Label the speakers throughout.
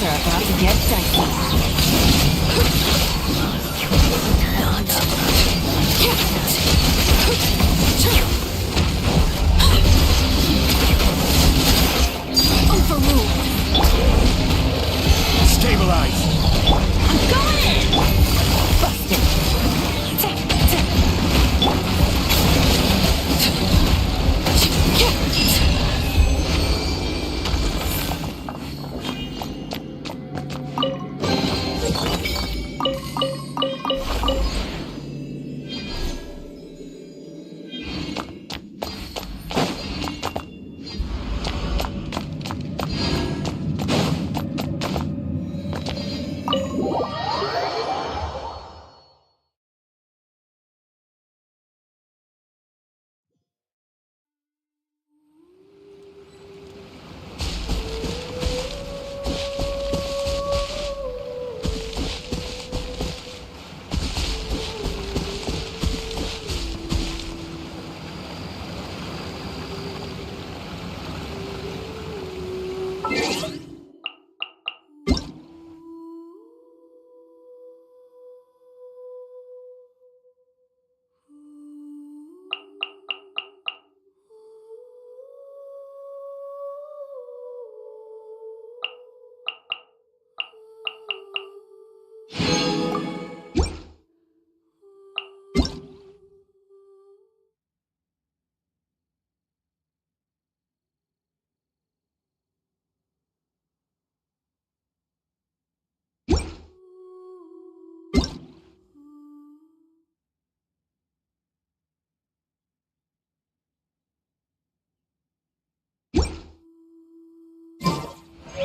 Speaker 1: are about to get dicey. Overruled.
Speaker 2: Stabilize!
Speaker 1: I'm going in! Busted.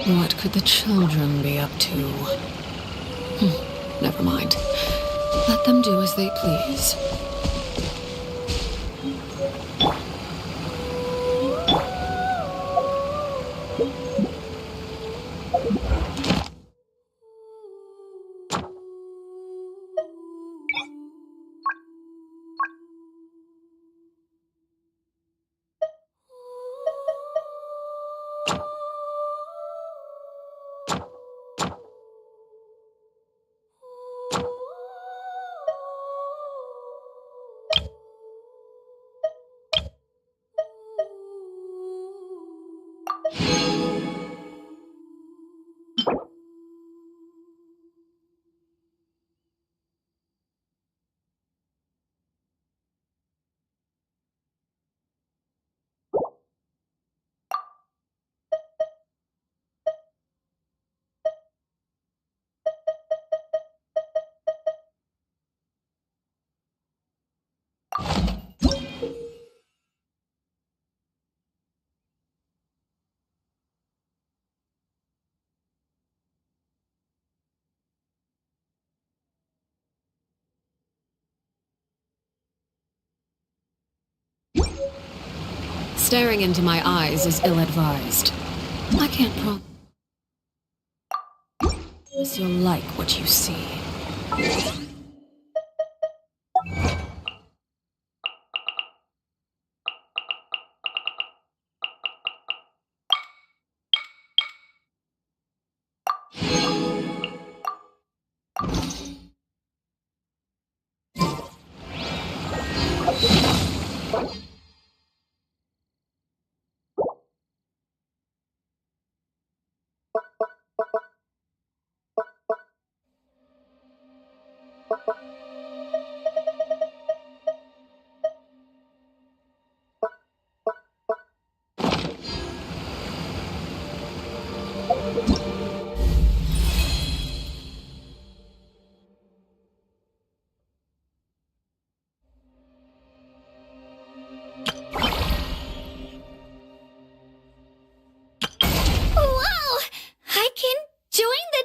Speaker 1: What could the children be up to? Never mind. Let them do as they please. Staring into my eyes is ill-advised. I can't promise you'll like what you see.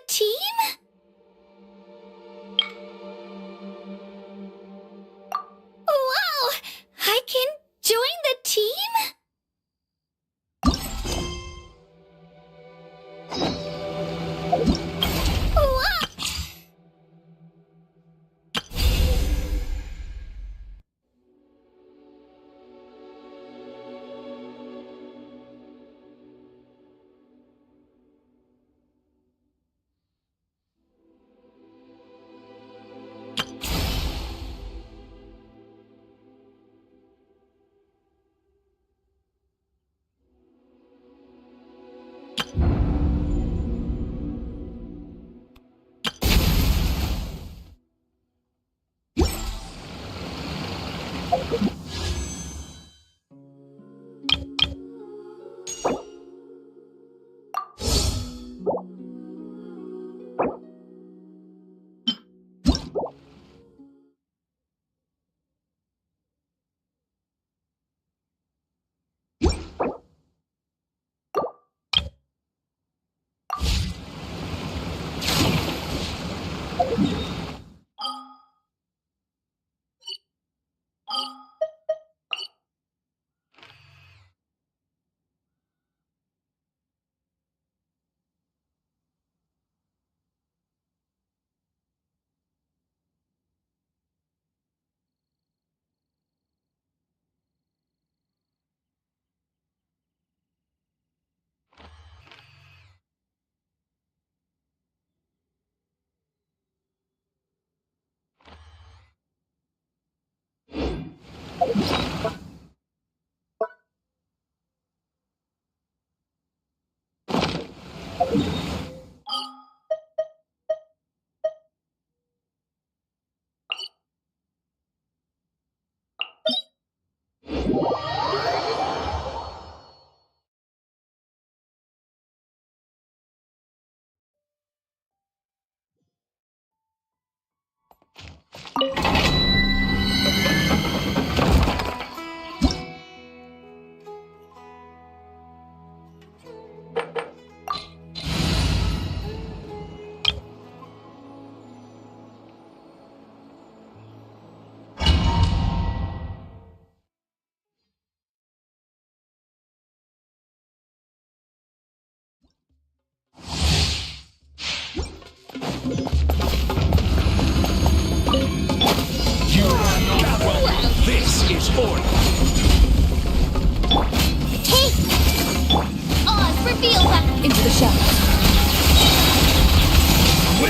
Speaker 3: team? ？
Speaker 1: Wow!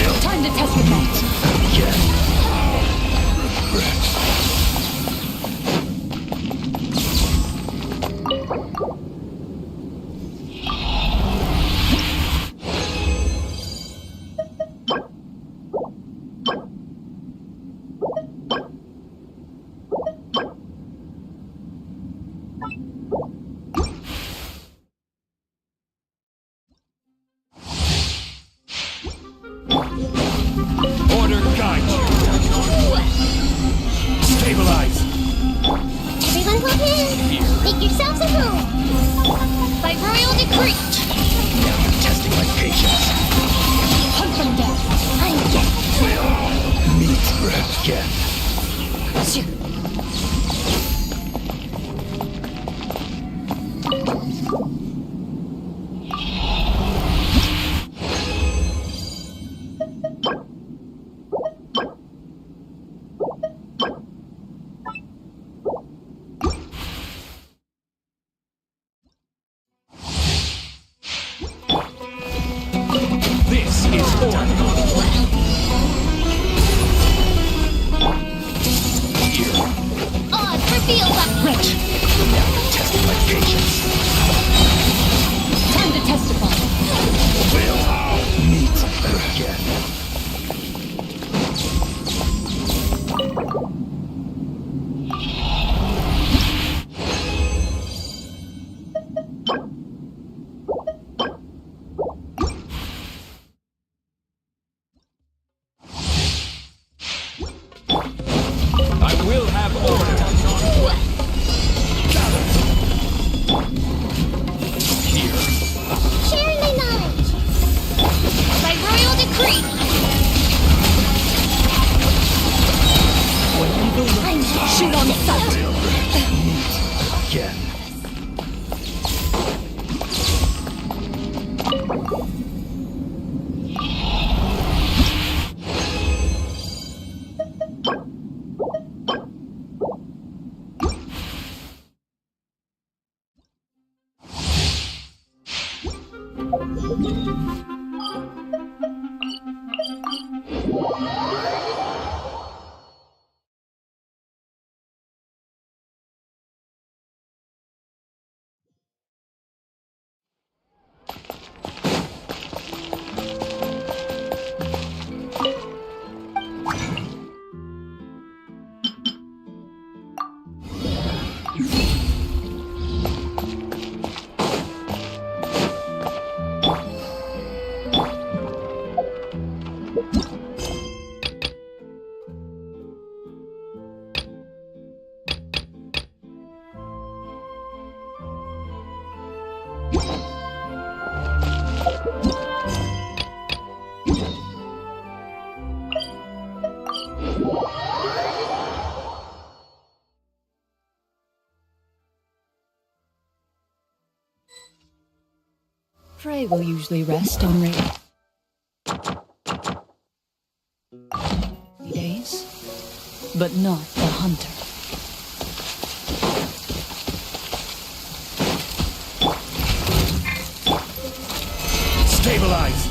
Speaker 2: Time to test with that.
Speaker 3: Order guide you. Stabilize.
Speaker 4: Everyone come in. Make yourselves at home. By royal decree.
Speaker 3: Now you're testing my patience.
Speaker 2: Hunt them down.
Speaker 4: I'm dead.
Speaker 3: Meet again. This is order. Here.
Speaker 4: Odd reveal that
Speaker 2: Wretch.
Speaker 3: Now you're testing my patience.
Speaker 2: Time to testify.
Speaker 3: Meet again. I will have order. Gather. Here.
Speaker 4: sharing my knowledge. By royal decree. I'm dead.
Speaker 2: Shoot on sight.
Speaker 3: Again.
Speaker 2: Prey will usually rest on rain days, but not the hunter.
Speaker 3: Stabilize.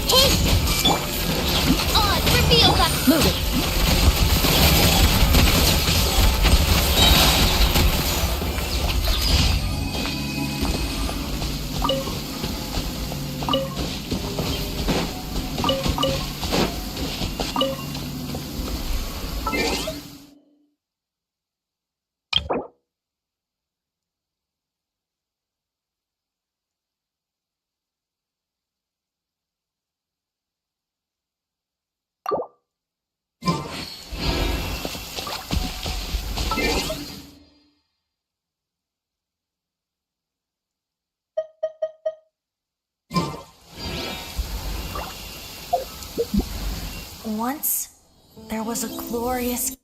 Speaker 4: Hit. Odd reveal that
Speaker 2: Move it.
Speaker 5: Once, there was a glorious...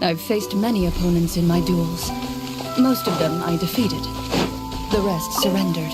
Speaker 2: I've faced many opponents in my duels. Most of them I defeated. The rest surrendered.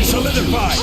Speaker 3: Solidify!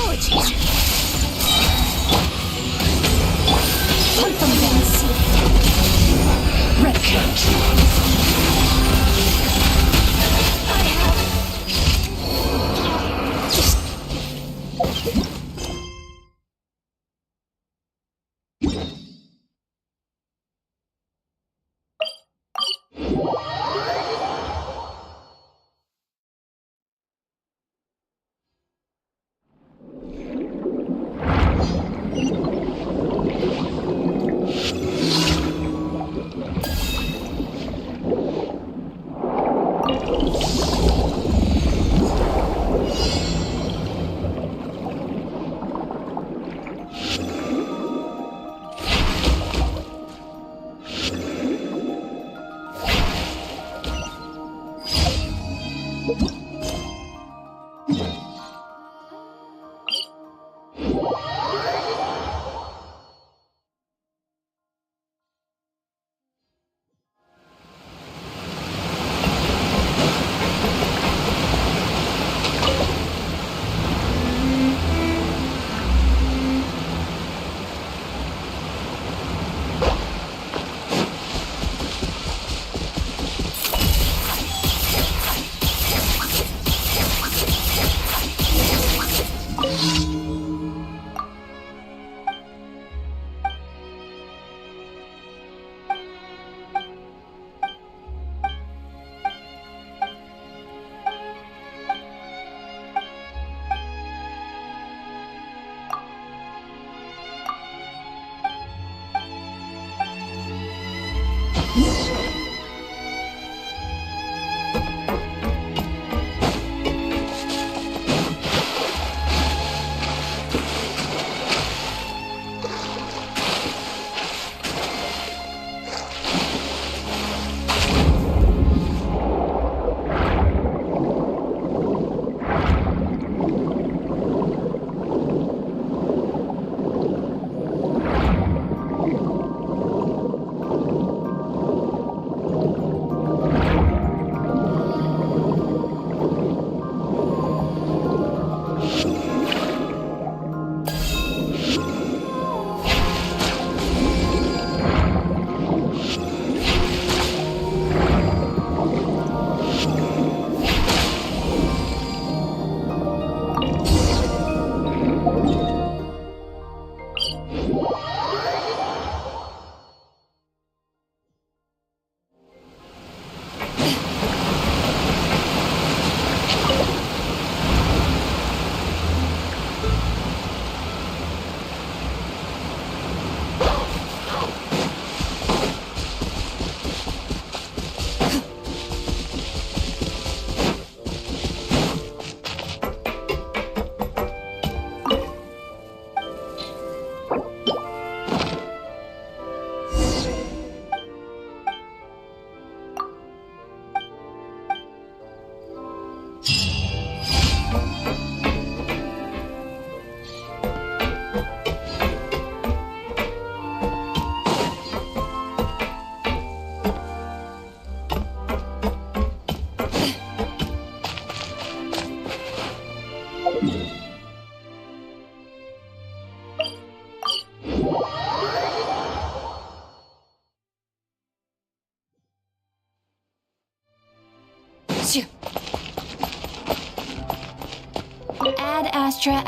Speaker 5: Ad Astra.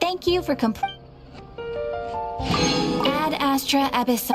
Speaker 5: Thank you for Ad Astra Abyss.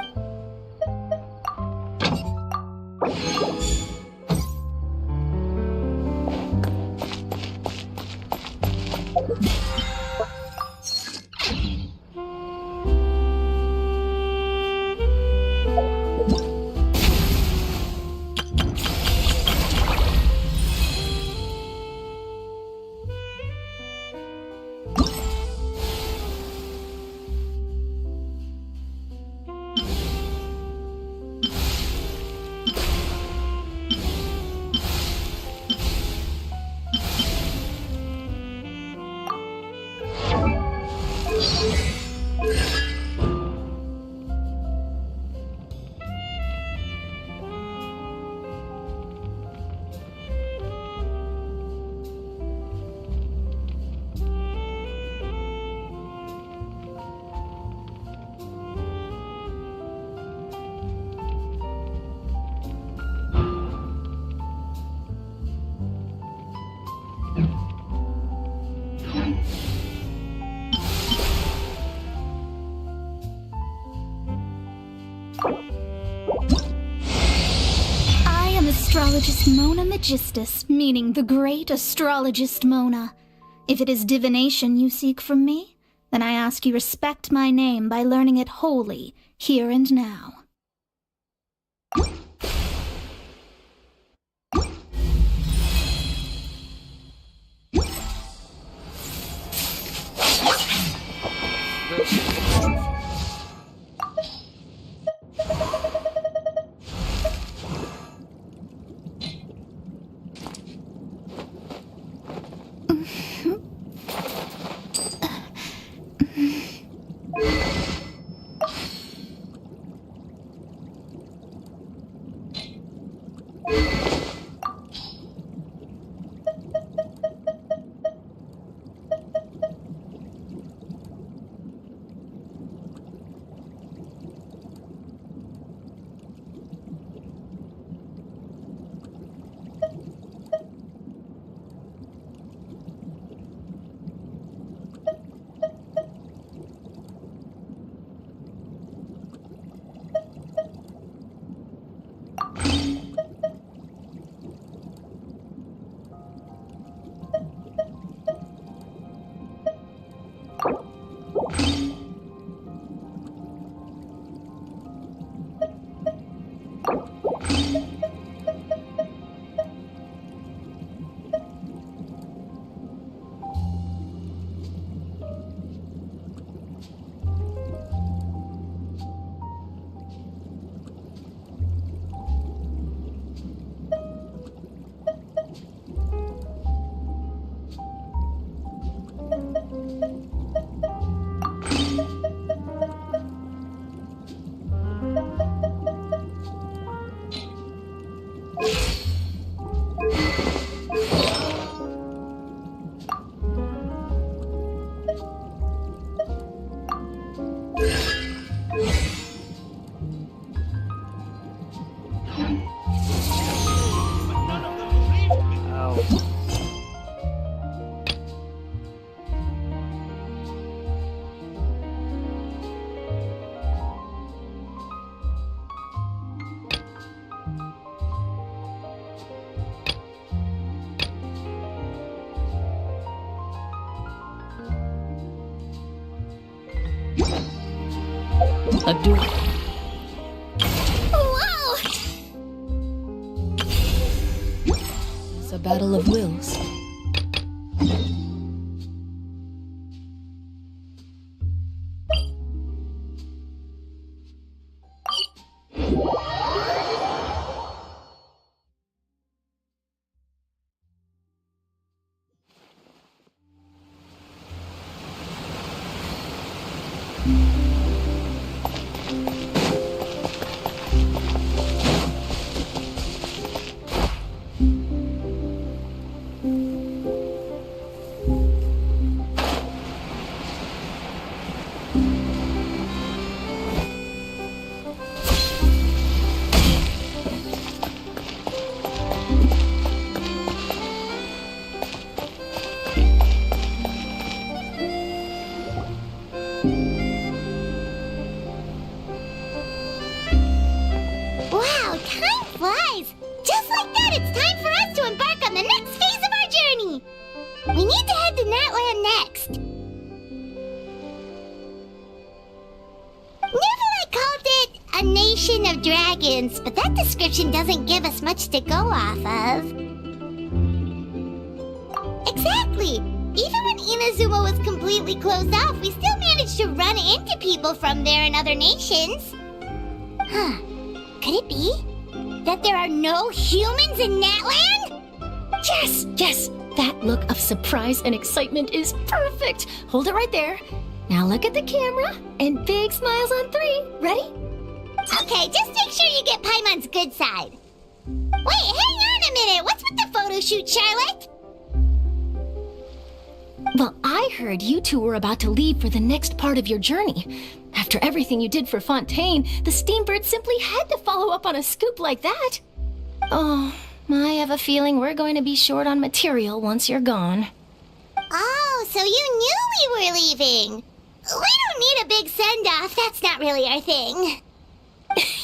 Speaker 5: I am Astrologist Mona Magistus, meaning the Great Astrologist Mona. If it is divination you seek from me, then I ask you respect my name by learning it wholly, here and now.
Speaker 2: A duel.
Speaker 4: Whoa!
Speaker 2: It's a battle of wills.
Speaker 4: Wow, time flies! Just like that, it's time for us to embark on the next phase of our journey! We need to head to Natlan next. Natlan called it a nation of dragons, but that description doesn't give us much to go off of. Exactly! Even when Inazuma was completely closed off, we still managed to run into people from there and other nations. Huh. Could it be that there are no humans in Natlan?
Speaker 6: Yes, yes! That look of surprise and excitement is perfect! Hold it right there. Now look at the camera, and big smiles on 3. Ready?
Speaker 4: Okay, just make sure you get Paimon's good side. Wait, hang on a minute! What's with the photo shoot, Charlotte?
Speaker 6: Well, I heard you two were about to leave for the next part of your journey. After everything you did for Fontaine, the Steambird simply had to follow up on a scoop like that. Oh, I have a feeling we're going to be short on material once you're gone.
Speaker 4: Oh, so you knew we were leaving. We don't need a big send-off. That's not really our thing.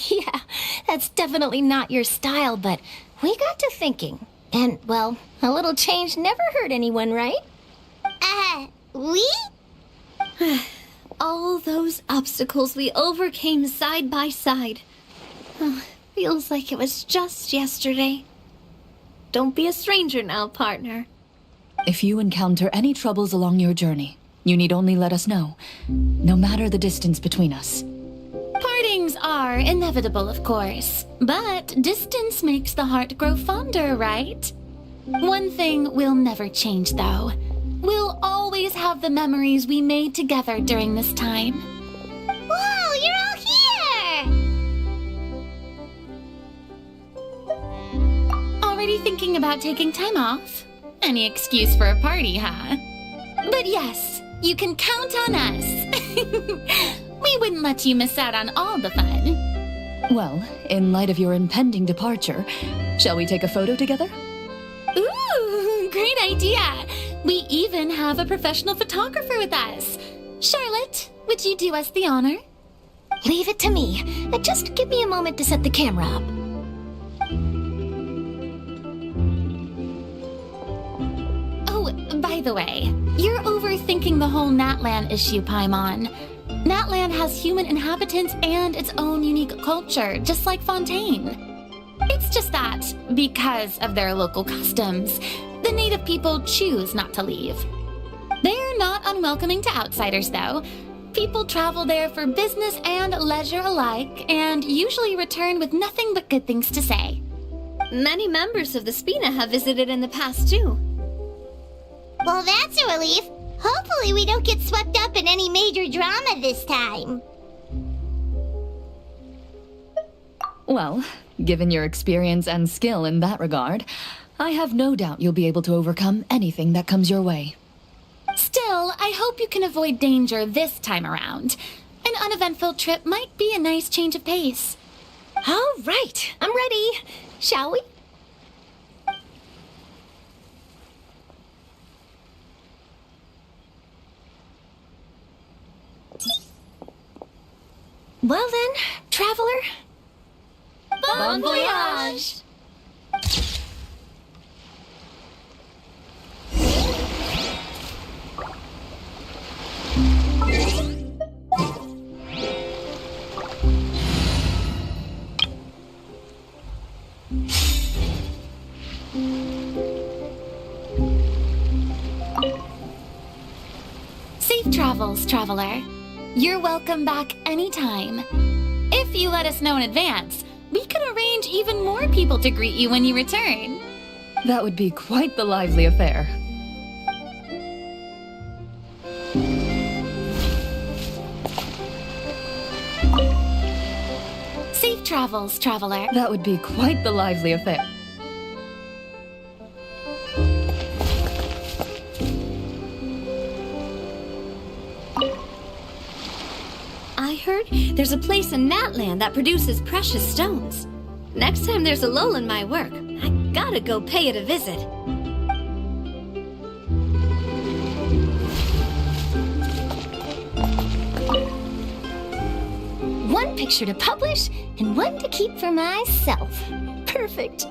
Speaker 6: Yeah, that's definitely not your style, but we got to thinking. And, well, a little change never hurt anyone, right?
Speaker 4: We?
Speaker 5: All those obstacles we overcame side by side. Oh, feels like it was just yesterday. Don't be a stranger now, partner.
Speaker 2: If you encounter any troubles along your journey, you need only let us know, no matter the distance between us.
Speaker 5: Partings are inevitable, of course, but distance makes the heart grow fonder, right? One thing will never change, though. We'll always have the memories we made together during this time.
Speaker 4: Whoa, you're all here!
Speaker 5: Already thinking about taking time off? Any excuse for a party, huh? But yes, you can count on us. We wouldn't let you miss out on all the fun.
Speaker 2: Well, in light of your impending departure, shall we take a photo together?
Speaker 5: Ooh, great idea! We even have a professional photographer with us. Charlotte, would you do us the honor?
Speaker 6: Leave it to me. Just give me a moment to set the camera up.
Speaker 5: Oh, by the way, you're overthinking the whole Natlan issue, Paimon. Natlan has human inhabitants and its own unique culture, just like Fontaine. It's just that, because of their local customs, the native people choose not to leave. They're not unwelcoming to outsiders, though. People travel there for business and leisure alike, and usually return with nothing but good things to say.
Speaker 7: Many members of the Spina have visited in the past, too.
Speaker 4: Well, that's a relief. Hopefully we don't get swept up in any major drama this time.
Speaker 2: Well, given your experience and skill in that regard, I have no doubt you'll be able to overcome anything that comes your way.
Speaker 5: Still, I hope you can avoid danger this time around. An uneventful trip might be a nice change of pace.
Speaker 6: All right, I'm ready. Shall we? Well then, traveler.
Speaker 5: Bon voyage! Safe travels, traveler. You're welcome back anytime. If you let us know in advance, we could arrange even more people to greet you when you return.
Speaker 2: That would be quite the lively affair.
Speaker 5: Safe travels, traveler.
Speaker 2: That would be quite the lively affair.
Speaker 7: I heard there's a place in Natlan that produces precious stones. Next time there's a lull in my work, I gotta go pay it a visit.
Speaker 6: One picture to publish and one to keep for myself. Perfect.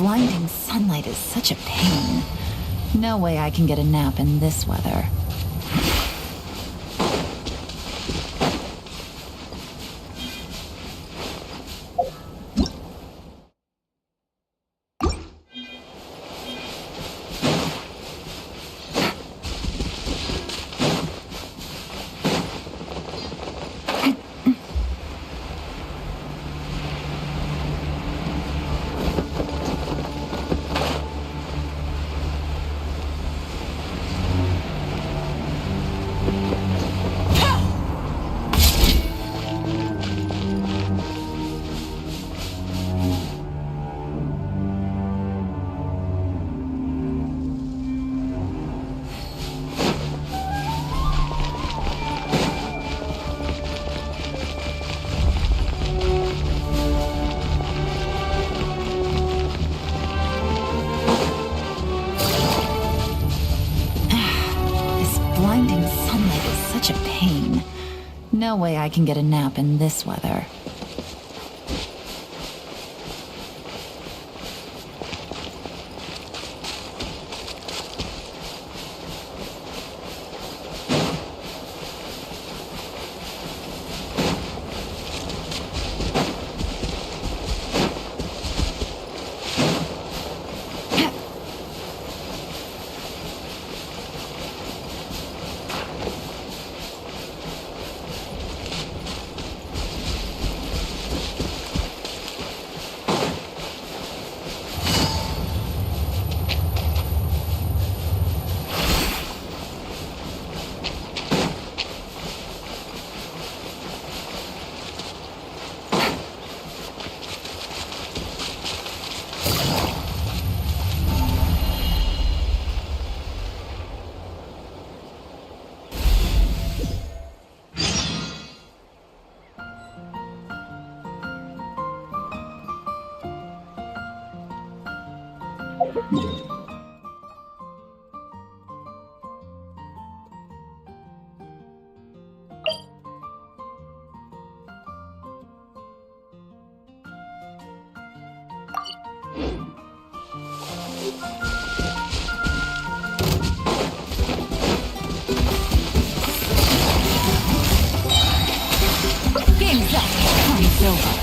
Speaker 2: blinding sunlight is such a pain. No way I can get a nap in this weather. No way I can get a nap in this weather. Game's up. Time's over.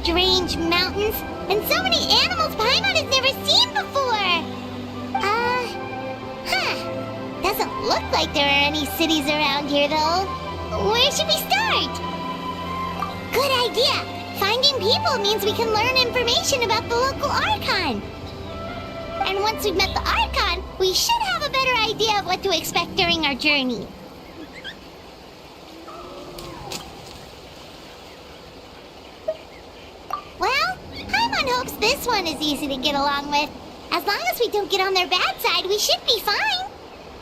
Speaker 4: strange mountains, and so many animals Paimon has never seen before! Doesn't look like there are any cities around here, though. Where should we start? Good idea! Finding people means we can learn information about the local Archon. And once we've met the Archon, we should have a better idea of what to expect during our journey. Well, Paimon hopes this one is easy to get along with. As long as we don't get on their bad side, we should be fine.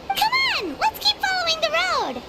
Speaker 4: Come on, let's keep following the road.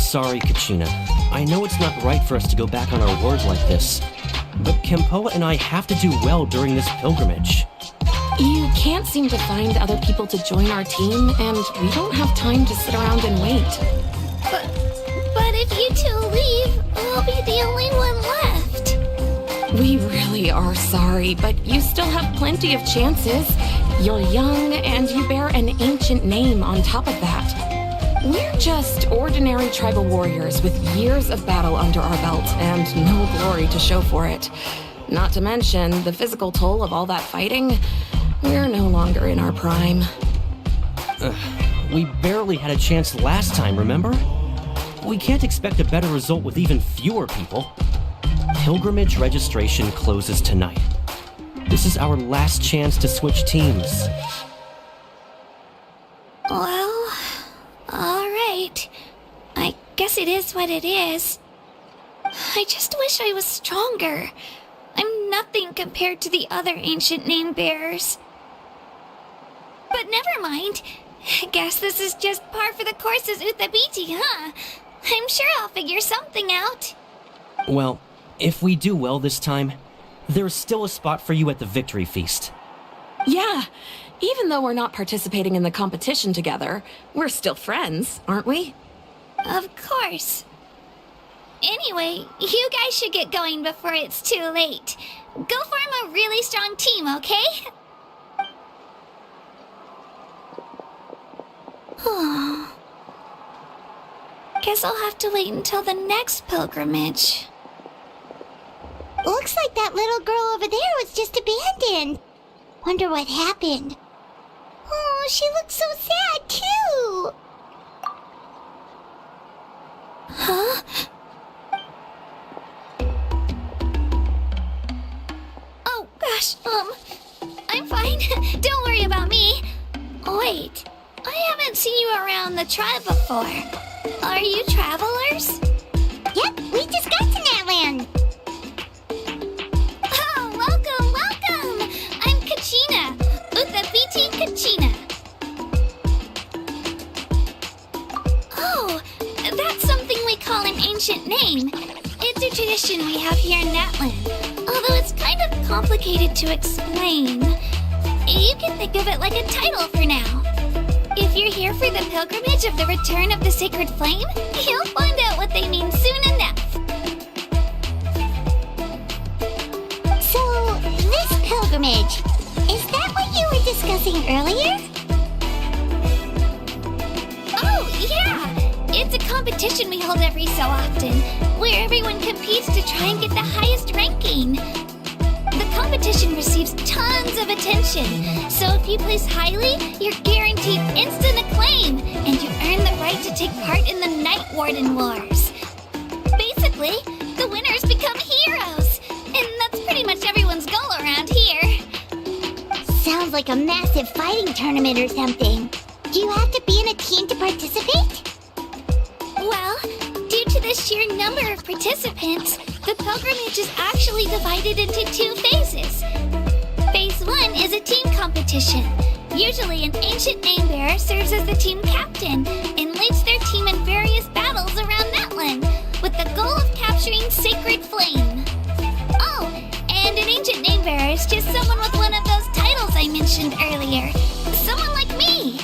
Speaker 8: Sorry, Kachina. I know it's not right for us to go back on our word like this, but Kempoa and I have to do well during this pilgrimage.
Speaker 9: You can't seem to find other people to join our team, and we don't have time to sit around and wait.
Speaker 4: But if you two leave, I'll be the only one left.
Speaker 9: We really are sorry, but you still have plenty of chances. You're young, and you bear an ancient name on top of that. We're just ordinary tribal warriors with years of battle under our belt and no glory to show for it. Not to mention the physical toll of all that fighting. We're no longer in our prime.
Speaker 8: We barely had a chance last time, remember? We can't expect a better result with even fewer people. Pilgrimage registration closes tonight. This is our last chance to switch teams.
Speaker 4: Well, alright. I guess it is what it is. I just wish I was stronger. I'm nothing compared to the other ancient name bearers. But never mind. Guess this is just par for the course as Uthabiti, huh? I'm sure I'll figure something out.
Speaker 8: Well, if we do well this time, there's still a spot for you at the victory feast.
Speaker 9: Yeah, even though we're not participating in the competition together, we're still friends, aren't we?
Speaker 4: Of course. Anyway, you guys should get going before it's too late. Go form a really strong team, okay? Guess I'll have to wait until the next pilgrimage. Looks like that little girl over there was just abandoned. Wonder what happened. Oh, she looks so sad, too. Huh? Oh, gosh, I'm fine. Don't worry about me. Wait, I haven't seen you around the tribe before. Are you travelers? Yep, we just got to Natlan. Oh, welcome! I'm Kachina, Uthabiti Kachina. Oh, that's something we call an ancient name. It's a tradition we have here in Natlan, although it's kind of complicated to explain. You can think of it like a title for now. If you're here for the pilgrimage of the return of the sacred flame, you'll find out what they mean soon enough. So, this pilgrimage, is that what you were discussing earlier? Oh, yeah! It's a competition we hold every so often, where everyone competes to try and get the highest ranking. The competition receives tons of attention, so if you place highly, you're guaranteed instant acclaim, and you earn the right to take part in the Night Warden Wars. Basically, the winners become heroes, and that's pretty much everyone's goal around here. Sounds like a massive fighting tournament or something. Do you have to be in a team to participate? Well, due to the sheer number of participants, the pilgrimage is actually divided into 2 phases. Phase 1 is a team competition. Usually an ancient name bearer serves as the team captain and leads their team in various battles around Natlan, with the goal of capturing Sacred Flame. Oh, and an ancient name bearer is just someone with one of those titles I mentioned earlier. Someone like me.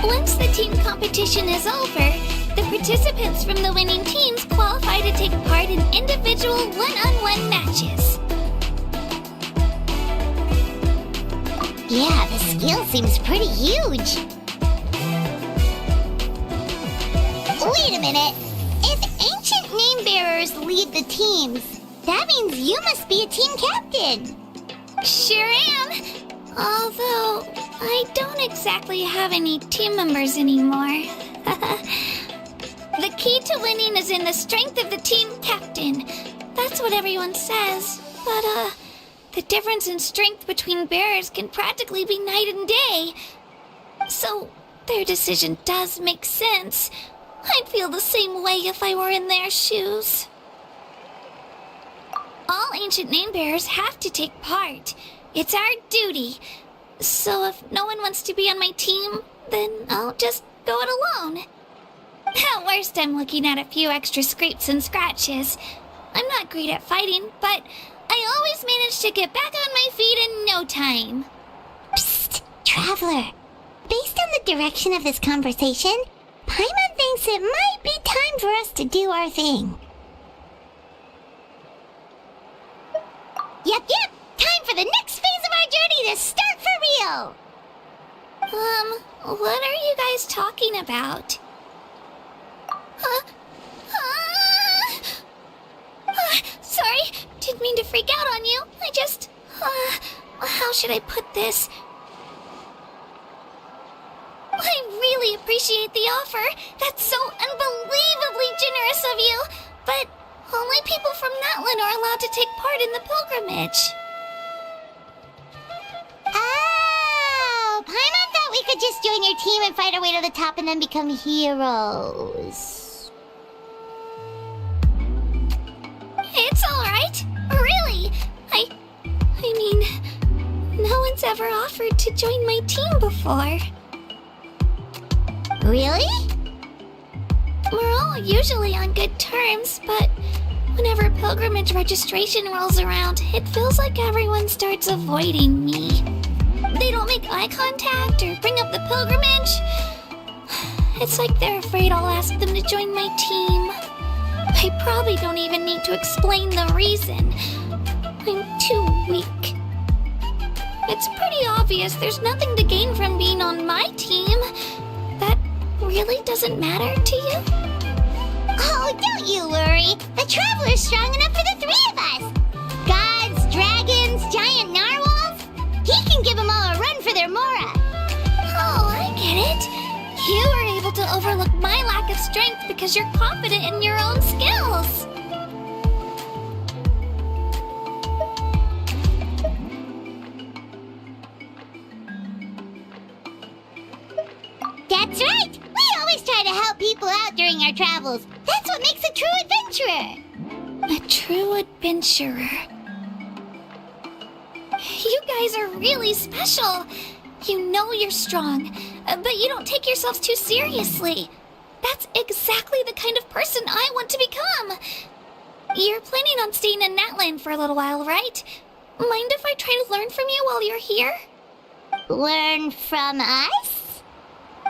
Speaker 4: Once the team competition is over, the participants from the winning teams qualify to take part in individual one-on-one matches. Yeah, the skill seems pretty huge. Wait a minute. If ancient name bearers lead the teams, that means you must be a team captain. Sure am. Although, I don't exactly have any team members anymore. The key to winning is in the strength of the team captain. That's what everyone says. But, the difference in strength between bearers can practically be night and day. So, their decision does make sense. I'd feel the same way if I were in their shoes. All ancient name bearers have to take part. It's our duty. So if no one wants to be on my team, then I'll just go it alone. At worst, I'm looking at a few extra scrapes and scratches. I'm not great at fighting, but I always manage to get back on my feet in no time. Psst, Traveler. Based on the direction of this conversation, Paimon thinks it might be time for us to do our thing. Yep. Time for the next phase of our journey to start for real.
Speaker 5: What are you guys talking about? Sorry, didn't mean to freak out on you. I just, how should I put this? I really appreciate the offer. That's so unbelievably generous of you. But only people from Natlan are allowed to take part in the pilgrimage.
Speaker 4: Oh, Paimon thought we could just join your team and fight our way to the top and then become heroes.
Speaker 5: It's alright. Really. I mean, no one's ever offered to join my team before.
Speaker 4: Really?
Speaker 5: We're all usually on good terms, but whenever pilgrimage registration rolls around, it feels like everyone starts avoiding me. They don't make eye contact or bring up the pilgrimage. It's like they're afraid I'll ask them to join my team. I probably don't even need to explain the reason. I'm too weak. It's pretty obvious there's nothing to gain from being on my team. That really doesn't matter to you?
Speaker 4: Oh, don't you worry. The Traveler's strong enough for the three of us. Gods, dragons, giant narwhals. He can give them all a run for their Mora.
Speaker 5: Oh, I get it. You were able to overlook my lack of strength because you're confident in your own skills.
Speaker 4: That's right. We always try to help people out during our travels. That's what makes a true adventurer.
Speaker 5: A true adventurer. You guys are really special. You know you're strong, but you don't take yourselves too seriously. That's exactly the kind of person I want to become. You're planning on staying in Natlan for a little while, right? Mind if I try to learn from you while you're here?
Speaker 4: Learn from us?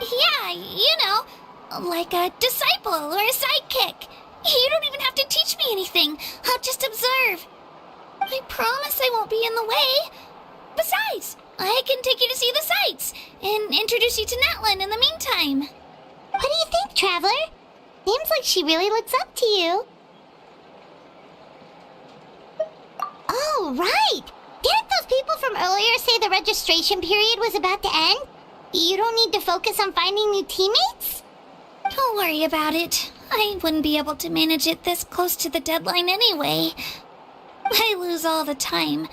Speaker 5: Yeah, you know, like a disciple or a sidekick. You don't even have to teach me anything. I'll just observe. I promise I won't be in the way. Besides, I can take you to see the sights and introduce you to Natlan in the meantime.
Speaker 4: What do you think, Traveler? Seems like she really looks up to you. Oh, right! Didn't those people from earlier say the registration period was about to end? You don't need to focus on finding new teammates?
Speaker 5: Don't worry about it. I wouldn't be able to manage it this close to the deadline anyway. I lose all the time.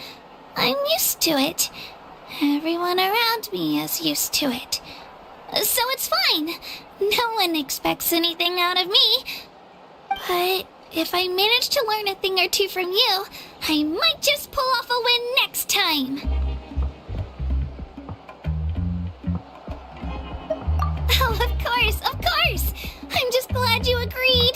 Speaker 5: I'm used to it. Everyone around me is used to it. So it's fine. No one expects anything out of me. But if I manage to learn a thing or two from you, I might just pull off a win next time. Oh, of course. I'm just glad you agreed.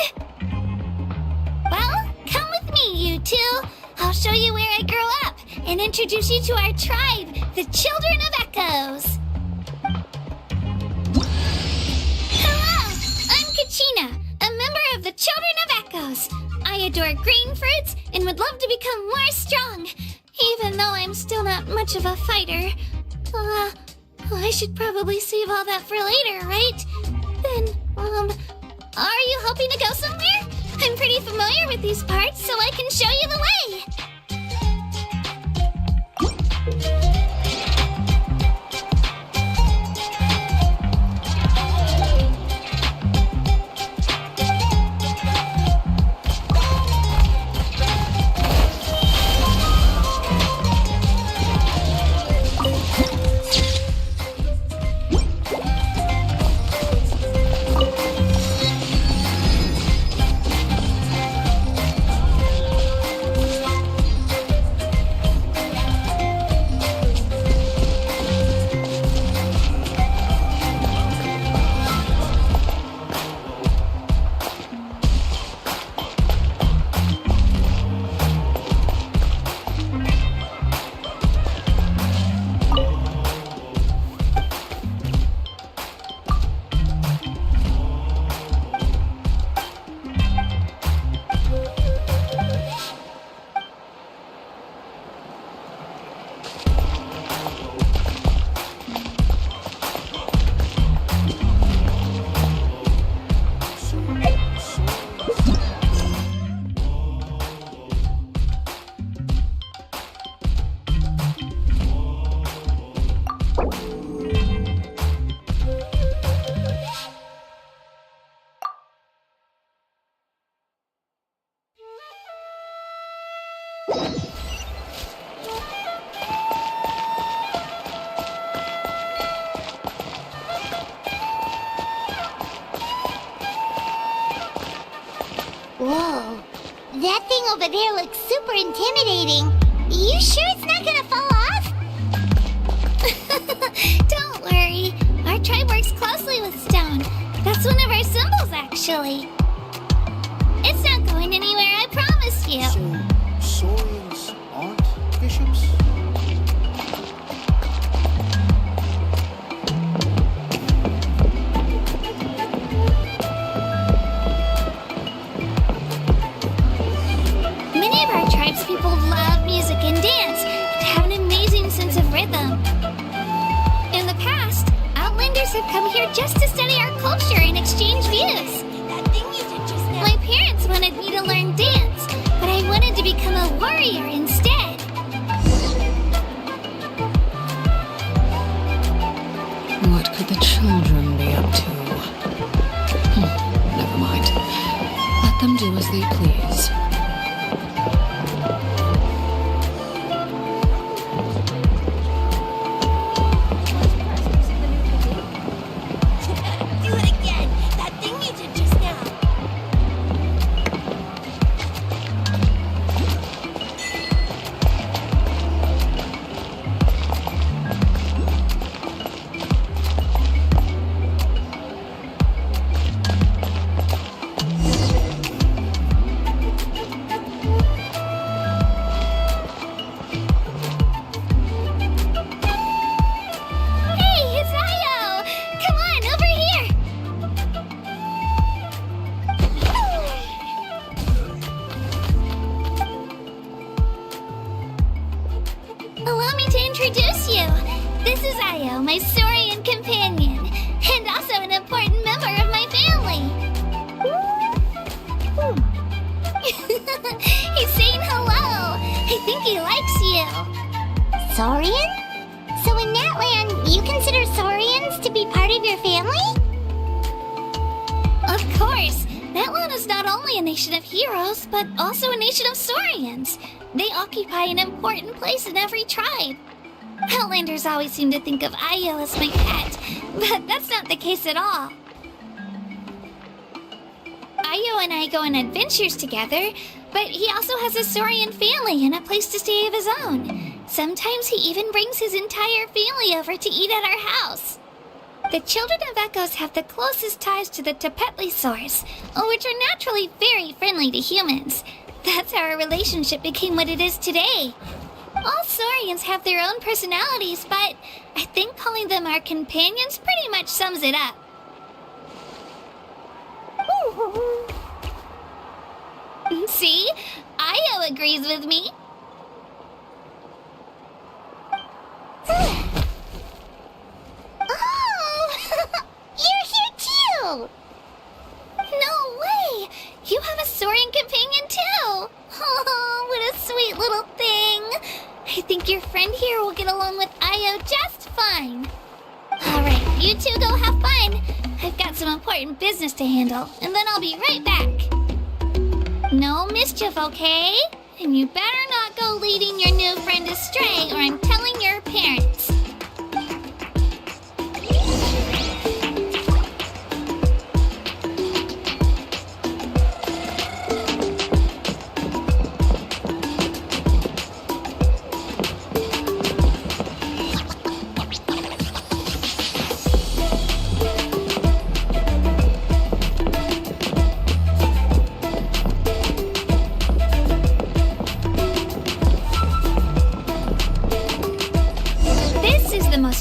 Speaker 5: Well, come with me, you two. I'll show you where I grew up and introduce you to our tribe, the Children of Echoes. Hello, I'm Kachina, a member of the Children of Echoes. I adore green fruits and would love to become more strong, even though I'm still not much of a fighter. I should probably save all that for later, right? Then, are you hoping to go somewhere? I'm pretty familiar with these parts, so I can show you the way.
Speaker 4: Whoa, that thing over there looks super intimidating. You sure it's not gonna fall off?
Speaker 5: Don't worry. Our tribe works closely with stone. That's one of our symbols, actually. It's not going anywhere, I promise you.
Speaker 3: So, Saurians aren't bishops?
Speaker 5: Many of our tribespeople love music and dance and have an amazing sense of rhythm. In the past, Outlanders have come here just to study our culture and exchange views. My parents wanted me to learn dance, but I wanted to become a warrior instead.
Speaker 1: What could the children be up to? Never mind. Let them do as they please.
Speaker 4: Do it again. That thing you did just now.
Speaker 5: Hey, it's Io! Come on, over here! Allow me to introduce you. This is Io, my Saurian companion, and also an important member of my family. He's saying hello. I think he likes you.
Speaker 4: Saurian? So in Natlan, you consider Saurians to be part of your family?
Speaker 5: Of course, Natlan is not only a nation of heroes, but also a nation of Saurians. They occupy an important place in every tribe. Outlanders always seem to think of Io as my pet, but that's not the case at all. Io and I go on adventures together, but he also has a Saurian family and a place to stay of his own. Sometimes he even brings his entire family over to eat at our house. The children of Echoes have the closest ties to the Tepetli source, which are naturally very friendly to humans. That's how our relationship became what it is today. All Saurians have their own personalities, but I think calling them our companions pretty much sums it up. See? Io agrees with me.
Speaker 4: Oh! You're here too!
Speaker 5: No way! You have a Saurian companion too! Oh, what a sweet little thing! I think your friend here will get along with Io just fine. Alright, you two go have fun. I've got some important business to handle, and then I'll be right back. No mischief, okay? And you better not go leading your new friend astray, or I'm telling your parents.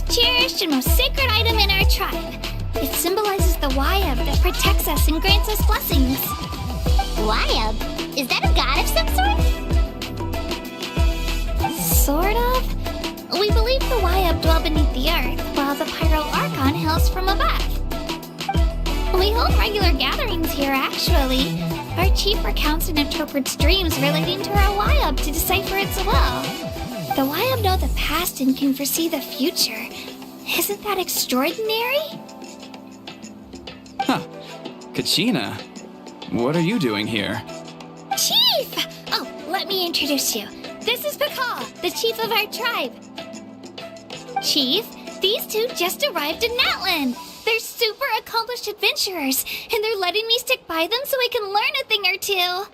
Speaker 5: Cherished and most sacred item in our tribe. It symbolizes the Wayab that protects us and grants us blessings.
Speaker 4: Wayab? Is that a god of some sort?
Speaker 5: Sort of. We believe the Wayab dwell beneath the earth, while the Pyro Archon hails from above. We hold regular gatherings here, actually. Our chief recounts and interprets dreams relating to our Wayab to decipher its will. The Wayab know the past and can foresee the future. Isn't that extraordinary?
Speaker 10: Huh. Kachina, what are you doing here?
Speaker 5: Chief! Oh, let
Speaker 4: me introduce you. This is Pakal, the chief of our tribe. Chief, these two just arrived in Natlan. They're super accomplished adventurers, and they're letting me stick by them so I can learn a thing or two.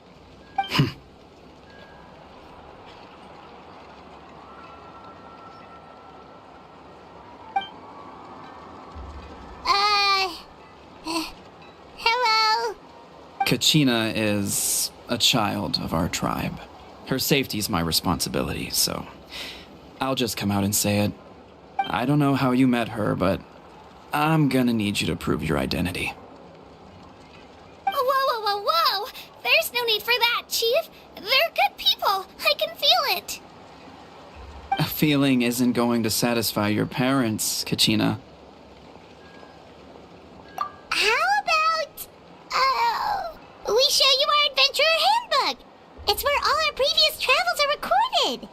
Speaker 4: Hello?
Speaker 10: Kachina is a child of our tribe. Her safety's my responsibility, so I'll just come out and say it. I don't know how you met her, but I'm gonna need you to prove your identity.
Speaker 4: Whoa! There's no need for that, Chief. They're good people. I can feel it.
Speaker 10: A feeling isn't going to satisfy your parents, Kachina.
Speaker 4: How about, we show you our adventurer handbook? It's where all our previous travels are recorded.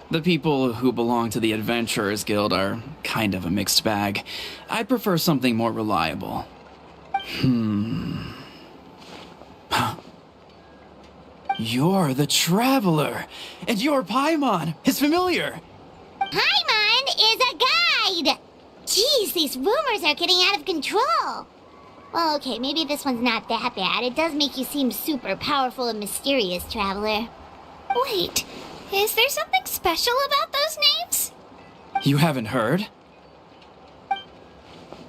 Speaker 10: The people who belong to the Adventurers Guild are kind of a mixed bag. I prefer something more reliable. You're the Traveler, and your Paimon is familiar.
Speaker 4: Paimon is a guide. Jeez, these rumors are getting out of control. Well, okay, maybe this one's not that bad. It does make you seem super powerful and mysterious, Traveler. Wait, is there something special about those names?
Speaker 10: You haven't heard?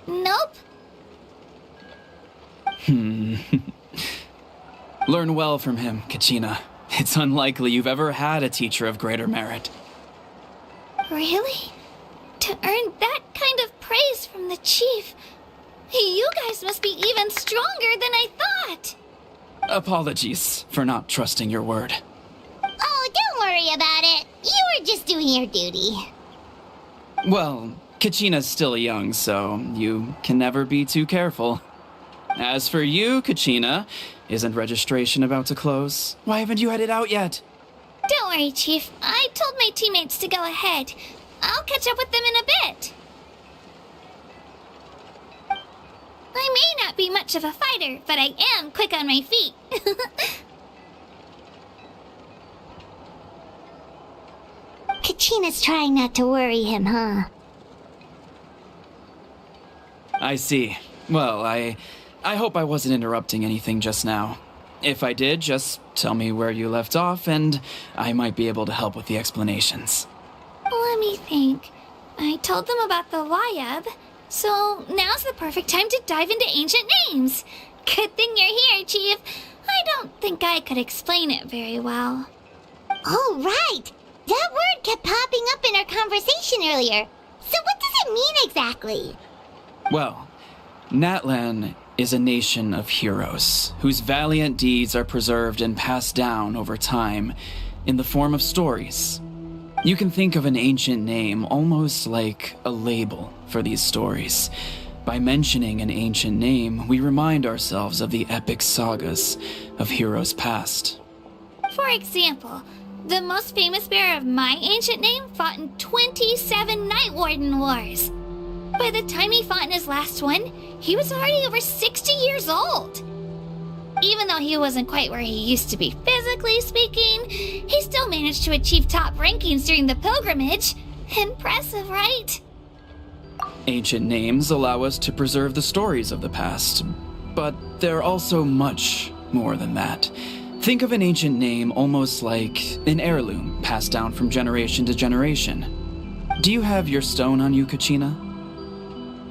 Speaker 4: Nope.
Speaker 10: Learn well from him, Kachina. It's unlikely you've ever had a teacher of greater merit.
Speaker 4: Really? To earn that kind of praise from the chief, you guys must be even stronger than I thought.
Speaker 10: Apologies for not trusting your word.
Speaker 4: Oh, don't worry about it. You were just doing your duty.
Speaker 10: Well, Kachina's still young, so you can never be too careful. As for you, Kachina, isn't registration about to close? Why haven't you headed out yet?
Speaker 4: Don't worry, Chief. I told my teammates to go ahead. I'll catch up with them in a bit. I may not be much of a fighter, but I am quick on my feet. Kachina's trying not to worry him, huh?
Speaker 10: I see. Well, I hope I wasn't interrupting anything just now. If I did, just tell me where you left off, and I might be able to help with the explanations.
Speaker 4: Let me think. I told them about the Wayab, so now's the perfect time to dive into ancient names. Good thing you're here, Chief. I don't think I could explain it very well. Oh, right! That word kept popping up in our conversation earlier. So what does it mean exactly?
Speaker 10: Well, Natlan is a nation of heroes whose valiant deeds are preserved and passed down over time in the form of stories. You can think of an ancient name almost like a label for these stories. By mentioning an ancient name, we remind ourselves of the epic sagas of heroes past.
Speaker 4: For example, the most famous bearer of my ancient name fought in 27 Night Warden Wars. By the time he fought in his last one, he was already over 60 years old. Even though he wasn't quite where he used to be physically speaking, he still managed to achieve top rankings during the pilgrimage. Impressive, right?
Speaker 10: Ancient names allow us to preserve the stories of the past, but they're also much more than that. Think of an ancient name almost like an heirloom passed down from generation to generation. Do you have your stone on you, Kachina?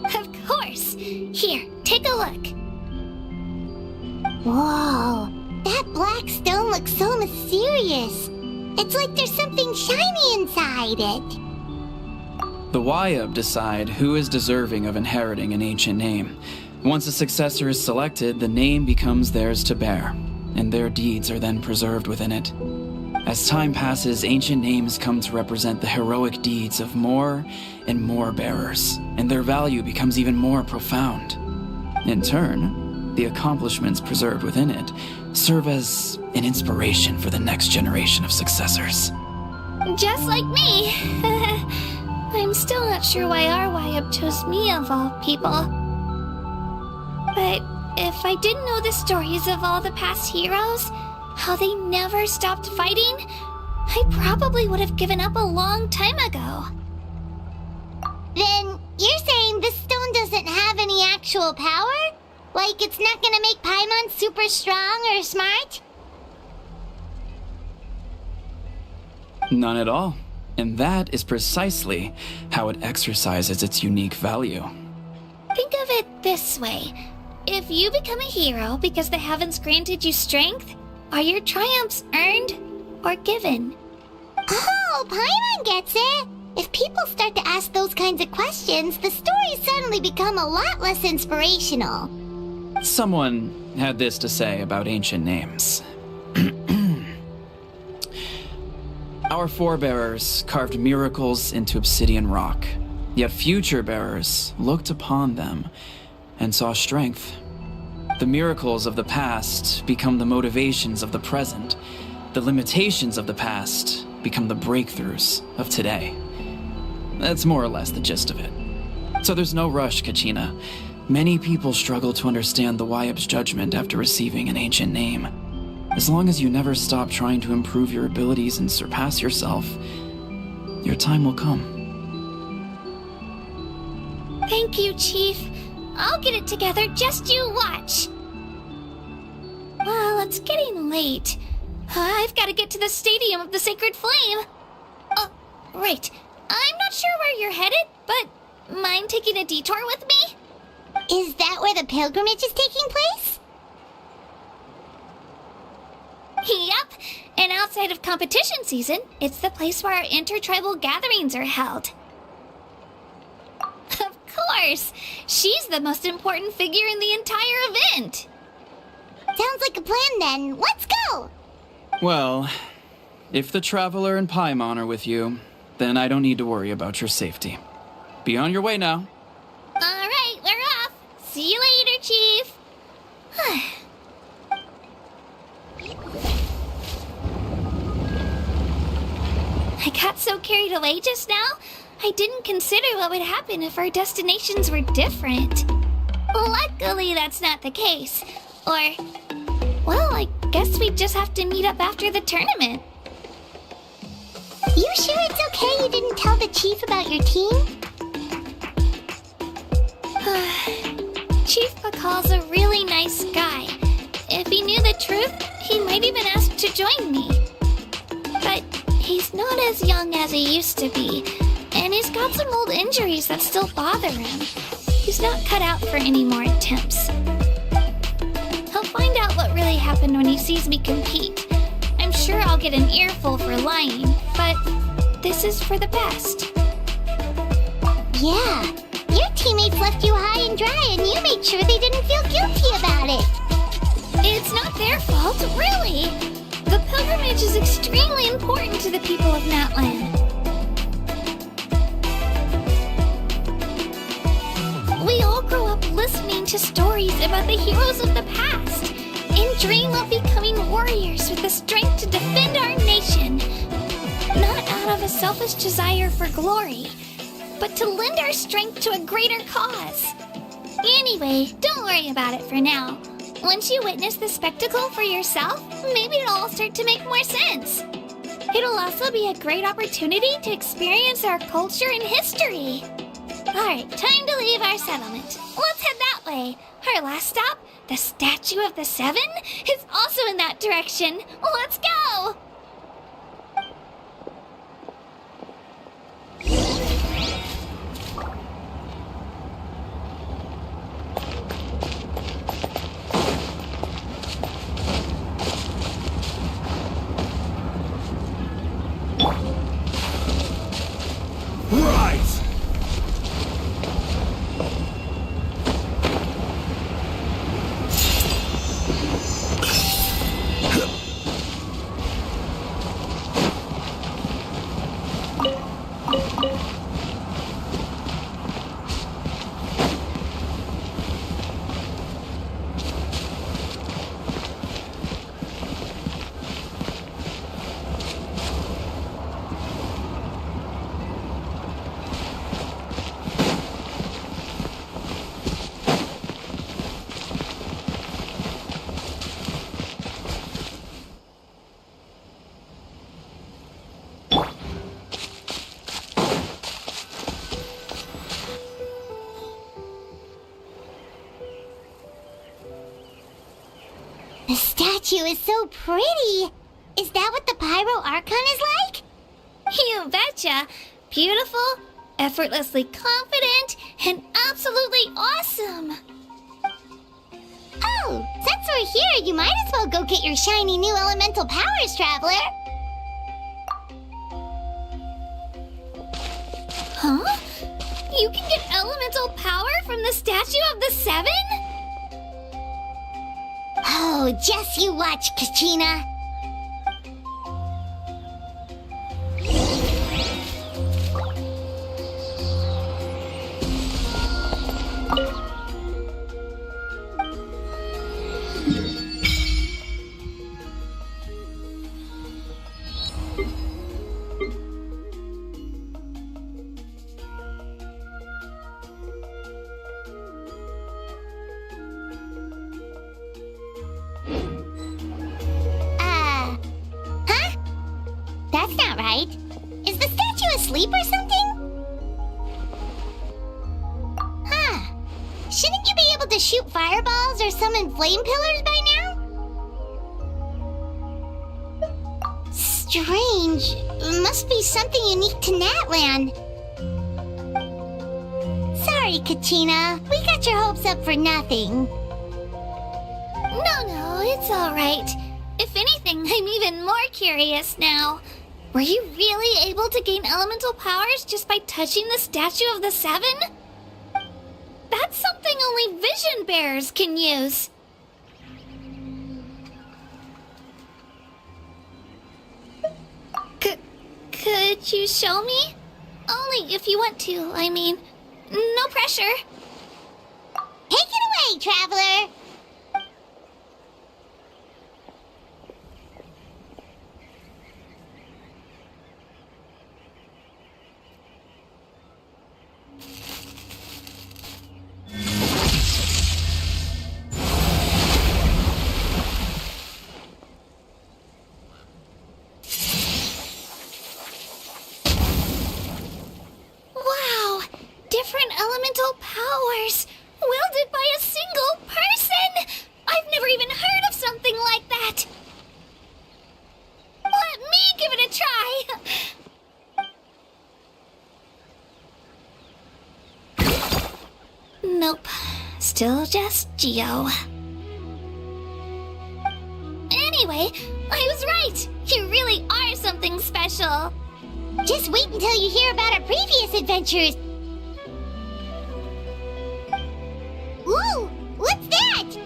Speaker 4: Of course. Here, take a look. Whoa, that black stone looks so mysterious. It's like there's something shiny inside it.
Speaker 10: The Wayab decide who is deserving of inheriting an ancient name. Once a successor is selected, the name becomes theirs to bear, and their deeds are then preserved within it. As time passes, ancient names come to represent the heroic deeds of more and more bearers, and their value becomes even more profound. In turn, the accomplishments preserved within it serve as an inspiration for the next generation of successors.
Speaker 4: Just like me. I'm still not sure why our Wayab chose me of all people. But if I didn't know the stories of all the past heroes,
Speaker 5: how they never stopped fighting, I probably would have given up a long time ago.
Speaker 4: Then you're saying this stone doesn't have any actual power? Like it's not gonna make Paimon super strong or smart?
Speaker 10: None at all. And that is precisely how it exercises its unique value.
Speaker 5: Think of it this way. If you become a hero because the heavens granted you strength, are your triumphs earned or given?
Speaker 4: Oh, Paimon gets it! If people start to ask those kinds of questions, the stories suddenly become a lot less inspirational.
Speaker 10: Someone had this to say about ancient names. Our forebearers carved miracles into obsidian rock, yet future bearers looked upon them and saw strength. The miracles of the past become the motivations of the present. The limitations of the past become the breakthroughs of today. That's more or less the gist of it. So there's no rush, Kachina. Many people struggle to understand the Wyab's judgment after receiving an ancient name. As long as you never stop trying to improve your abilities and surpass yourself, your time will come.
Speaker 5: Thank you, Chief. I'll get it together, just you watch. Well, it's getting late. I've got to get to the Stadium of the Sacred Flame. Oh, right. I'm not sure where you're headed, but mind taking a detour with me?
Speaker 4: Is that where the pilgrimage is taking place?
Speaker 5: Yep, and outside of competition season, it's the place where our intertribal gatherings are held. Of course! She's the most important figure in the entire event!
Speaker 4: Sounds like a plan then. Let's go!
Speaker 10: Well, if the Traveler and Paimon are with you, then I don't need to worry about your safety. Be on your way now.
Speaker 5: Alright, we're off! See you later, Chief! I got so carried away just now, I didn't consider what would happen if our destinations were different. Luckily, that's not the case. Or, well, I guess we just have to meet up after the tournament.
Speaker 4: You sure it's okay you didn't tell the chief about your team?
Speaker 5: Chief Pakal's a really nice guy. If he knew the truth, he might even ask to join me. But he's not as young as he used to be, and he's got some old injuries that still bother him. He's not cut out for any more attempts. He'll find out what really happened when he sees me compete. I'm sure I'll get an earful for lying, but this is for the best.
Speaker 4: Yeah, your teammates left you high and dry and you made sure they didn't feel guilty about it.
Speaker 5: It's not their fault, really. The pilgrimage is extremely important to the people of Natlan. We all grow up listening to stories about the heroes of the past and dream of becoming warriors with the strength to defend our nation. Not out of a selfish desire for glory, but to lend our strength to a greater cause. Anyway, don't worry about it for now. Once you witness the spectacle for yourself, maybe it'll all start to make more sense. It'll also be a great opportunity to experience our culture and history. Alright, time to leave our settlement. Let's head that way. Our last stop, the Statue of the Seven, is also in that direction. Let's go!
Speaker 4: statue is so pretty. Is that what the Pyro Archon is like?
Speaker 5: You betcha. Beautiful, effortlessly confident, and absolutely awesome.
Speaker 4: Oh, since we're here, you might as well go get your shiny new elemental powers, Traveler.
Speaker 5: Huh? You can get elemental power from the Statue of the Seven?
Speaker 4: Oh, just you watch, Kachina. That's not right. Is the statue asleep or something? Huh. Shouldn't you be able to shoot fireballs or summon flame pillars by now? Strange. Must be something unique to Natlan. Sorry, Kachina. We got your hopes up for nothing.
Speaker 5: No, it's all right. If anything, I'm even more curious now. Were you really able to gain elemental powers just by touching the Statue of the Seven? That's something only vision bearers can use. Could you show me? Only if you want to, I mean. No pressure.
Speaker 4: Take it away, Traveler!
Speaker 5: Different elemental powers, wielded by a single person! I've never even heard of something like that! Let me give it a try! Nope, still just Geo. Anyway, I was right! You really are something special!
Speaker 4: Just wait until you hear about our previous adventures! Ooh! What's that?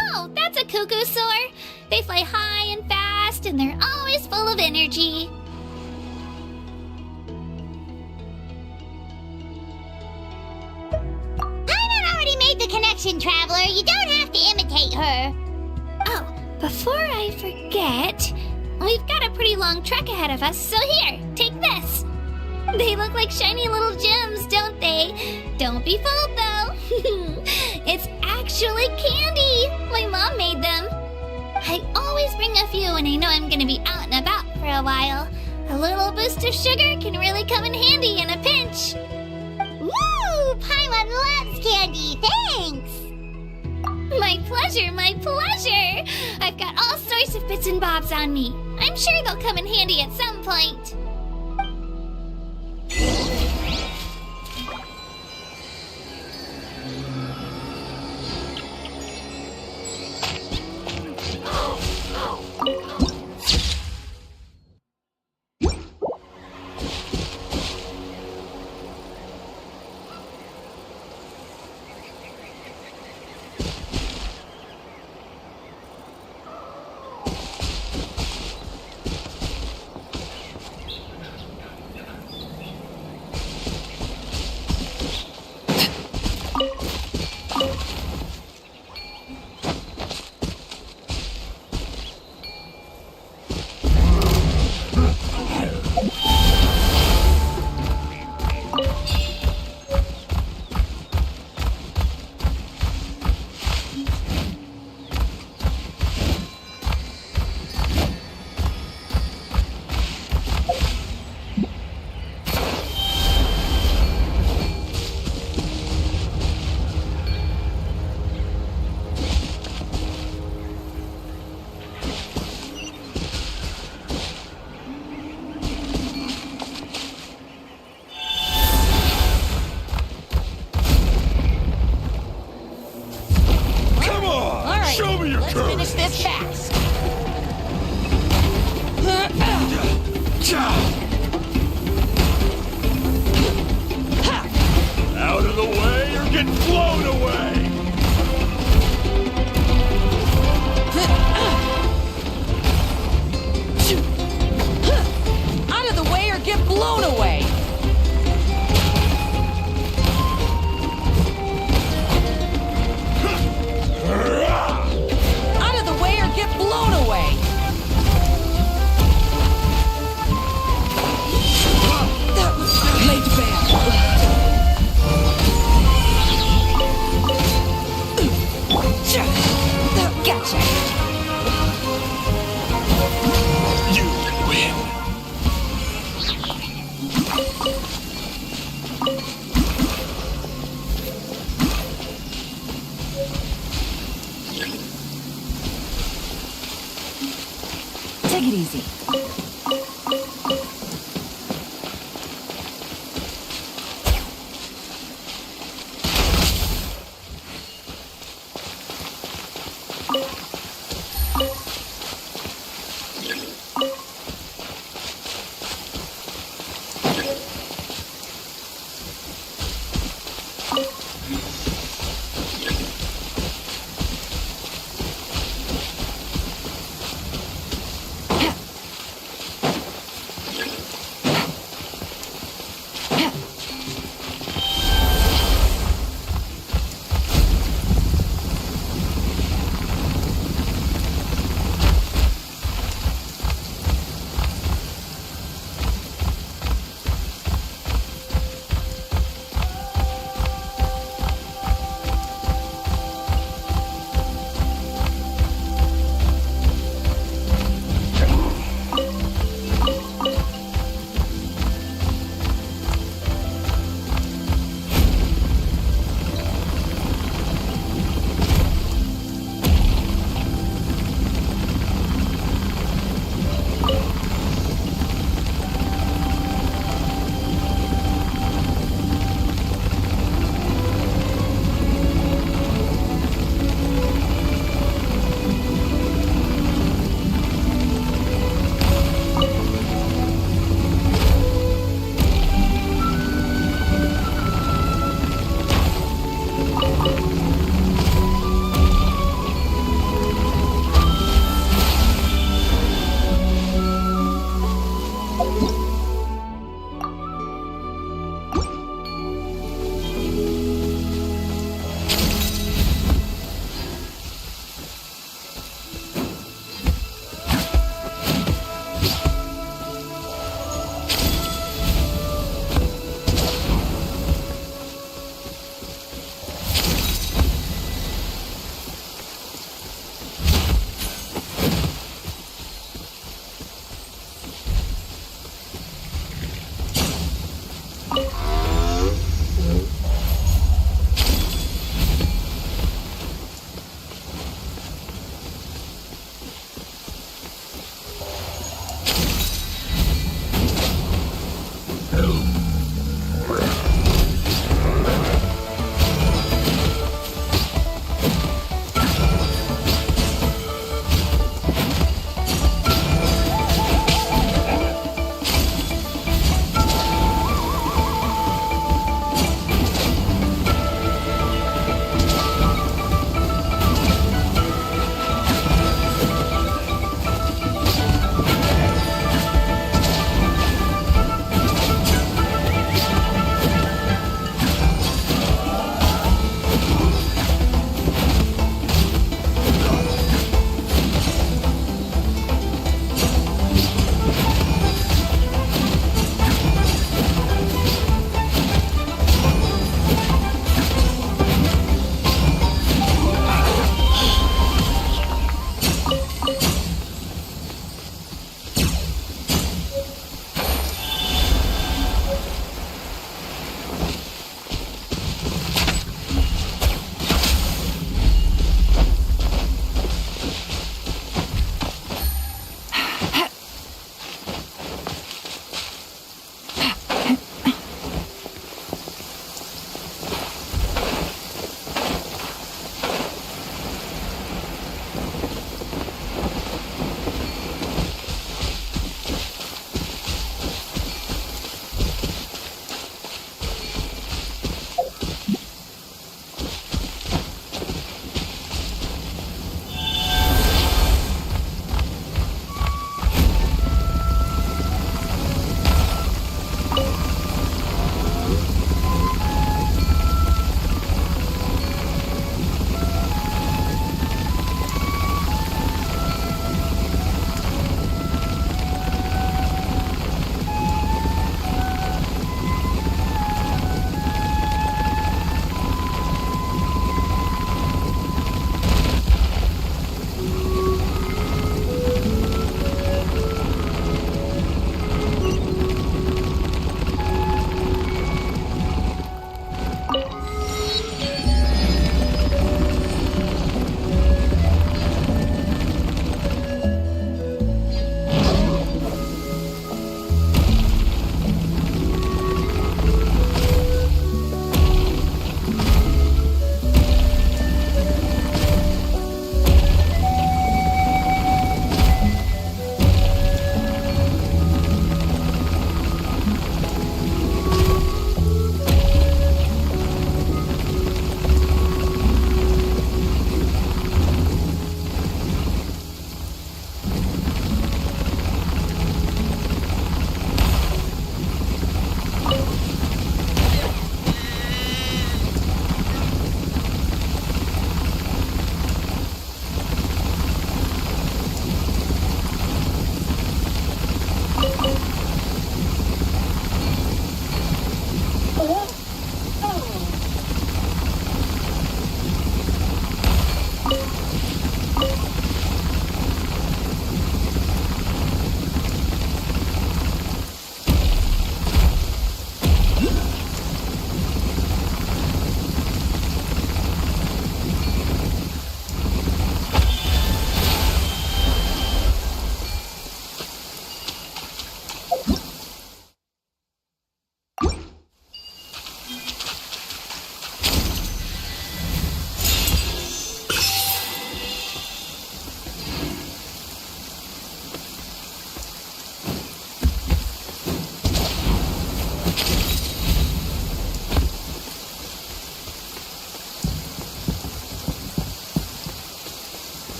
Speaker 5: Oh, that's a cuckoo soar. They fly high and fast, and they're always full of energy.
Speaker 4: Connection, Traveler. You don't have to imitate her.
Speaker 5: Oh, before I forget, we've got a pretty long trek ahead of us, so here, take this. They look like shiny little gems, don't they? Don't be fooled, though. It's actually candy. My mom made them. I always bring a few when I know I'm going to be out and about for a while. A little boost of sugar can really come in handy in a pinch.
Speaker 4: Woo! Paimon loves candy. Thanks.
Speaker 5: My pleasure, my pleasure. I've got all sorts of bits and bobs on me. I'm sure they'll come in handy at some point.
Speaker 11: Out of the way or get blown away!
Speaker 9: Out of the way or get blown away! Out of the way or get blown away! Laid bare. Gotcha.
Speaker 11: You win.
Speaker 2: Take it easy.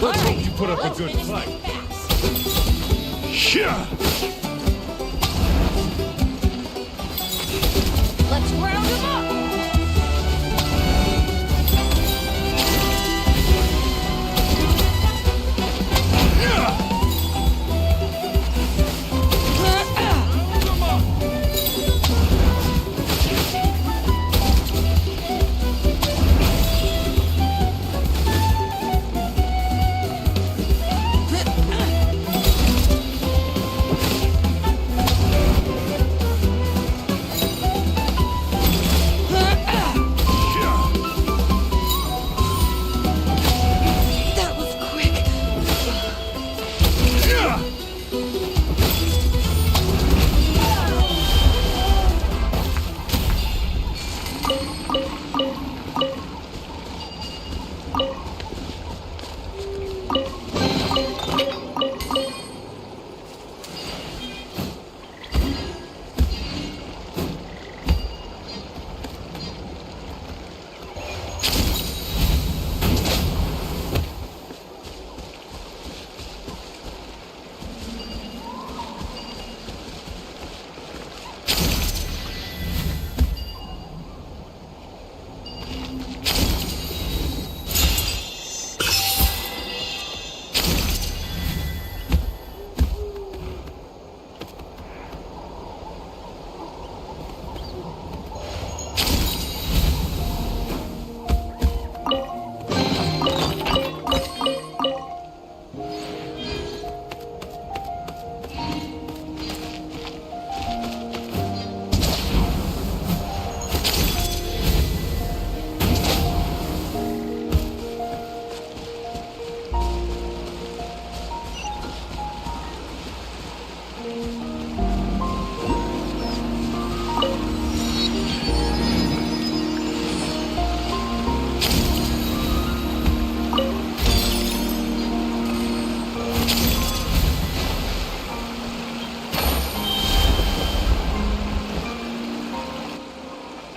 Speaker 11: Let's hope you put up a good fight. Yeah.
Speaker 9: Let's round him up!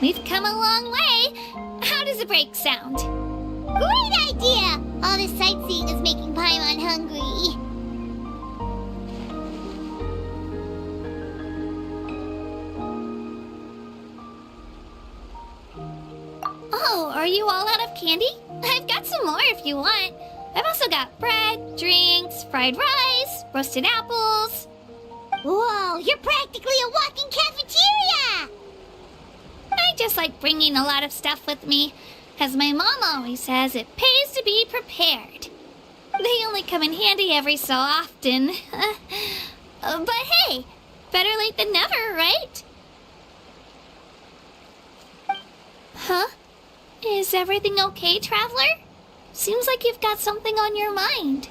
Speaker 4: We've come a long way. How does a break sound? Great idea! All this sightseeing is making Paimon hungry. Oh, are you all out of candy? I've got some more if you want. I've also got bread, drinks, fried rice, roasted apples. Whoa, you're practically a walking cafeteria! I just like bringing a lot of stuff with me. As my mom always says, it pays to be prepared. They only come in handy every so often. But hey, better late than never, right? Huh? Is everything okay, Traveler? Seems like you've got something on your mind.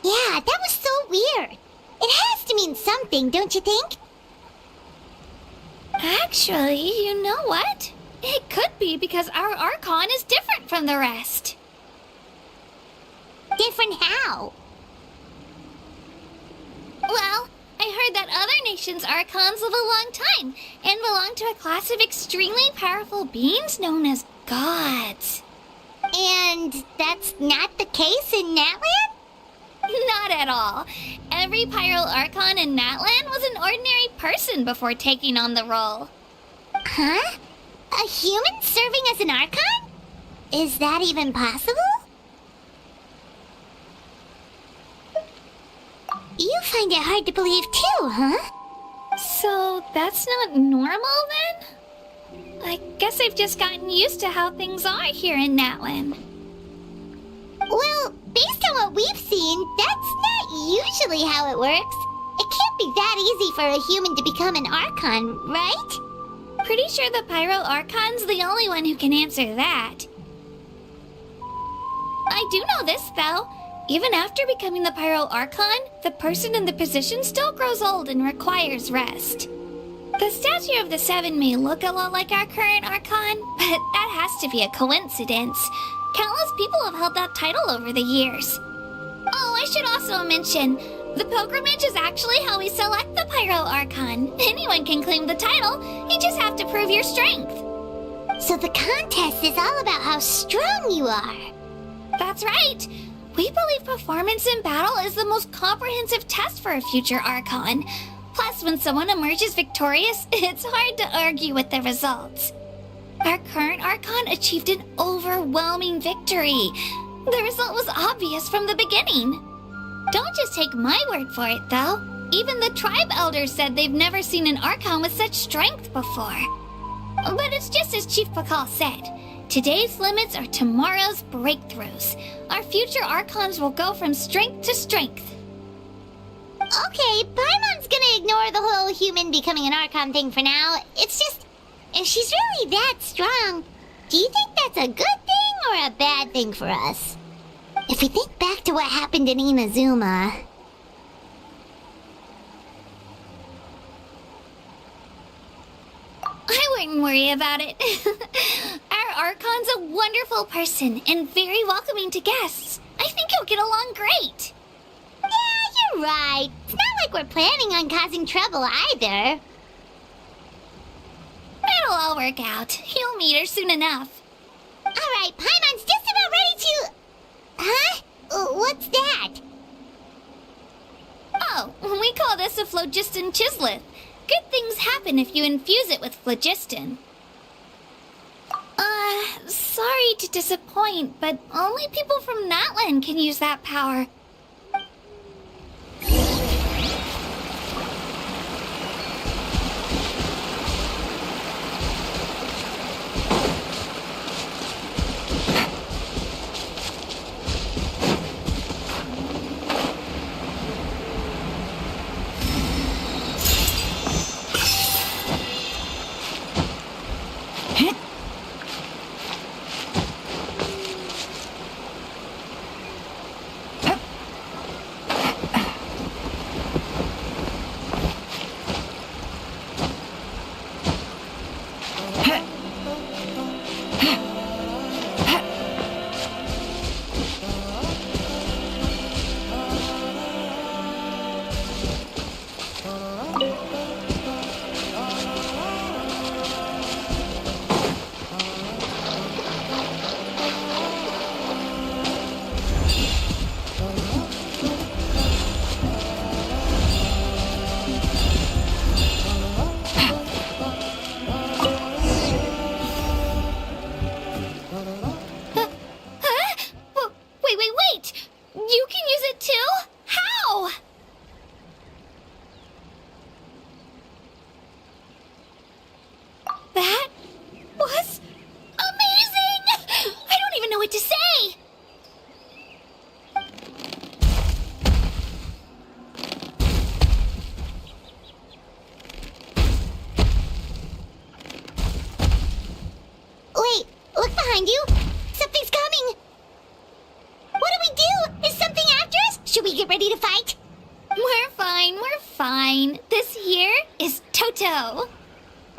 Speaker 4: Yeah, that was so weird. It has to mean something, don't you think? Actually, you know what? It could be because our Archon is different from the rest. Different how? Well, I heard that other nations' Archons live a long time and belong to a class of extremely powerful beings known as gods. And that's not the case in Natlan? Not at all. Every Pyral Archon in Natlan was an ordinary person before taking on the role. Huh? A human serving as an Archon? Is that even possible? You find it hard to believe too, huh? So that's not normal then? I guess I've just gotten used to how things are here in Natlan. Well, based on what we've seen, that's not usually how it works. It can't be that easy for a human to become an Archon, right? Pretty sure the Pyro Archon's the only one who can answer that. I do know this, though. Even after becoming the Pyro Archon, the person in the position still grows old and requires rest. The statue of the Seven may look a lot like our current Archon, but that has to be a coincidence. Countless people have held that title over the years. Oh, I should also mention, the pilgrimage is actually how we select the Pyro Archon. Anyone can claim the title, you just have to prove your strength. So the contest is all about how strong you are. That's right! We believe performance in battle is the most comprehensive test for a future Archon. Plus, when someone emerges victorious, it's hard to argue with the results. Our current Archon achieved an overwhelming victory. The result was obvious from the beginning. Don't just take my word for it, though. Even the tribe elders said they've never seen an Archon with such strength before. But it's just as Chief Pakal said. Today's limits are tomorrow's breakthroughs. Our future Archons will go from strength to strength.
Speaker 12: Okay, Paimon's gonna ignore the whole human becoming an Archon thing for now. It's just, if she's really that strong, do you think that's a good thing or a bad thing for us? If we think back to what happened in Inazuma...
Speaker 4: I wouldn't worry about it. Our Archon's a wonderful person and very welcoming to guests. I think he'll get along great.
Speaker 12: Yeah, you're right. It's not like we're planning on causing trouble either.
Speaker 4: It'll all work out. You'll meet her soon enough.
Speaker 12: Alright, Paimon's just about ready to... Huh? What's that?
Speaker 4: Oh, we call this a phlogiston chisleth. Good things happen if you infuse it with phlogiston. Sorry to disappoint, but only people from Natlan can use that power.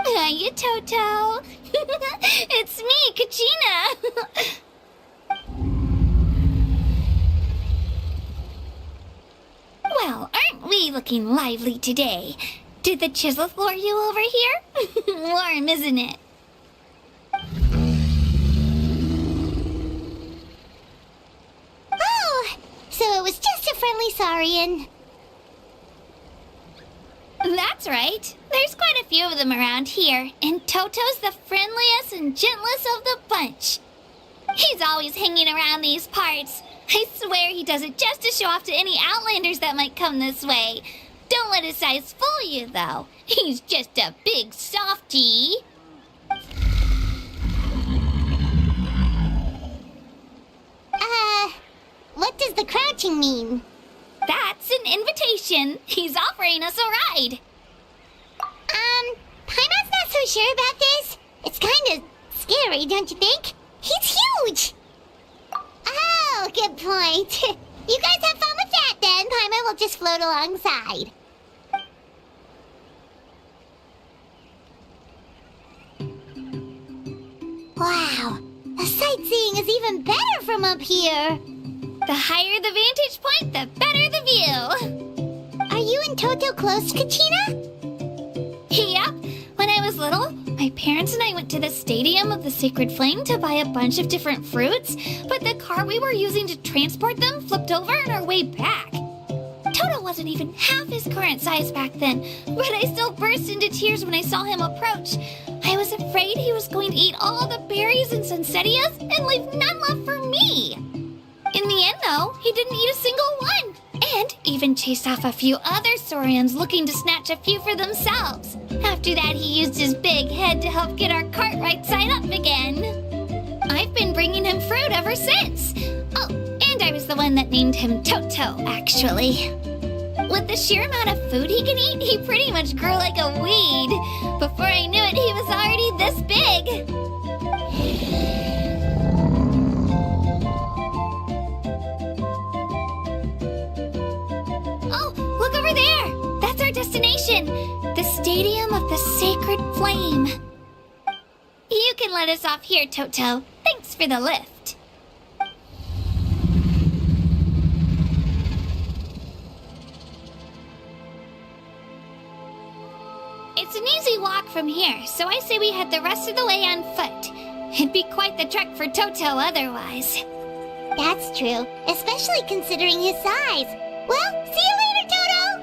Speaker 4: Hiya, Toto. It's me, Kachina. Well, aren't we looking lively today? Did the chisleth lure you over here? Warm, isn't it?
Speaker 12: Oh, so it was just a friendly Saurian.
Speaker 4: That's right. There's quite a few of them around here, and Toto's the friendliest and gentlest of the bunch. He's always hanging around these parts. I swear he does it just to show off to any Outlanders that might come this way. Don't let his size fool you, though. He's just a big softie.
Speaker 12: What does the crouching mean?
Speaker 4: That's an invitation. He's offering us a ride.
Speaker 12: Paimon's not so sure about this. It's kind of scary, don't you think? He's huge! Oh, good point. You guys have fun with that then. Paimon will just float alongside. Wow, the sightseeing is even better from up here.
Speaker 4: The higher the vantage point, the better the view.
Speaker 12: Are you and Toto close, Kachina?
Speaker 4: Yep. When I was little, my
Speaker 5: My parents and I went to the Stadium of the Sacred Flame to buy a bunch of different fruits, but the car we were using to transport them flipped over on our way back. Toto wasn't even half his current size back then, but I still burst into tears when I saw him approach. I was afraid he was going to eat all the berries and sunsettias and leave none left for me. In the end, though, he didn't eat a single one, and even chased off a few other saurians looking to snatch a few for themselves. After that, he used his big head to help get our cart right side up again. I've been bringing him fruit ever since. Oh, and I was the one that named him Toto, actually. With the sheer amount of food he can eat, he pretty much grew like a weed. Before I knew it, he was already this big. Oh, look over there! That's our destination! The Stadium of the Sacred Flame. You can let us off here, Toto. Thanks for the lift. It's an easy walk from here, so I say we head the rest of the way on foot. It'd be quite the trek for Toto otherwise.
Speaker 12: That's true, especially considering his size. Well, see you later, Toto!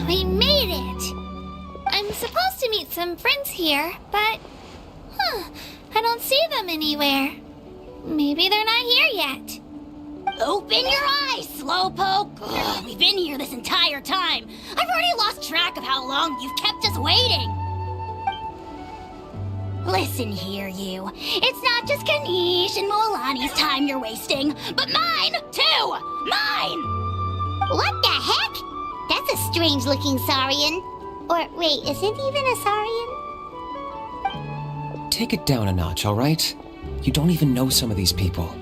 Speaker 4: We made it! I'm supposed to meet some friends here, but... I don't see them anywhere. Maybe they're not here yet.
Speaker 12: Open your eyes, Slowpoke! Ugh, we've been here this entire time. I've already lost track of how long you've kept us waiting. Listen here, you. It's not just Ganesh and Molani's time you're wasting, but mine, too! Mine!
Speaker 4: What the heck? That's a strange-looking Saurian. Or, wait, is it even a Saurian?
Speaker 13: Take it down a notch, alright? You don't even know some of these people.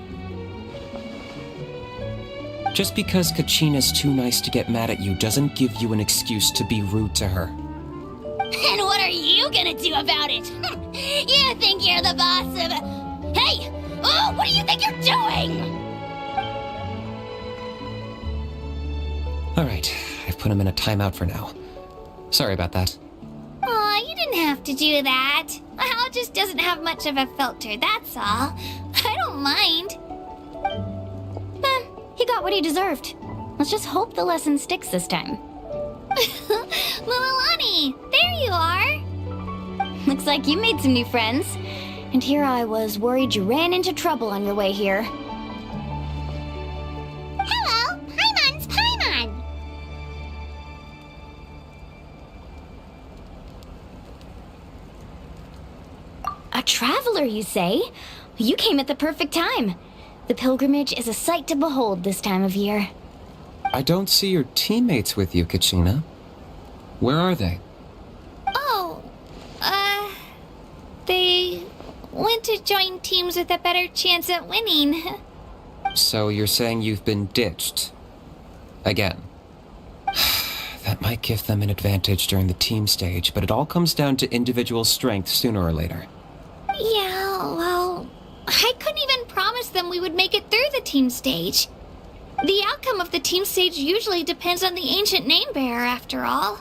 Speaker 13: Just because Kachina's too nice to get mad at you doesn't give you an excuse to be rude to her.
Speaker 12: And what are you gonna do about it? You think you're the boss of... Hey! Oh, what do you think you're doing?
Speaker 13: Alright, I've put him in a timeout for now. Sorry about that.
Speaker 4: Aw, you didn't have to do that. Hal just doesn't have much of a filter, that's all. I don't mind.
Speaker 6: He got what he deserved. Let's just hope the lesson sticks this time.
Speaker 4: Lilani, there you are.
Speaker 6: Looks like you made some new friends. And here I was worried you ran into trouble on your way here.
Speaker 4: Hello, Paimon's Paimon.
Speaker 6: A traveler, you say? You came at the perfect time. The pilgrimage is a sight to behold this time of year.
Speaker 13: I don't see your teammates with you, Kachina. Where are they?
Speaker 4: Oh, they went to join teams with a better chance at winning.
Speaker 13: So you're saying you've been ditched? Again. That might give them an advantage during the team stage, but it all comes down to individual strength sooner or later.
Speaker 4: Yeah, well, I couldn't even promise them we would make it through the team stage. The outcome of the team stage usually depends on the ancient name bearer, after all.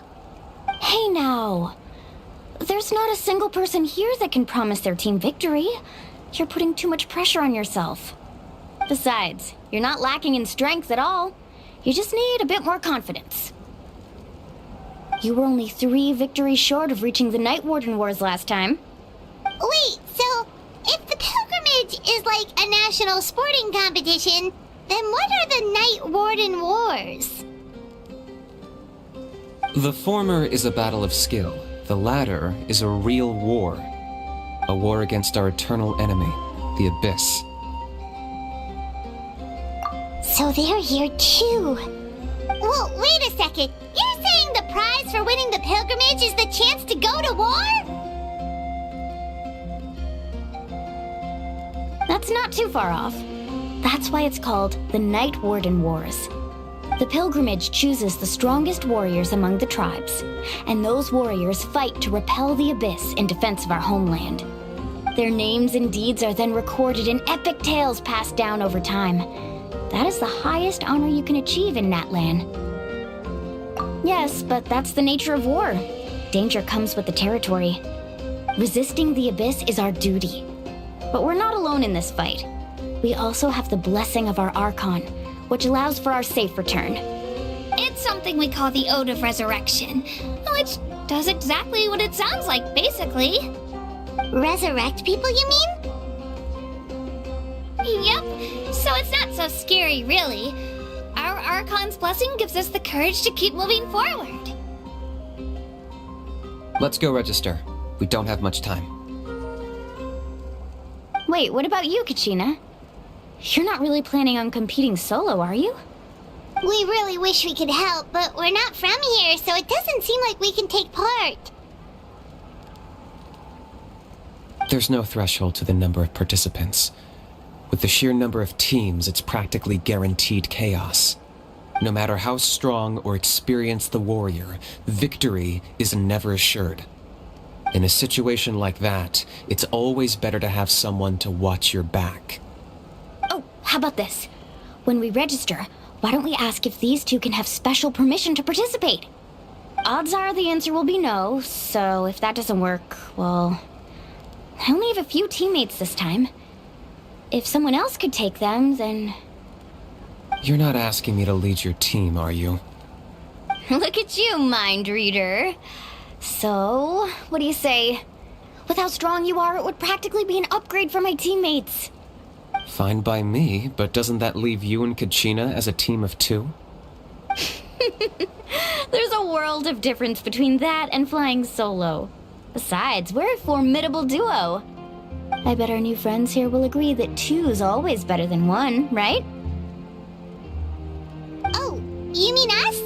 Speaker 6: Hey now. There's not a single person here that can promise their team victory. You're putting too much pressure on yourself. Besides, you're not lacking in strength at all. You just need a bit more confidence. You were only 3 victories short of reaching the Night Warden Wars last time.
Speaker 4: Wait, so if the pilgrimage is like a national sporting competition, then what are the Night Warden Wars?
Speaker 13: The former is a battle of skill. The latter is a real war. A war against our eternal enemy, the Abyss.
Speaker 4: So they're here too. Well, wait a second. You're saying the prize for winning the pilgrimage is the chance to go to war?
Speaker 6: That's not too far off. That's why it's called the Night Warden Wars. The pilgrimage chooses the strongest warriors among the tribes, and those warriors fight to repel the Abyss in defense of our homeland. Their names and deeds are then recorded in epic tales passed down over time. That is the highest honor you can achieve in Natlan. Yes, but that's the nature of war. Danger comes with the territory. Resisting the Abyss is our duty. But we're not alone in this fight. We also have the blessing of our Archon, which allows for our safe return.
Speaker 4: It's something we call the Ode of Resurrection, which does exactly what it sounds like, basically. Resurrect people, you mean? Yep, so it's not so scary, really. Our Archon's blessing gives us the courage to keep moving forward.
Speaker 13: Let's go register. We don't have much time.
Speaker 6: Wait, what about you, Kachina? You're not really planning on competing solo, are you?
Speaker 4: We really wish we could help, but we're not from here, so it doesn't seem like we can take part.
Speaker 13: There's no threshold to the number of participants. With the sheer number of teams, it's practically guaranteed chaos. No matter how strong or experienced the warrior, victory is never assured. In a situation like that, it's always better to have someone to watch your back.
Speaker 4: Oh, how about this? When we register, why don't we ask if these two can have special permission to participate?
Speaker 6: Odds are the answer will be no, so if that doesn't work, well, I only have a few teammates this time. If someone else could take them, then...
Speaker 13: You're not asking me to lead your team, are you?
Speaker 6: Look at you, mind reader. So, what do you say? With how strong you are, it would practically be an upgrade for my teammates.
Speaker 13: Fine by me, but doesn't that leave you and Kachina as a team of 2?
Speaker 6: There's a world of difference between that and flying solo. Besides, we're a formidable duo. I bet our new friends here will agree that 2's always better than 1, right?
Speaker 12: Oh, you mean us?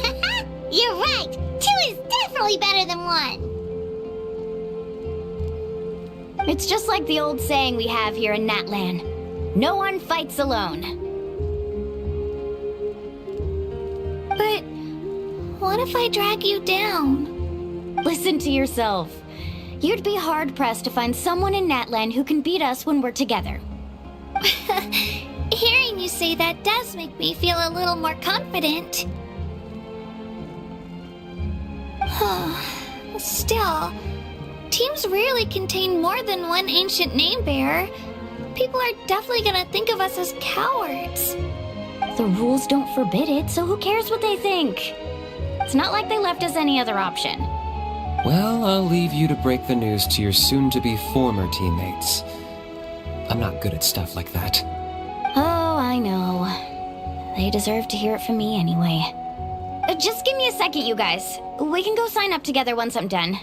Speaker 12: Haha, you're right. 2 is definitely better than 1.
Speaker 6: It's just like the old saying we have here in Natlan. No one fights alone.
Speaker 5: But what if I drag you down?
Speaker 6: Listen to yourself. You'd be hard-pressed to find someone in Natlan who can beat us when we're together.
Speaker 5: Hearing you say that does make me feel a little more confident. Still, teams rarely contain more than one ancient name bearer. People are definitely gonna think of us as cowards.
Speaker 6: The rules don't forbid it, so who cares what they think? It's not like they left us any other option.
Speaker 13: Well, I'll leave you to break the news to your soon-to-be former teammates. I'm not good at stuff like that.
Speaker 6: Oh, I know. They deserve to hear it from me anyway. Just give me a second, you guys. We can go sign up together once I'm done.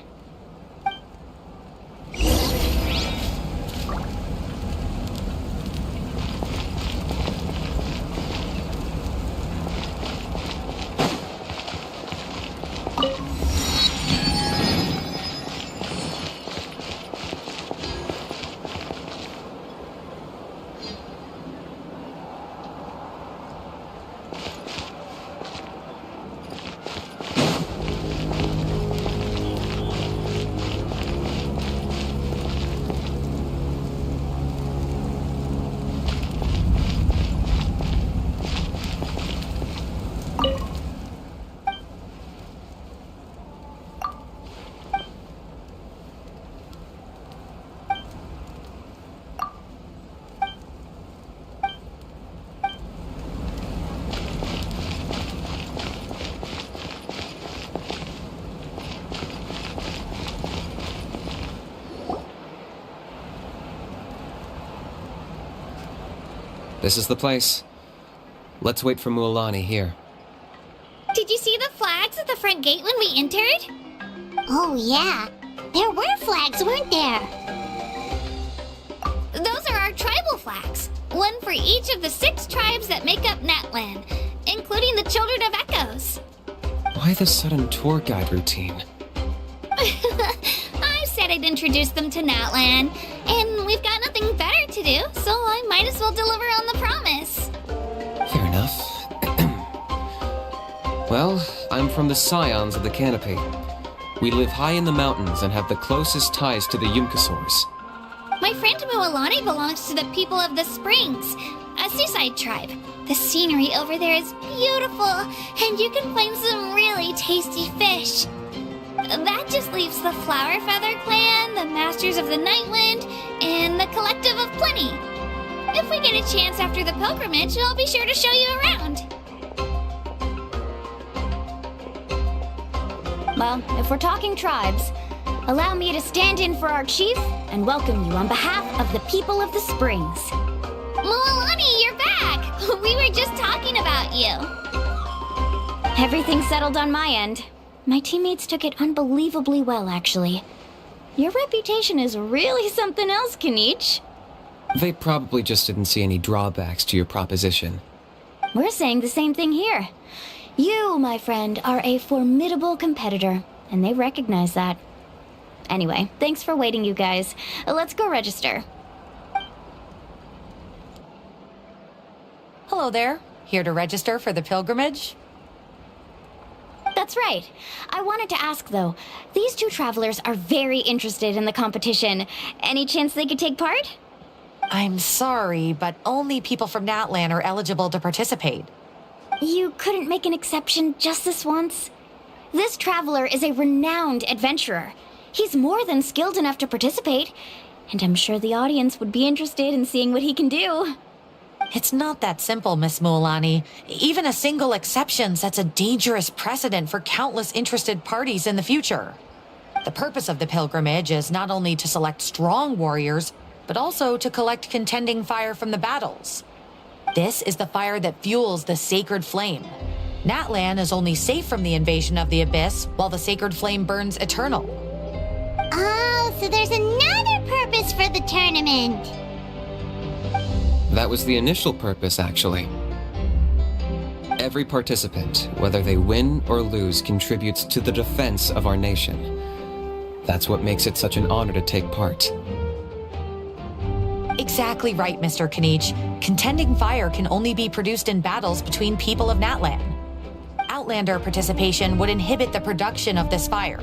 Speaker 13: This is the place. Let's wait for Mualani here.
Speaker 5: Did you see the flags at the front gate when we entered?
Speaker 12: Oh, yeah. There were flags, weren't there?
Speaker 5: Those are our tribal flags. One for each of the 6 tribes that make up Natlan, including the Children of Echoes.
Speaker 13: Why the sudden tour guide routine?
Speaker 5: I said I'd introduce them to Natlan, and we've got nothing better to do, so I might as well deliver on the promise.
Speaker 13: Fair enough. Well, I'm from the Scions of the Canopy. We live high in the mountains and have the closest ties to the Yumkasaurs.
Speaker 5: My friend Mualani belongs to the people of the Springs, a seaside tribe. The scenery over there is beautiful, and you can find some really tasty fish. That just leaves the Flower Feather Clan, the Masters of the Nightwind, and the Collective of Plenty. If we get a chance after the pilgrimage, I'll be sure to show you around.
Speaker 6: Well, if we're talking tribes, allow me to stand in for our chief and welcome you on behalf of the people of the Springs.
Speaker 5: Mualani, you're back! We were just talking about you.
Speaker 6: Everything's settled on my end. My teammates took it unbelievably well, actually. Your reputation is really something else, Kanich.
Speaker 13: They probably just didn't see any drawbacks to your proposition.
Speaker 6: We're saying the same thing here. You, my friend, are a formidable competitor,
Speaker 4: and they recognize that. Anyway, thanks for waiting, you guys. Let's go register.
Speaker 14: Hello there. Here to register for the pilgrimage?
Speaker 4: That's right. I wanted to ask, though. These two travelers are very interested in the competition. Any chance they could take part?
Speaker 14: I'm sorry, but only people from Natlan are eligible to participate.
Speaker 4: You couldn't make an exception just this once? This traveler is a renowned adventurer. He's more than skilled enough to participate, and I'm sure the audience would be interested in seeing what he can do.
Speaker 14: It's not that simple, Miss Mualani. Even a single exception sets a dangerous precedent for countless interested parties in the future. The purpose of the pilgrimage is not only to select strong warriors, but also to collect contending fire from the battles. This is the fire that fuels the sacred flame. Natlan is only safe from the invasion of the Abyss, while the sacred flame burns eternal.
Speaker 12: Oh, so there's another purpose for the tournament.
Speaker 13: That was the initial purpose, actually. Every participant, whether they win or lose, contributes to the defense of our nation. That's what makes it such an honor to take part.
Speaker 14: Exactly right, Mr. Kanich. Contending fire can only be produced in battles between people of Natlan. Outlander participation would inhibit the production of this fire,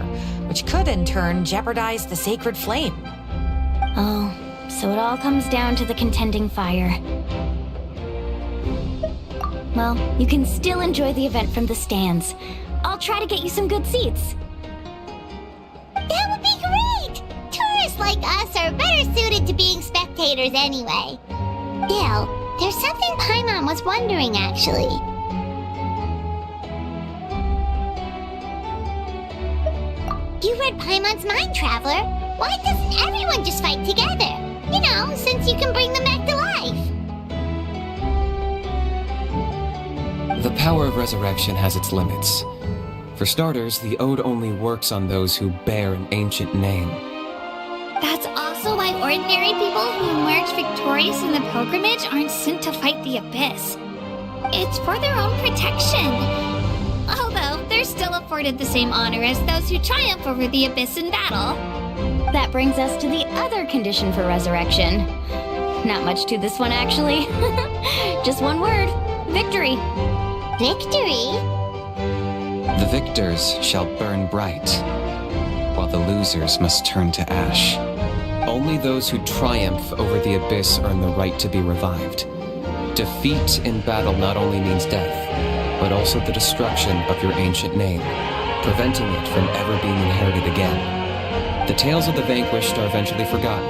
Speaker 14: which could in turn jeopardize the sacred flame.
Speaker 4: Oh, so it all comes down to the contending fire. Well, you can still enjoy the event from the stands. I'll try to get you some good seats.
Speaker 12: That would be great! Tourists like us are better suited to being spectators anyway. Bill, there's something Paimon was wondering, actually. You read Paimon's mind, Traveler. Why doesn't everyone just fight together? You know, since you can bring them back to life.
Speaker 13: The power of resurrection has its limits. For starters, the ode only works on those who bear an ancient name.
Speaker 5: That's also why ordinary people who emerge victorious in the pilgrimage aren't sent to fight the Abyss. It's for their own protection. Although, they're still afforded the same honor as those who triumph over the Abyss in battle.
Speaker 4: That brings us to the other condition for resurrection. Not much to this one, actually. Just one word. Victory.
Speaker 12: Victory?
Speaker 13: The victors shall burn bright, while the losers must turn to ash. Only those who triumph over the Abyss earn the right to be revived. Defeat in battle not only means death, but also the destruction of your ancient name, preventing it from ever being inherited again. The tales of the vanquished are eventually forgotten,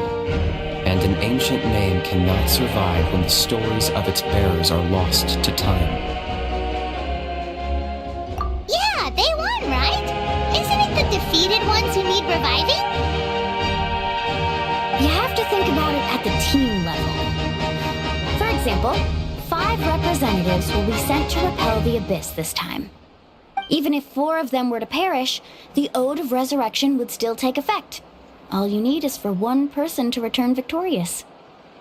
Speaker 13: and an ancient name cannot survive when the stories of its bearers are lost to time.
Speaker 12: Yeah, they won, right? Isn't it the defeated ones who need reviving?
Speaker 4: You have to think about it at the team level. For example, 5 representatives will be sent to repel the Abyss this time. Even if 4 of them were to perish, the Ode of Resurrection would still take effect. All you need is for 1 person to return victorious.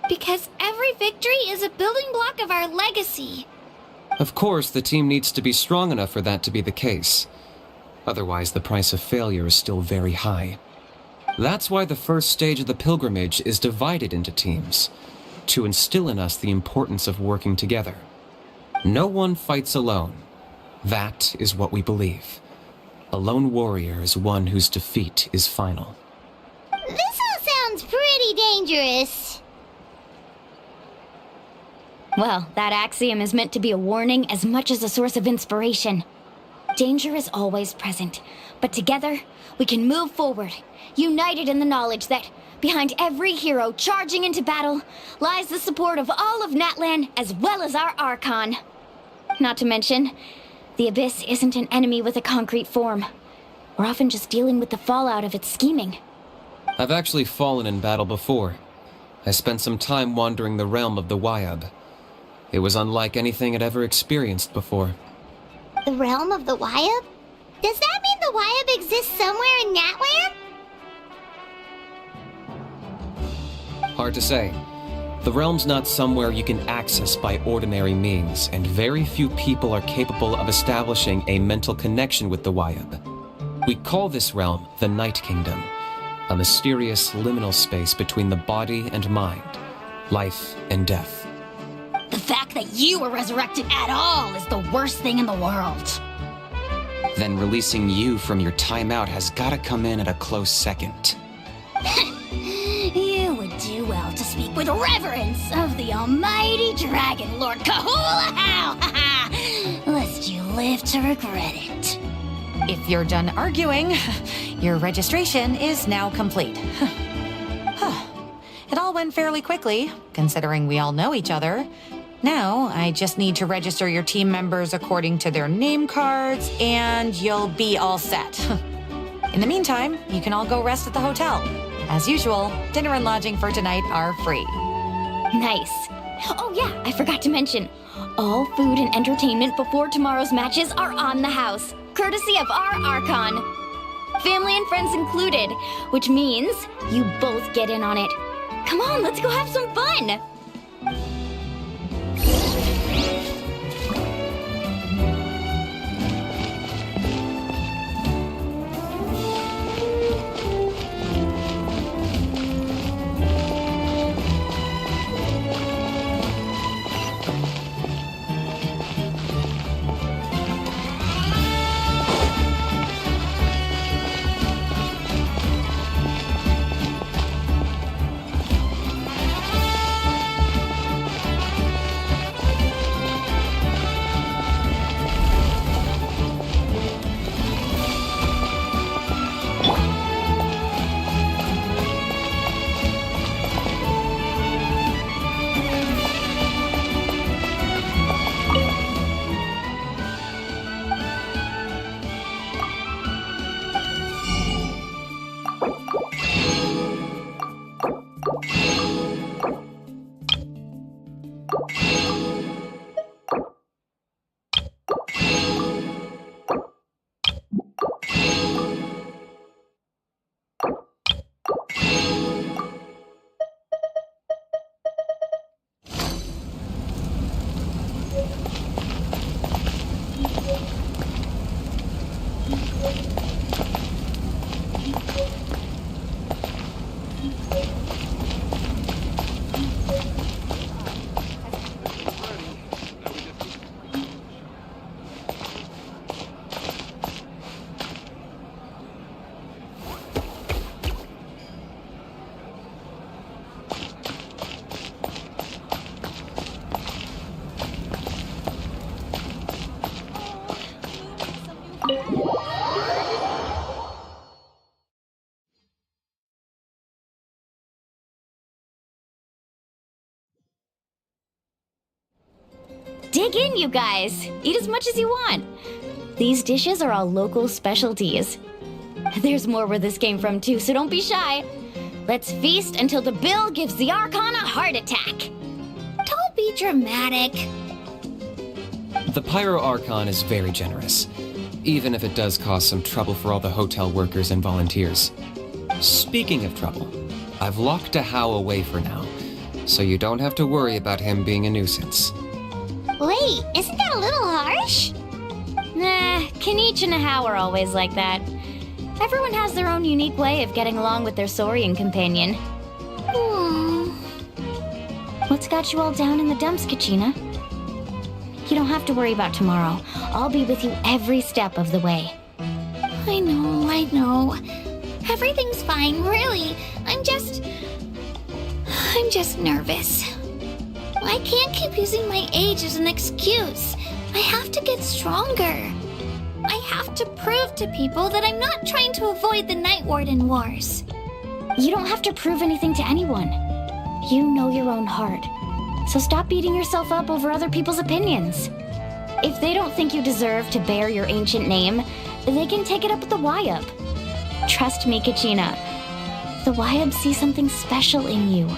Speaker 5: Because every victory is a building block of our legacy.
Speaker 13: Of course, the team needs to be strong enough for that to be the case. Otherwise, the price of failure is still very high. That's why the first stage of the pilgrimage is divided into teams, to instill in us the importance of working together. No one fights alone. That is what we believe. A lone warrior is one whose defeat is final.
Speaker 12: This all sounds pretty dangerous.
Speaker 4: Well, that axiom is meant to be a warning as much as a source of inspiration. Danger is always present, but together we can move forward, united in the knowledge that behind every hero charging into battle lies the support of all of Natlan as well as our Archon. Not to mention, the Abyss isn't an enemy with a concrete form. We're often just dealing with the fallout of its scheming.
Speaker 13: I've actually fallen in battle before. I spent some time wandering the realm of the Wyab. It was unlike anything I'd ever experienced before.
Speaker 12: The realm of the Wyab? Does that mean the Wyab exists somewhere in Natlan?
Speaker 13: Hard to say. The realm's not somewhere you can access by ordinary means, and very few people are capable of establishing a mental connection with the Wyab. We call this realm the Night Kingdom, a mysterious liminal space between the body and mind, life and death.
Speaker 15: The fact that you were resurrected at all is the worst thing in the world.
Speaker 13: Then releasing you from your timeout has gotta come in at a close second.
Speaker 15: You would do well to speak with reverence of the almighty Dragon Lord Kahula-How, lest you live to regret it.
Speaker 14: If you're done arguing, your registration is now complete. It all went fairly quickly, considering we all know each other. Now, I just need to register your team members according to their name cards, and you'll be all set. In the meantime, you can all go rest at the hotel. As usual, dinner and lodging for tonight are free.
Speaker 6: Nice. Oh yeah, I forgot to mention, all food and entertainment before tomorrow's matches are on the house, courtesy of our Archon. Family and friends included, which means you both get in on it. Come on, let's go have some fun! Dig in, you guys. Eat as much as you want. These dishes are all local specialties. There's more where this came from, too, so don't be shy. Let's feast until the bill gives the Archon a heart attack.
Speaker 5: Don't be dramatic.
Speaker 13: The Pyro Archon is very generous, even if it does cause some trouble for all the hotel workers and volunteers. Speaking of trouble, I've locked a How away for now, so you don't have to worry about him being a nuisance.
Speaker 12: Wait, isn't that a little harsh?
Speaker 6: Nah, Kenichi and How are always like that. Everyone has their own unique way of getting along with their Saurian companion. What's got you all down in the dumps, Kachina? You don't have to worry about tomorrow. I'll be with you every step of the way.
Speaker 5: I know. Everything's fine, really. I'm just nervous. I can't keep using my age as an excuse. I have to get stronger. I have to prove to people that I'm not trying to avoid the Night Warden Wars.
Speaker 6: You don't have to prove anything to anyone. You know your own heart. So stop beating yourself up over other people's opinions. If they don't think you deserve to bear your ancient name, they can take it up with the YUP. Trust me, Kachina. The YUP see something special in you.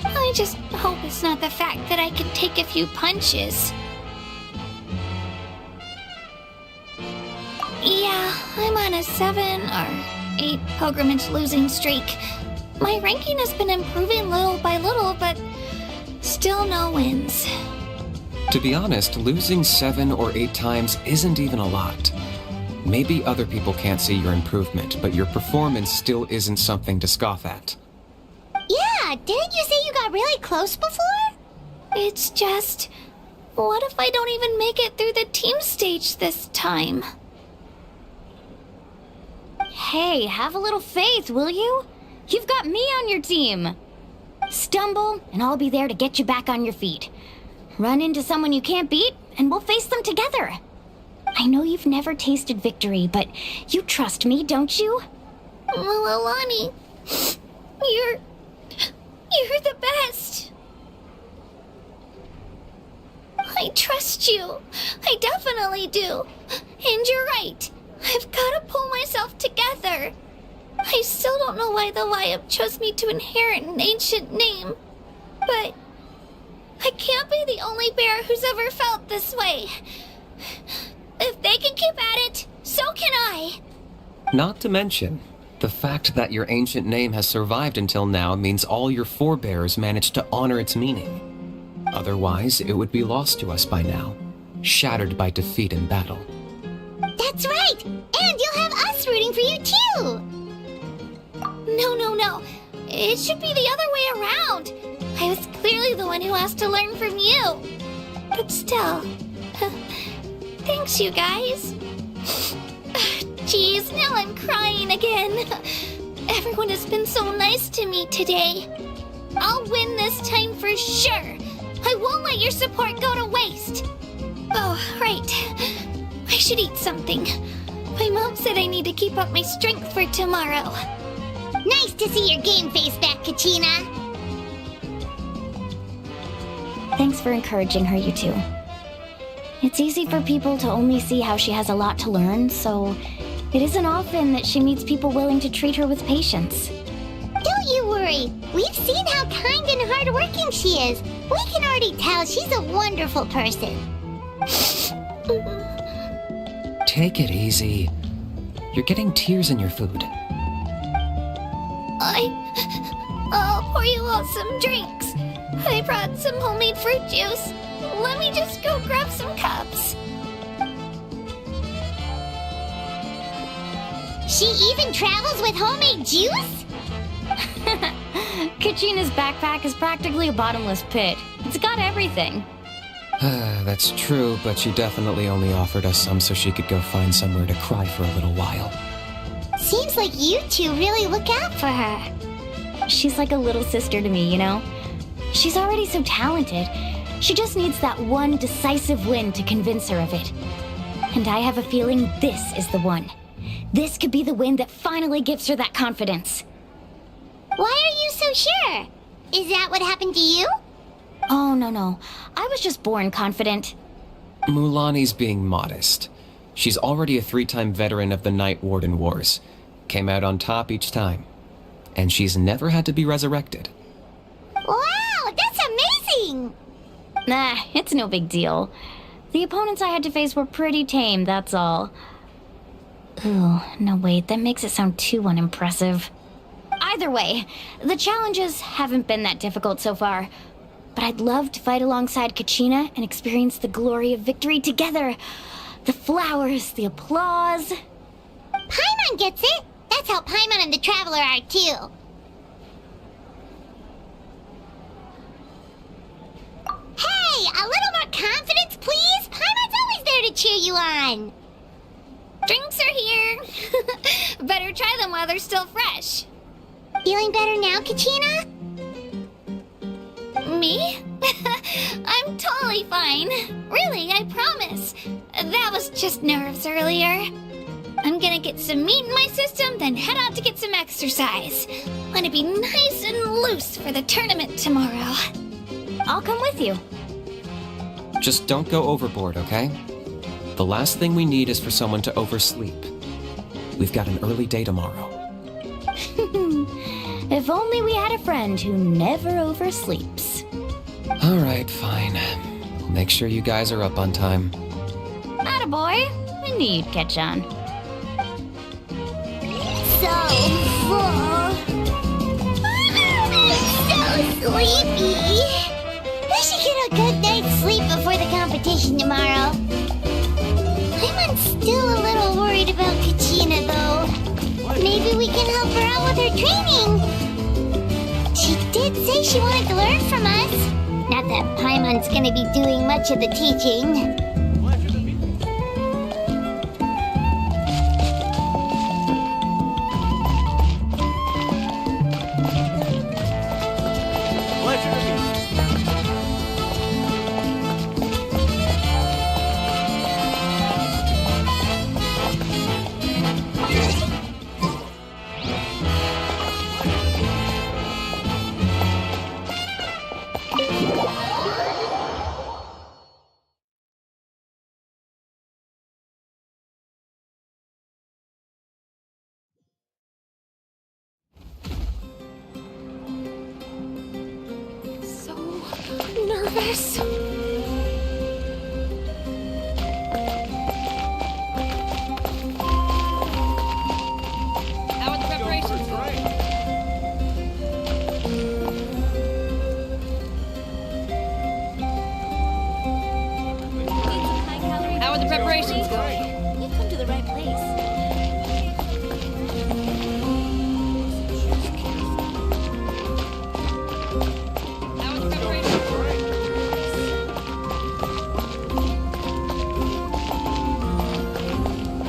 Speaker 5: I just hope it's not the fact that I can take a few punches. Yeah, I'm on a 7 or 8 pilgrimage losing streak. My ranking has been improving little by little, but still no wins.
Speaker 13: To be honest, losing 7 or 8 times isn't even a lot. Maybe other people can't see your improvement, but your performance still isn't something to scoff at.
Speaker 4: Yeah, didn't you say you got really close before?
Speaker 5: It's just... what if I don't even make it through the team stage this time?
Speaker 15: Hey, have a little faith, will you? You've got me on your team. Stumble, and I'll be there to get you back on your feet. Run into someone you can't beat, and we'll face them together. I know you've never tasted victory, but you trust me, don't you?
Speaker 5: Alani, you're the best. I trust you. I definitely do. And you're right. I've got to pull myself together. I still don't know why the Wyab chose me to inherit an ancient name. But I can't be the only bear who's ever felt this way. If they can keep at it, so can I.
Speaker 13: Not to mention, the fact that your ancient name has survived until now means all your forebears managed to honor its meaning. Otherwise, it would be lost to us by now, shattered by defeat in battle.
Speaker 4: That's right! And you'll have us rooting for you too!
Speaker 5: No. It should be the other way around. I was clearly the one who asked to learn from you. But still... thanks, you guys. Geez, now I'm crying again. Everyone has been so nice to me today. I'll win this time for sure. I won't let your support go to waste. Oh, right. I should eat something. My mom said I need to keep up my strength for tomorrow.
Speaker 4: Nice to see your game face back, Kachina.
Speaker 15: Thanks for encouraging her, you two. It's easy for people to only see how she has a lot to learn, so it isn't often that she meets people willing to treat her with patience.
Speaker 4: Don't you worry. We've seen how kind and hardworking she is. We can already tell she's a wonderful person.
Speaker 13: Take it easy. You're getting tears in your food.
Speaker 5: I'll pour you all some drinks. I brought some homemade fruit juice. Let me just go grab some cups.
Speaker 4: She even travels with homemade juice?
Speaker 15: Kachina's backpack is practically a bottomless pit. It's got everything.
Speaker 13: That's true, but she definitely only offered us some so she could go find somewhere to cry for a little while.
Speaker 4: Seems like you two really look out for her.
Speaker 15: She's like a little sister to me, you know? She's already so talented. She just needs that one decisive win to convince her of it. And I have a feeling this is the one. This could be the win that finally gives her that confidence.
Speaker 4: Why are you so sure? Is that what happened to you?
Speaker 15: Oh, no. I was just born confident.
Speaker 13: Mulani's being modest. She's already a 3-time veteran of the Night Warden Wars. Came out on top each time. And she's never had to be resurrected.
Speaker 4: Wow, that's amazing!
Speaker 15: Nah, it's no big deal. The opponents I had to face were pretty tame, that's all. Ooh, no wait, that makes it sound too unimpressive. Either way, the challenges haven't been that difficult so far. But I'd love to fight alongside Kachina and experience the glory of victory together. The flowers, the applause.
Speaker 4: Paimon gets it. That's how Paimon and the Traveler are too. Hey, a little more confidence, please. Paimon's always there to cheer you on.
Speaker 5: Drinks are here. Better try them while they're still fresh.
Speaker 4: Feeling better now, Kachina?
Speaker 5: Me? I'm totally fine. Really, I promise. That was just nerves earlier. I'm gonna get some meat in my system, then head out to get some exercise. Wanna be nice and loose for the tournament tomorrow.
Speaker 15: I'll come with you.
Speaker 13: Just don't go overboard, okay? The last thing we need is for someone to oversleep. We've got an early day tomorrow.
Speaker 15: If only we had a friend who never oversleeps.
Speaker 13: All right, fine. I'll make sure you guys are up on time.
Speaker 15: Attaboy. I knew you'd catch on.
Speaker 4: So full. So sleepy. I should get a good night's sleep before the competition tomorrow. I'm still a little worried about
Speaker 12: training. She did say she wanted to learn from us. Not that Paimon's gonna be doing much of the teaching.
Speaker 9: Nervous.
Speaker 6: How are the preparations going? How are the preparations going?
Speaker 15: You've come to the right place.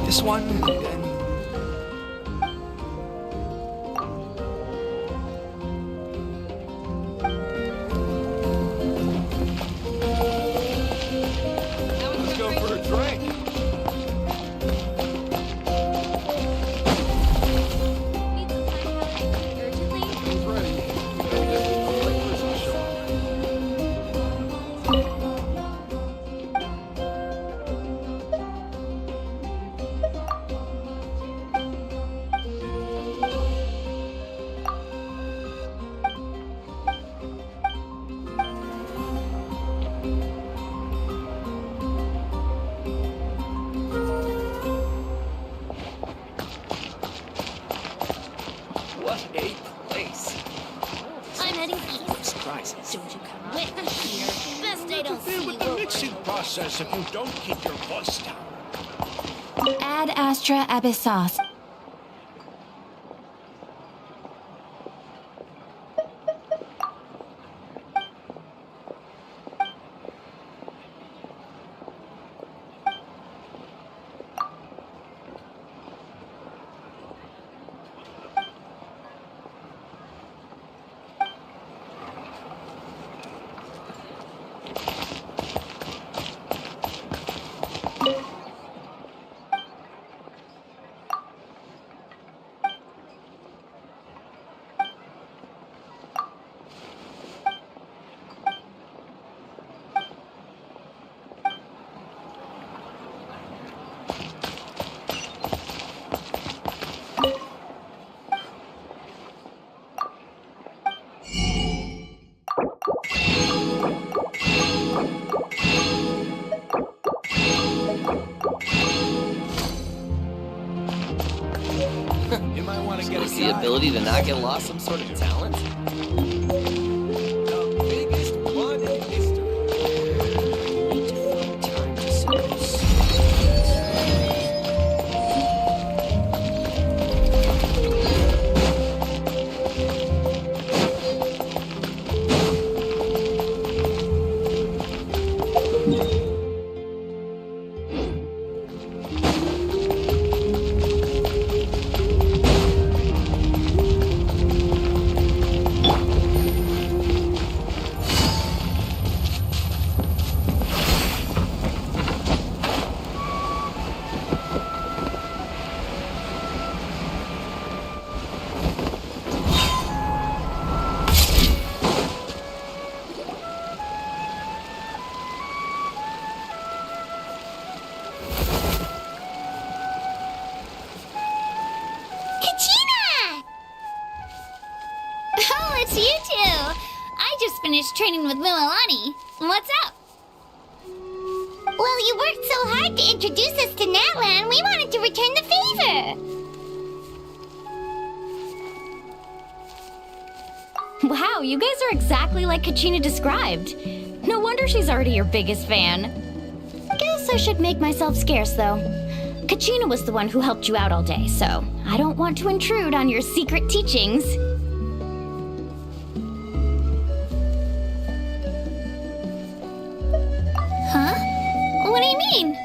Speaker 3: This one, and
Speaker 11: Let's go for a drink. Who's ready? The regulars will show up.
Speaker 16: What a place.
Speaker 15: I'm heading east.
Speaker 3: surprises.
Speaker 15: Don't you come with me here. Best I don't
Speaker 3: Interfere
Speaker 15: see
Speaker 3: with the mixing process if you don't keep your voice down.
Speaker 2: Ad Astra Abyssos.
Speaker 16: You might want to get the ability to not get lost some sort of talent. The biggest one in history. Need to find time to service.
Speaker 12: Training with Mililani. What's up? Well, you worked so hard to introduce us to Natlan, we wanted to return the favor.
Speaker 15: Wow, you guys are exactly like Kachina described. No wonder she's already your biggest fan. Guess I should make myself scarce, though. Kachina was the one who helped you out all day, so I don't want to intrude on your secret teachings.
Speaker 5: Huh? What do you mean?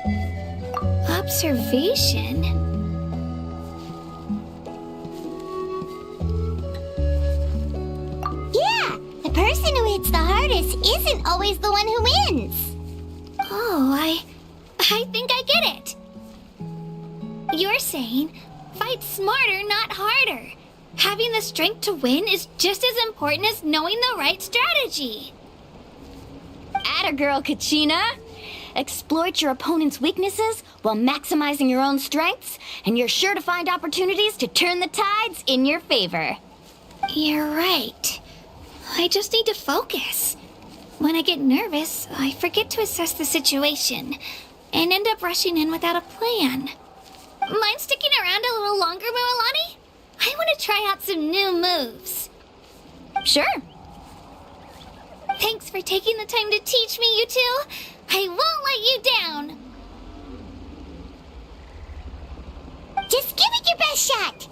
Speaker 5: Observation?
Speaker 12: Yeah, the person who hits the hardest isn't always the one who wins.
Speaker 5: Oh, I think I get it. You're saying, fight smarter, not harder. Having the strength to win is just as important as knowing the right strategy.
Speaker 15: Atta girl, Kachina! Exploit your opponent's weaknesses while maximizing your own strengths, and you're sure to find opportunities to turn the tides in your favor.
Speaker 5: You're right. I just need to focus. When I get nervous, I forget to assess the situation and end up rushing in without a plan. Mind sticking around a little longer, Mualani? I want to try out some new moves.
Speaker 15: Sure.
Speaker 5: Thanks for taking the time to teach me, you two. I won't let you down.
Speaker 12: Just give it your best shot.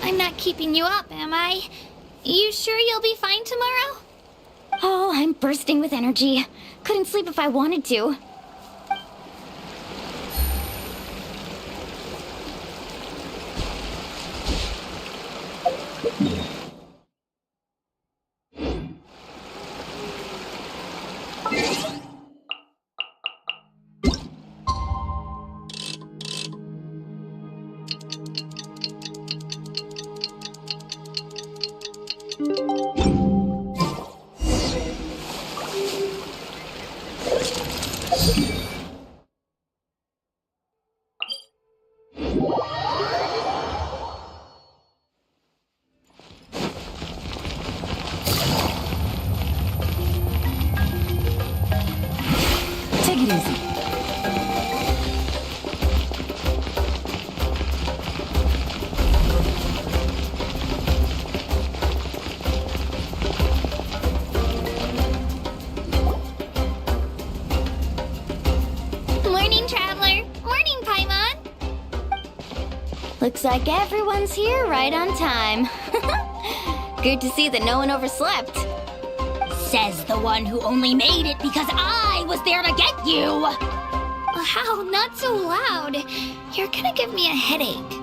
Speaker 5: I'm not keeping you up, am I? You sure you'll be fine tomorrow?
Speaker 15: Oh, I'm bursting with energy. Couldn't sleep if I wanted to. Take it easy.
Speaker 5: Morning, Traveler. Morning, Paimon.
Speaker 15: Looks like everyone's here right on time. Good to see that no one overslept.
Speaker 4: Says the one who only made it because I was there to get you!
Speaker 5: Wow, not so loud. You're gonna give me a headache.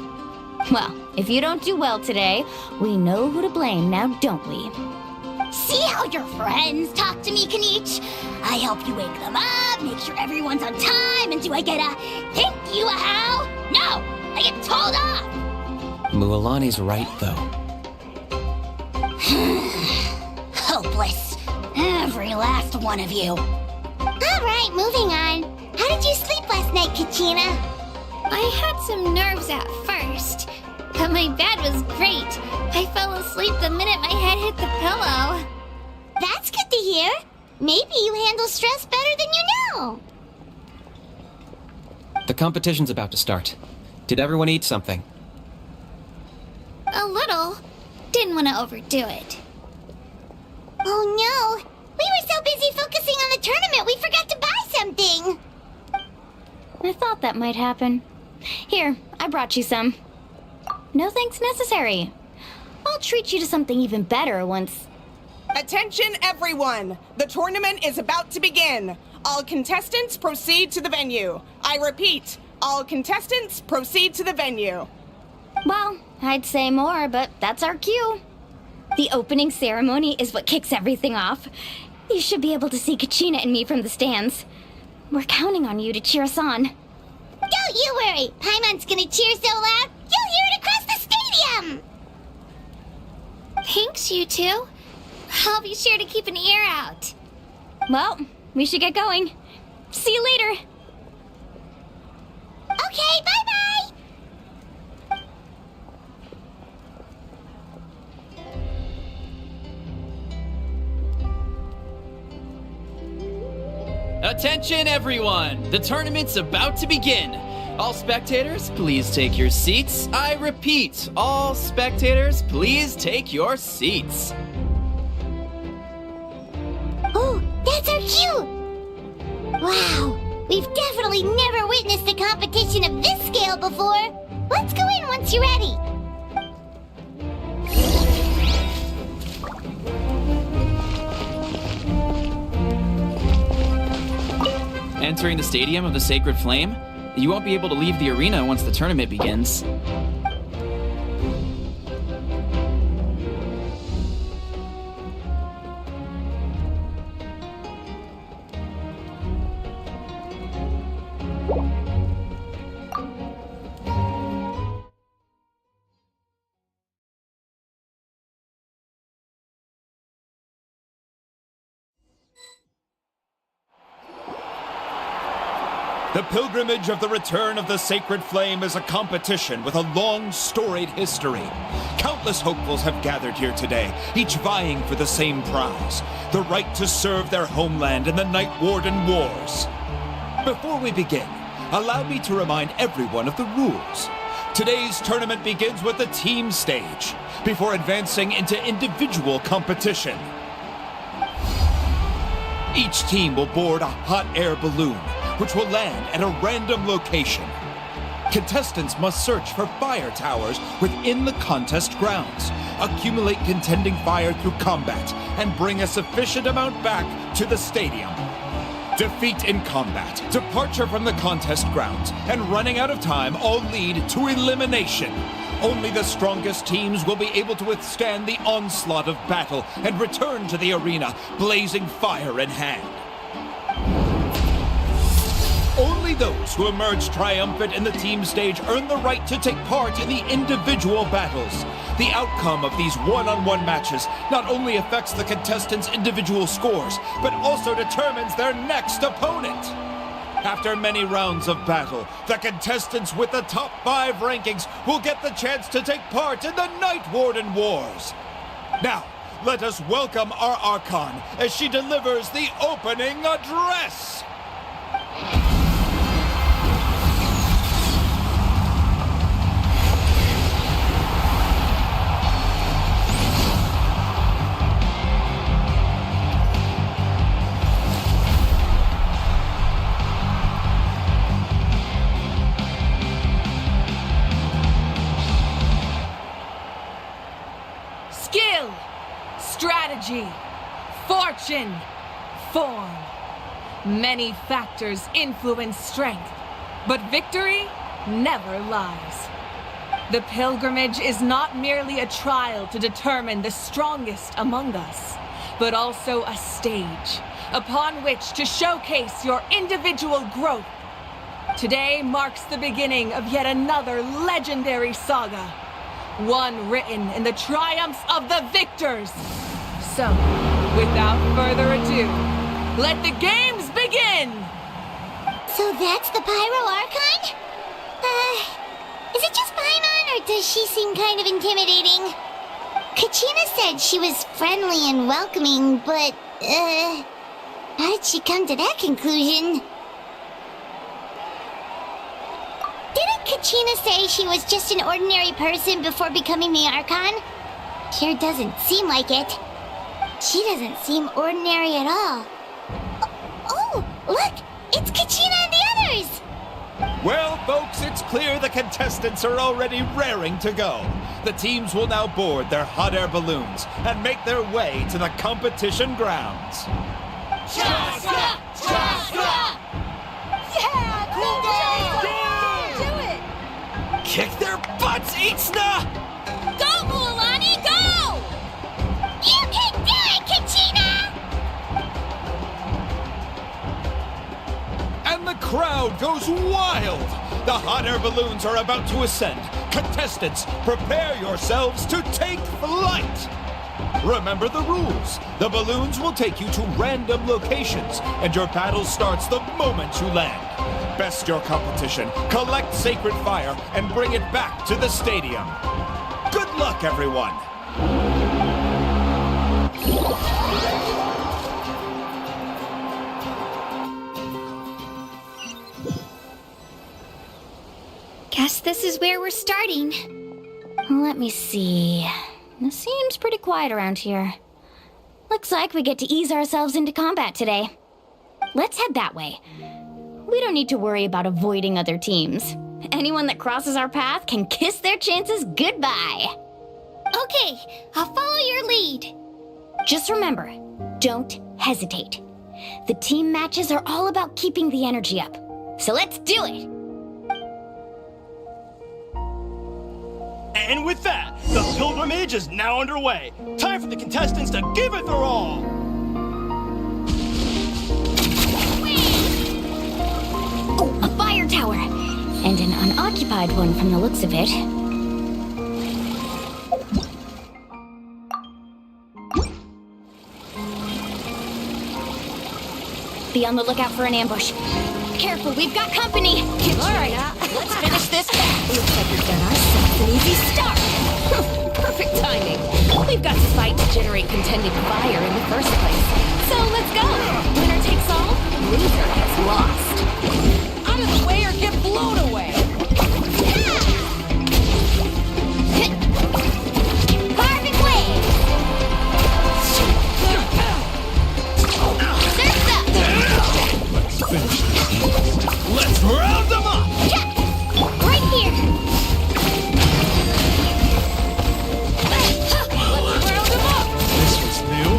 Speaker 15: Well, if you don't do well today, we know who to blame now, don't we?
Speaker 4: See how your friends talk to me, Kanich? I help you wake them up, make sure everyone's on time, and do I get a thank you, a how? No! I get told off!
Speaker 13: Mualani's right, though.
Speaker 4: Hopeless. Every last one of you.
Speaker 12: Alright, moving on. How did you sleep last night, Kachina?
Speaker 5: I had some nerves at first, but my bed was great. I fell asleep the minute my head hit the pillow.
Speaker 12: That's good to hear. Maybe you handle stress better than you know.
Speaker 13: The competition's about to start. Did everyone eat something?
Speaker 5: A little. Didn't want to overdo it.
Speaker 12: Oh no! We were so busy focusing on the tournament we forgot to buy something!
Speaker 15: I thought that might happen. Here, I brought you some. No thanks necessary. I'll treat you to something even better once...
Speaker 17: Attention everyone! The tournament is about to begin. All contestants proceed to the venue. I repeat, all contestants proceed to the venue.
Speaker 15: Well, I'd say more, but that's our cue. The opening ceremony is what kicks everything off. You should be able to see Kachina and me from the stands. We're counting on you to cheer us on.
Speaker 12: Don't you worry! Paimon's gonna cheer so loud, you'll hear it across the stadium!
Speaker 5: Thanks, you two. I'll be sure to keep an ear out.
Speaker 15: Well, we should get going. See you later.
Speaker 12: Okay, bye-bye!
Speaker 10: Attention everyone! The tournament's about to begin! All spectators, please take your seats. I repeat, all spectators, please take your seats.
Speaker 12: Oh, that's our cue! Wow, we've definitely never witnessed a competition of this scale before. Let's go in once you're ready.
Speaker 10: Entering the Stadium of the Sacred Flame, you won't be able to leave the arena once the tournament begins.
Speaker 18: The pilgrimage of the return of the Sacred Flame is a competition with a long, storied history. Countless hopefuls have gathered here today, each vying for the same prize, the right to serve their homeland in the Night Warden Wars. Before we begin, allow me to remind everyone of the rules. Today's tournament begins with the team stage, before advancing into individual competition. Each team will board a hot air balloon, which will land at a random location. Contestants must search for fire towers within the contest grounds, accumulate contending fire through combat, and bring a sufficient amount back to the stadium. Defeat in combat, departure from the contest grounds, and running out of time all lead to elimination. Only the strongest teams will be able to withstand the onslaught of battle and return to the arena, blazing fire in hand. Only those who emerge triumphant in the team stage earn the right to take part in the individual battles. The outcome of these one-on-one matches not only affects the contestants' individual scores, but also determines their next opponent. After many rounds of battle, the contestants with the top 5 rankings will get the chance to take part in the Night Warden Wars. Now, let us welcome our Archon as she delivers the opening address.
Speaker 19: Skill, strategy, fortune, form. Many factors influence strength, but victory never lies. The pilgrimage is not merely a trial to determine the strongest among us, but also a stage upon which to showcase your individual growth. Today marks the beginning of yet another legendary saga, one written in the triumphs of the victors. So, without further ado, let the games begin!
Speaker 12: So that's the Pyro Archon? Is it just Paimon, or does she seem kind of intimidating? Kachina said she was friendly and welcoming, but, how did she come to that conclusion? Didn't Kachina say she was just an ordinary person before becoming the Archon? Sure doesn't seem like it. She doesn't seem ordinary at all. Oh, look! It's Kachina and the others!
Speaker 18: Well, folks, it's clear the contestants are already raring to go. The teams will now board their hot air balloons and make their way to the competition grounds.
Speaker 19: Chaska! Chaska! Yeah! Cool guys! Do it!
Speaker 18: Kick their butts, Itzna!
Speaker 12: Go, Mualani, go! You can do it, Kachina!
Speaker 18: And the crowd goes wild! The hot air balloons are about to ascend. Contestants, prepare yourselves to take flight! Remember the rules. The balloons will take you to random locations, and your battle starts the moment you land. Best your competition, collect sacred fire, and bring it back to the stadium. Good luck, everyone!
Speaker 4: this is where we're starting.
Speaker 15: Let me see. It seems pretty quiet around here. Looks like we get to ease ourselves into combat today. Let's head that way. We don't need to worry about avoiding other teams. Anyone that crosses our path can kiss their chances goodbye.
Speaker 4: Okay, I'll follow your lead.
Speaker 15: Just remember, don't hesitate. The team matches are all about keeping the energy up. So let's do it!
Speaker 20: And with that, the pilgrimage is now underway. Time for the contestants to give it their all.
Speaker 15: Oh, a fire tower! And an unoccupied one from the looks of it. Be on the lookout for an ambush. Careful, we've got company!
Speaker 14: Alright, let's finish this back.
Speaker 15: Looks like we've done ourselves an easy start!
Speaker 6: Perfect timing. We've got to fight to generate contending fire in the first place. So let's go. Winner takes all, loser gets lost.
Speaker 14: Out of the way or get blown away!
Speaker 4: Carving wave! Surf's up!
Speaker 20: Let's round them up!
Speaker 4: Right here!
Speaker 20: Let's round them up! This was new.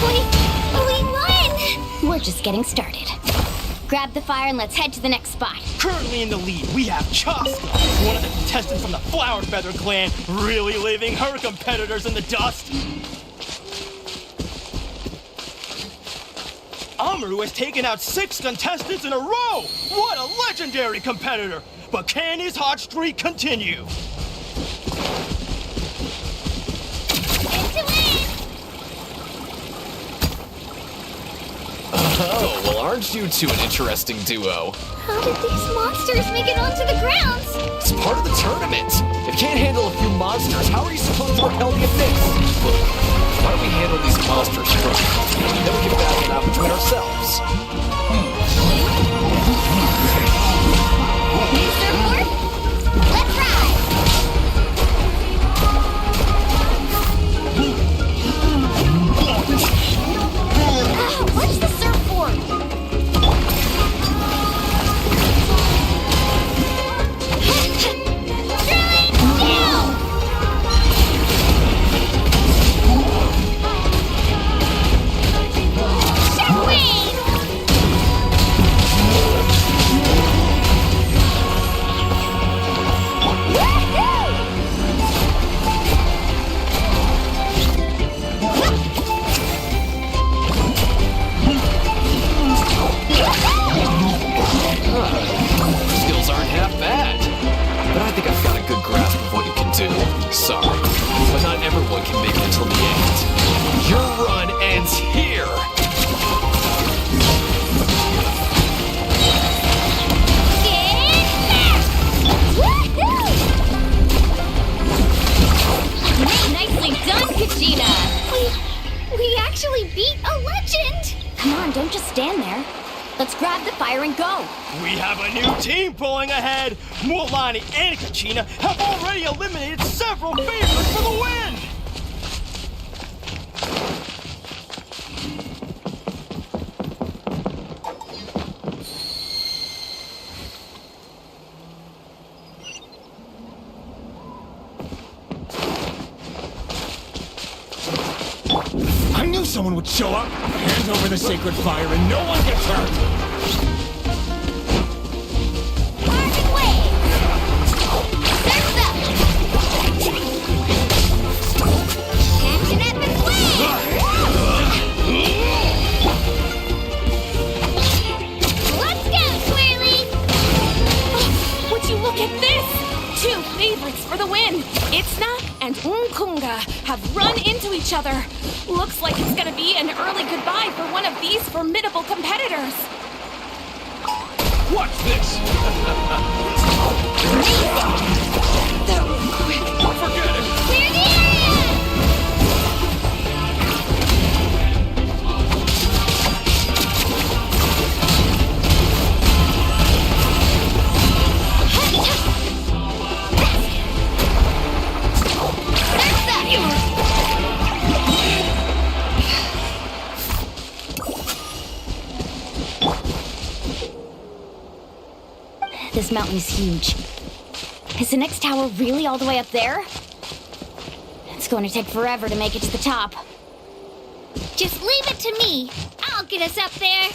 Speaker 4: We won!
Speaker 15: We're just getting started. Grab the fire and let's head to the next spot.
Speaker 20: Currently in the lead, we have Chaska, one of the contestants from the Flower Feather clan, really leaving her competitors in the dust. Amaru has taken out 6 contestants in a row! What a legendary competitor! But can his hot streak continue?
Speaker 21: Oh, well, aren't you two an interesting duo?
Speaker 4: How did these monsters make it onto the grounds?
Speaker 21: It's part of the tournament. If you can't handle a few monsters, how are you supposed to repel the abyss? Look, why don't we handle these monsters first? Then we can battle it out between ourselves.
Speaker 4: New surfboard? Let's ride!
Speaker 15: Where's the surfboard?
Speaker 21: Skills aren't half bad. But I think I've got a good grasp of what you can do. Sorry, but not everyone can make it until the end. Your run ends here!
Speaker 15: Nicely done, Kachina!
Speaker 4: We actually beat a legend!
Speaker 15: Come on, don't just stand there. Let's grab the fire and go.
Speaker 20: We have a new team pulling ahead! Mulani and Kachina have already eliminated several favorites for the win!
Speaker 3: I knew someone would show up. Hand over the sacred fire and no one gets hurt.
Speaker 4: Carving wave! Surf's up! Catch an epic wave! Let's go, Swirly!
Speaker 6: Would you look at this? 2 favorites for the win. Itzna and Unkunga have run into each other. Looks like it's gonna be an early goodbye for one of these formidable competitors.
Speaker 11: Watch this! Forget it!
Speaker 4: Clear the area!
Speaker 15: This mountain is huge. Is the next tower really all the way up there? It's going to take forever to make it to the top.
Speaker 4: Just leave it to me. I'll get us up there.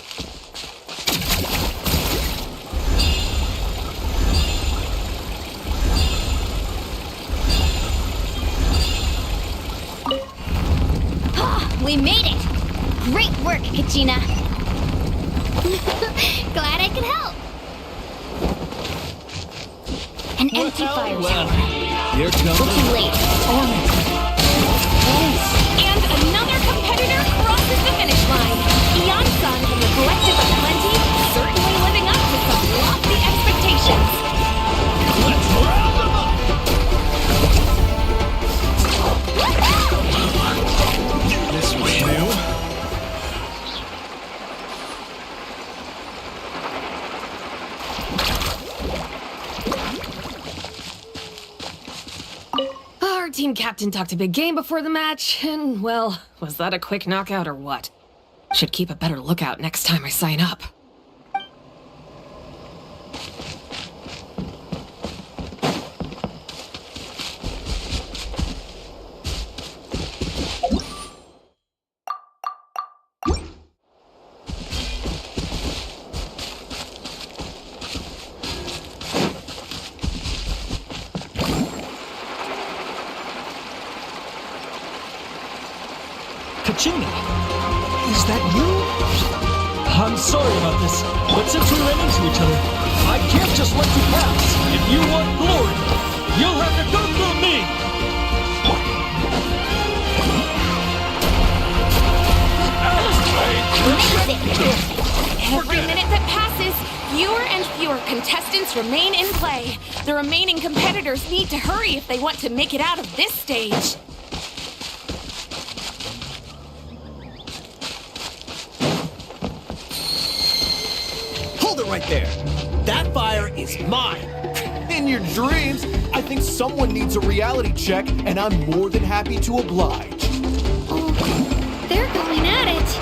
Speaker 15: We made it! Great work, Kachina.
Speaker 4: Glad I could help.
Speaker 15: An empty fire tower.
Speaker 3: Here comes.
Speaker 15: We're too late.
Speaker 9: And another competitor crosses the finish line. Eon-san from the Collective of Plenty, certainly living up to some lofty expectations.
Speaker 11: Let's round them up!
Speaker 3: This was new.
Speaker 19: Our team captain talked a big game before the match, and, well, was that a quick knockout or what? Should keep a better lookout next time I sign up.
Speaker 3: Kachina, is that you? I'm sorry about this, but since we ran into each other, I can't just let you pass. If you want glory, you'll have to go through me!
Speaker 9: Every minute that passes, fewer and fewer contestants remain in play. The remaining competitors need to hurry if they want to make it out of this stage.
Speaker 20: Hold it right there. That fire is mine. In your dreams, I think someone needs a reality check, and I'm more than happy to oblige.
Speaker 4: Oh, they're going at it.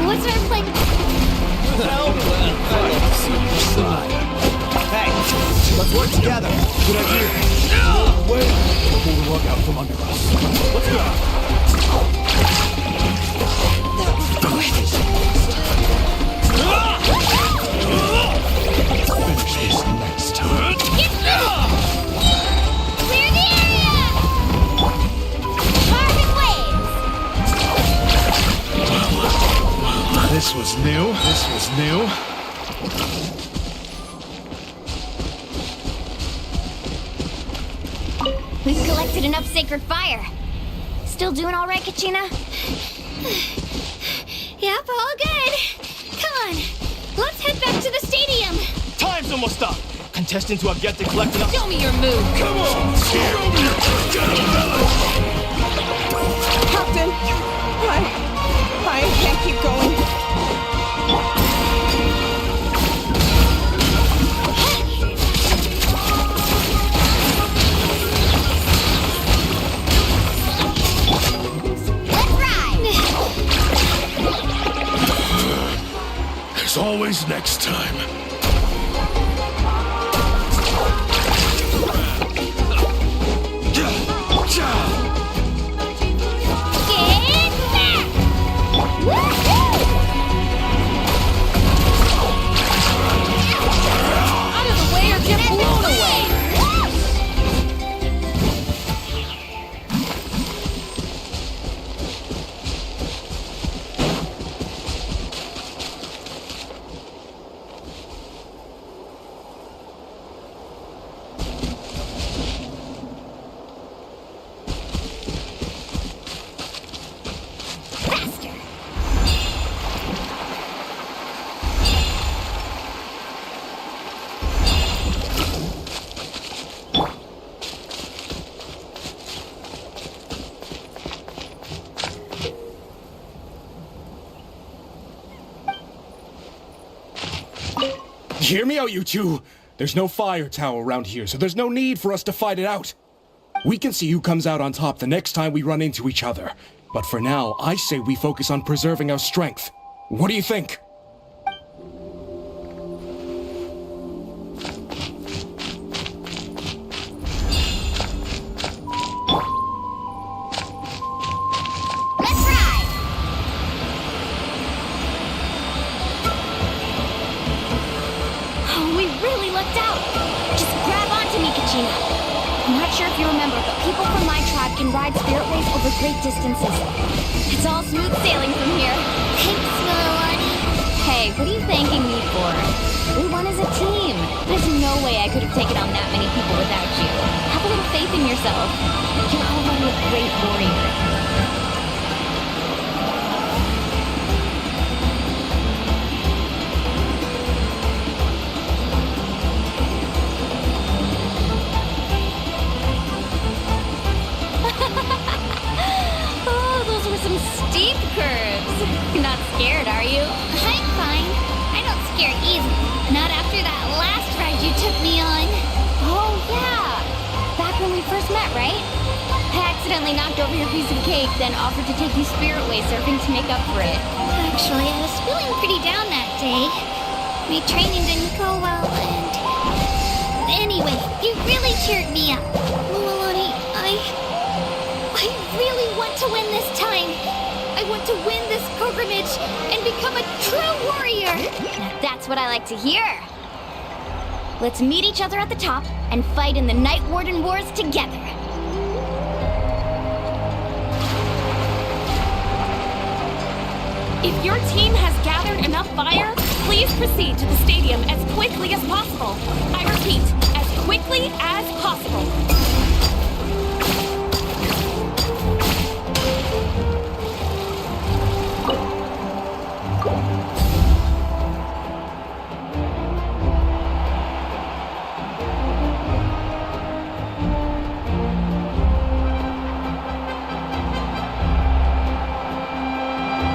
Speaker 4: What's our plan?
Speaker 20: Hey, let's work together. Good idea. Wait, pull the rug out from under us. Let's go.
Speaker 3: Finish this next time.
Speaker 4: Clear the area! Carving waves!
Speaker 3: This was new. This was new.
Speaker 15: We've collected enough sacred fire. Still doing all right, Kachina?
Speaker 4: Yep, all good. Come on, let's head back to the stadium.
Speaker 20: Time's almost up. Contestants who have yet to collect enough.
Speaker 9: Show me your move.
Speaker 11: Come on! Show me your fellas!
Speaker 17: Captain, I can't keep going.
Speaker 4: Let's ride!
Speaker 11: There's always next time.
Speaker 4: Get back! Woohoo!
Speaker 9: Out of the way or get blown away.
Speaker 4: Faster!
Speaker 3: Hear me out, you two. There's no fire tower around here, so there's no need for us to fight it out. We can see who comes out on top the next time we run into each other. But for now, I say we focus on preserving our strength. What do you think?
Speaker 15: really lucked out. Just grab onto me, Kachina. I'm not sure if you remember, but people from my tribe can ride spirit ways over great distances. It's all smooth sailing from here.
Speaker 4: Thanks, Milani.
Speaker 15: Hey, what are you thanking me for? We won as a team. There's no way I could have taken on that many people without you. Have a little faith in yourself. You're already a great warrior. Some steep curves. You're not scared, are you?
Speaker 4: I'm fine. I don't scare easily. Not after that last ride you took me on.
Speaker 15: Oh, yeah. Back when we first met, right? I accidentally knocked over your piece of cake, then offered to take you spirit way surfing to make up for it.
Speaker 4: Actually, I was feeling pretty down that day. My training didn't go well, and... Anyway, you really cheered me up. Milani, I really want to win this time. I want to win this pilgrimage and become a true warrior.
Speaker 15: Now that's what I like to hear. Let's meet each other at the top and fight in the Night Warden Wars together.
Speaker 9: If your team has gathered enough fire, please proceed to the stadium as quickly as possible. I repeat, as quickly as possible.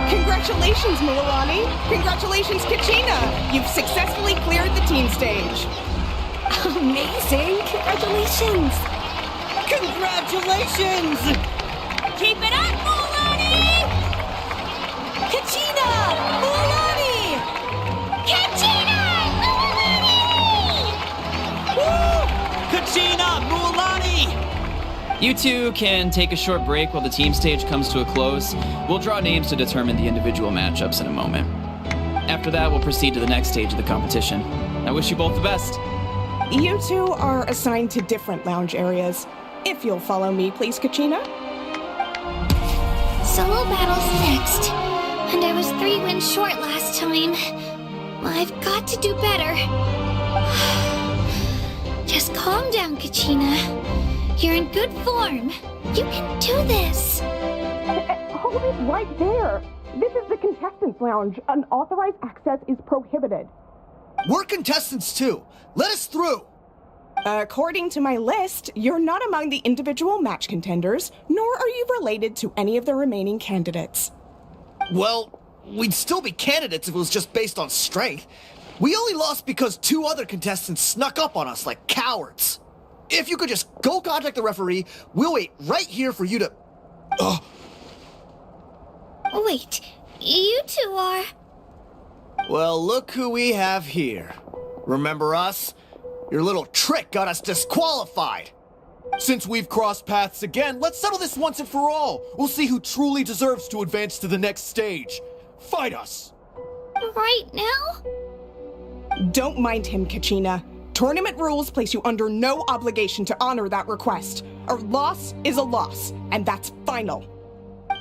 Speaker 17: Congratulations, Milani. Congratulations, Kachina. You've successfully cleared the team stage.
Speaker 19: Amazing. Congratulations.
Speaker 20: Congratulations!
Speaker 15: Keep it up, Milani!
Speaker 19: Kachina! Milani!
Speaker 4: Kachina! Milani!
Speaker 20: Woo! Kachina! Mulani!
Speaker 10: You two can take a short break while the team stage comes to a close. We'll draw names to determine the individual matchups in a moment. After that, we'll proceed to the next stage of the competition. I wish you both the best.
Speaker 17: You two are assigned to different lounge areas. If you'll follow me, please, Kachina.
Speaker 4: Solo battles next. And I was 3 wins short last time. I've got to do better. Just calm down, Kachina. You're in good form. You can do this.
Speaker 17: Hold it right there. This is the contestants' lounge. Unauthorized access is prohibited.
Speaker 20: We're contestants too. Let us through.
Speaker 17: According to my list, you're not among the individual match contenders, nor are you related to any of the remaining candidates.
Speaker 20: Well, we'd still be candidates if it was just based on strength. We only lost because 2 other contestants snuck up on us like cowards. If you could just go contact the referee, we'll wait right here for you to...
Speaker 4: Wait, you two are...
Speaker 20: Well, look who we have here. Remember us? Your little trick got us disqualified. Since we've crossed paths again, let's settle this once and for all. We'll see who truly deserves to advance to the next stage. Fight us!
Speaker 4: Right now?
Speaker 17: Don't mind him, Kachina. Tournament rules place you under no obligation to honor that request. A loss is a loss, and that's final.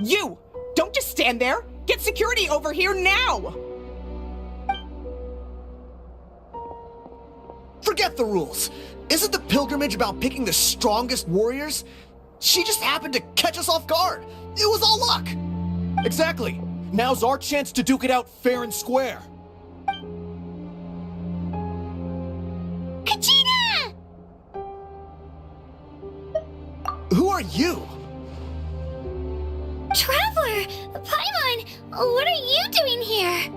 Speaker 17: You! Don't just stand there! Get security over here now!
Speaker 20: Forget the rules. Isn't the pilgrimage about picking the strongest warriors? She just happened to catch us off guard. It was all luck. Exactly. Now's our chance to duke it out fair and square.
Speaker 4: Kachina!
Speaker 20: Who are you?
Speaker 4: Traveler! Paimon! What are you doing here?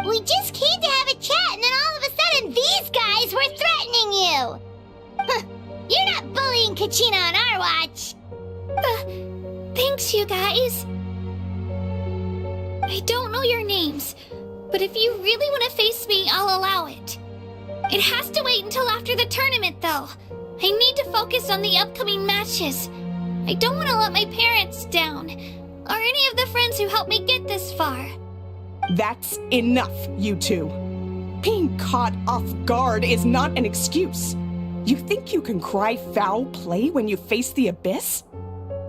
Speaker 4: We just came to have a chat, and then all of a sudden these guys were threatening you! You're not bullying Kachina on our watch! Thanks, you guys. I don't know your names, but if you really want to face me, I'll allow it. It has to wait until after the tournament, though. I need to focus on the upcoming matches. I don't want to let my parents down, or any of the friends who helped me get this far.
Speaker 17: That's enough, you two. Being caught off guard is not an excuse. You think you can cry foul play when you face the abyss?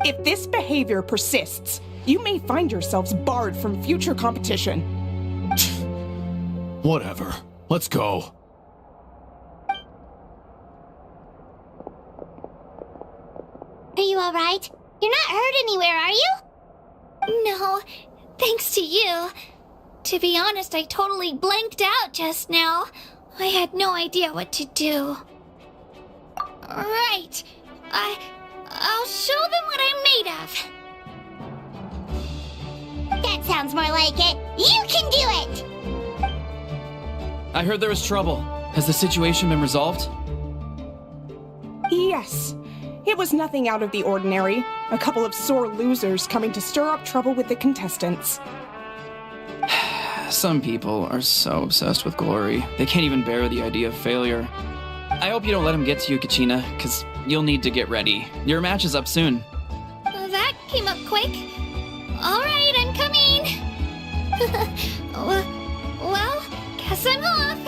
Speaker 17: If this behavior persists, you may find yourselves barred from future competition.
Speaker 11: Whatever. Let's go.
Speaker 12: Are you alright? You're not hurt anywhere, are you?
Speaker 5: No, thanks to you. To be honest, I totally blanked out just now. I had no idea what to do. Right. I'll show them what I'm made of.
Speaker 12: That sounds more like it. You can do it!
Speaker 10: I heard there was trouble. Has the situation been resolved?
Speaker 17: Yes. It was nothing out of the ordinary. A couple of sore losers coming to stir up trouble with the contestants.
Speaker 10: Some people are so obsessed with glory, they can't even bear the idea of failure. I hope you don't let him get to you, Kachina, because you'll need to get ready. Your match is up soon.
Speaker 5: That came up quick. Alright, I'm coming. Well, guess I'm off.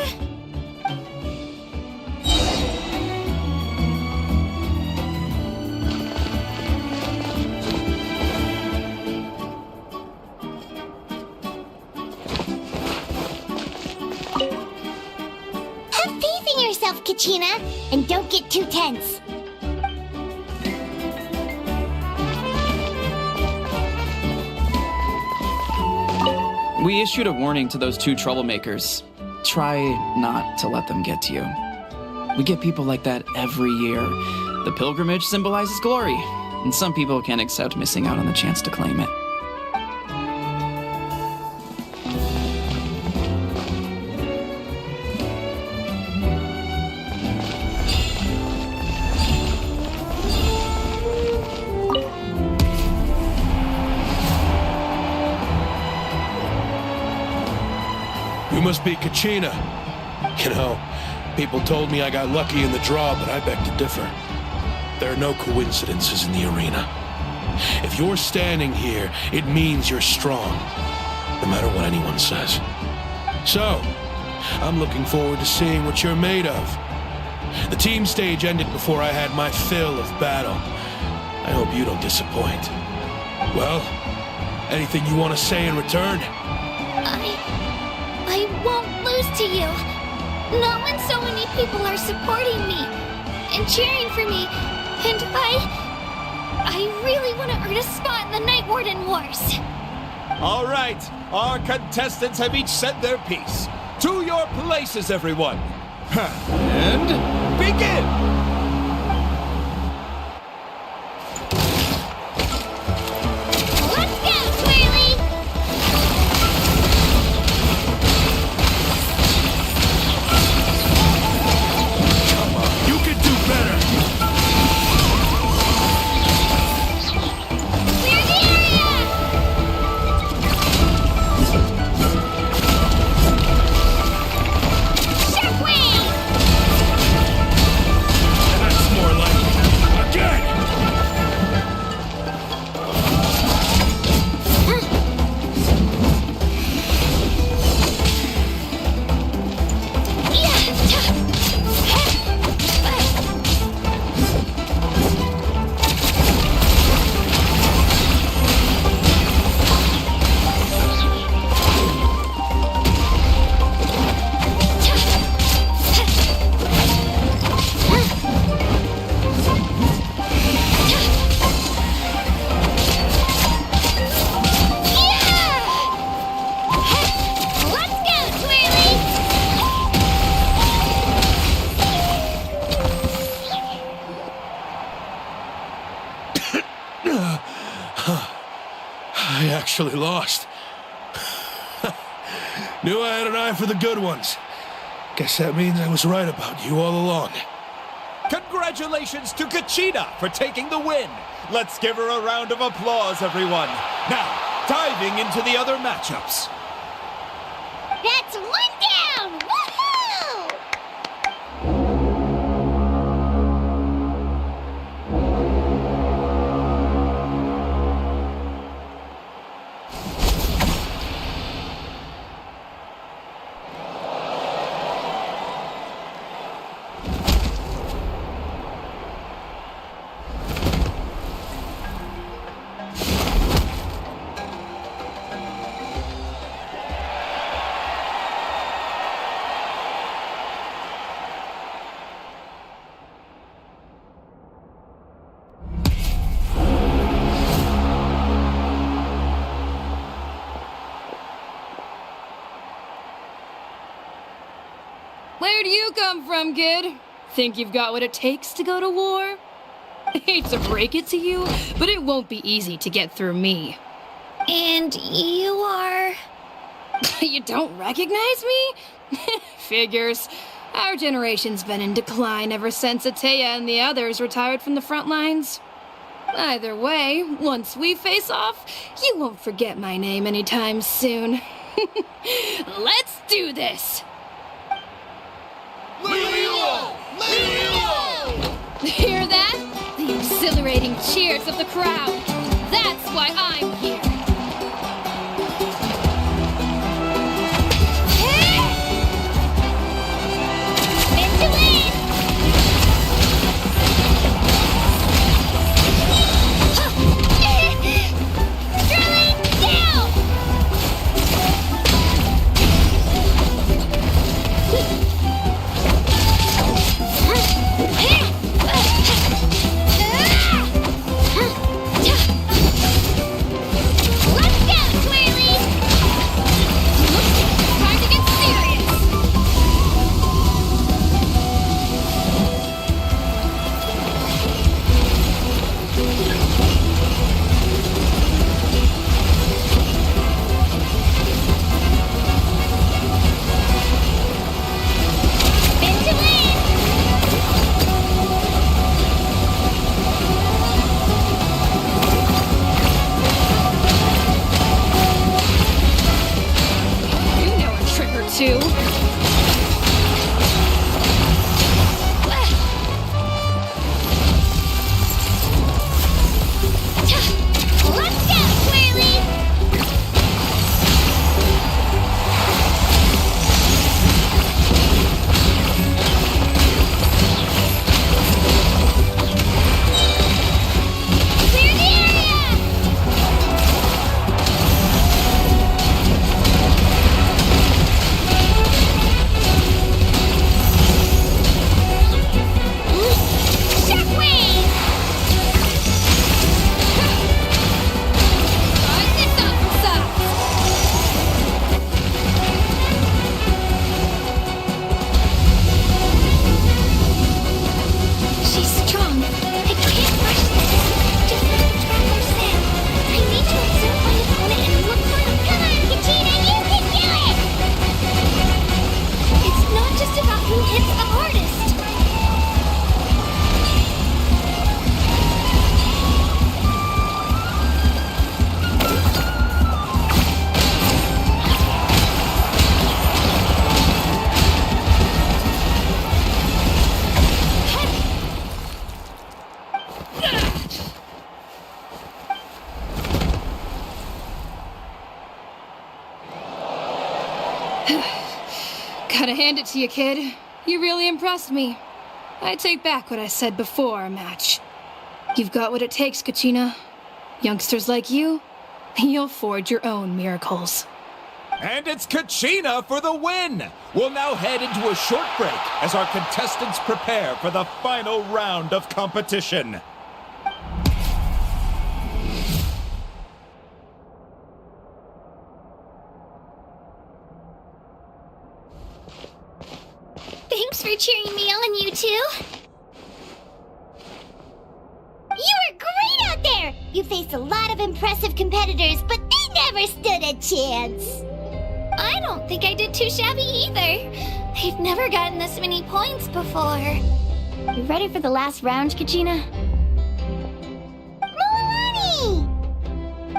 Speaker 12: Have faith in yourself, Kachina, and don't get too tense.
Speaker 10: We issued a warning to those two troublemakers. Try not to let them get to you. We get people like that every year. The pilgrimage symbolizes glory, and some people can't accept missing out on the chance to claim it.
Speaker 11: You must be Kachina. You know, people told me I got lucky in the draw, but I beg to differ. There are no coincidences in the arena. If you're standing here, it means you're strong, no matter what anyone says. So, I'm looking forward to seeing what you're made of. The team stage ended before I had my fill of battle. I hope you don't disappoint. Well, anything you want to say in return?
Speaker 5: I won't lose to you. Not when so many people are supporting me and cheering for me, and I really want to earn a spot in the Night Warden Wars.
Speaker 18: All right, our contestants have each said their piece. To your places, everyone. And begin!
Speaker 12: Let's go, Twirly!
Speaker 11: Come on, you can do better!
Speaker 12: Clear the area! Shockwave!
Speaker 11: That's more like it. Again!
Speaker 12: Let's go, Twirly!
Speaker 11: I actually lost. Knew I had an eye for the good ones. Guess that means I was right about you all along.
Speaker 18: Congratulations to Kachina for taking the win. Let's give her a round of applause, everyone. Now, diving into the other matchups.
Speaker 12: That's one down! Woohoo!
Speaker 7: Where do you come from, kid? Think you've got what it takes to go to war? I hate to break it to you, but it won't be easy to get through me.
Speaker 15: And you are...
Speaker 7: You don't recognize me? Figures. Our generation's been in decline ever since Ateya and the others retired from the front lines. Either way, once we face off, you won't forget my name anytime soon. Let's do this!
Speaker 22: Leo!
Speaker 7: Hear that? The exhilarating cheers of the crowd. That's why I'm here. Gotta hand it to you, kid. You really impressed me. I take back what I said before our match. You've got what it takes, Kachina. Youngsters like you, you'll forge your own miracles.
Speaker 18: And it's Kachina for the win! We'll now head into a short break as our contestants prepare for the final round of competition.
Speaker 4: Thanks for cheering me on, you two. You were great out there! You faced a lot of impressive competitors, but they never stood a chance.
Speaker 5: I don't think I did too shabby either. I've never gotten this many points before.
Speaker 15: You ready for the last round, Kachina?
Speaker 4: Milani!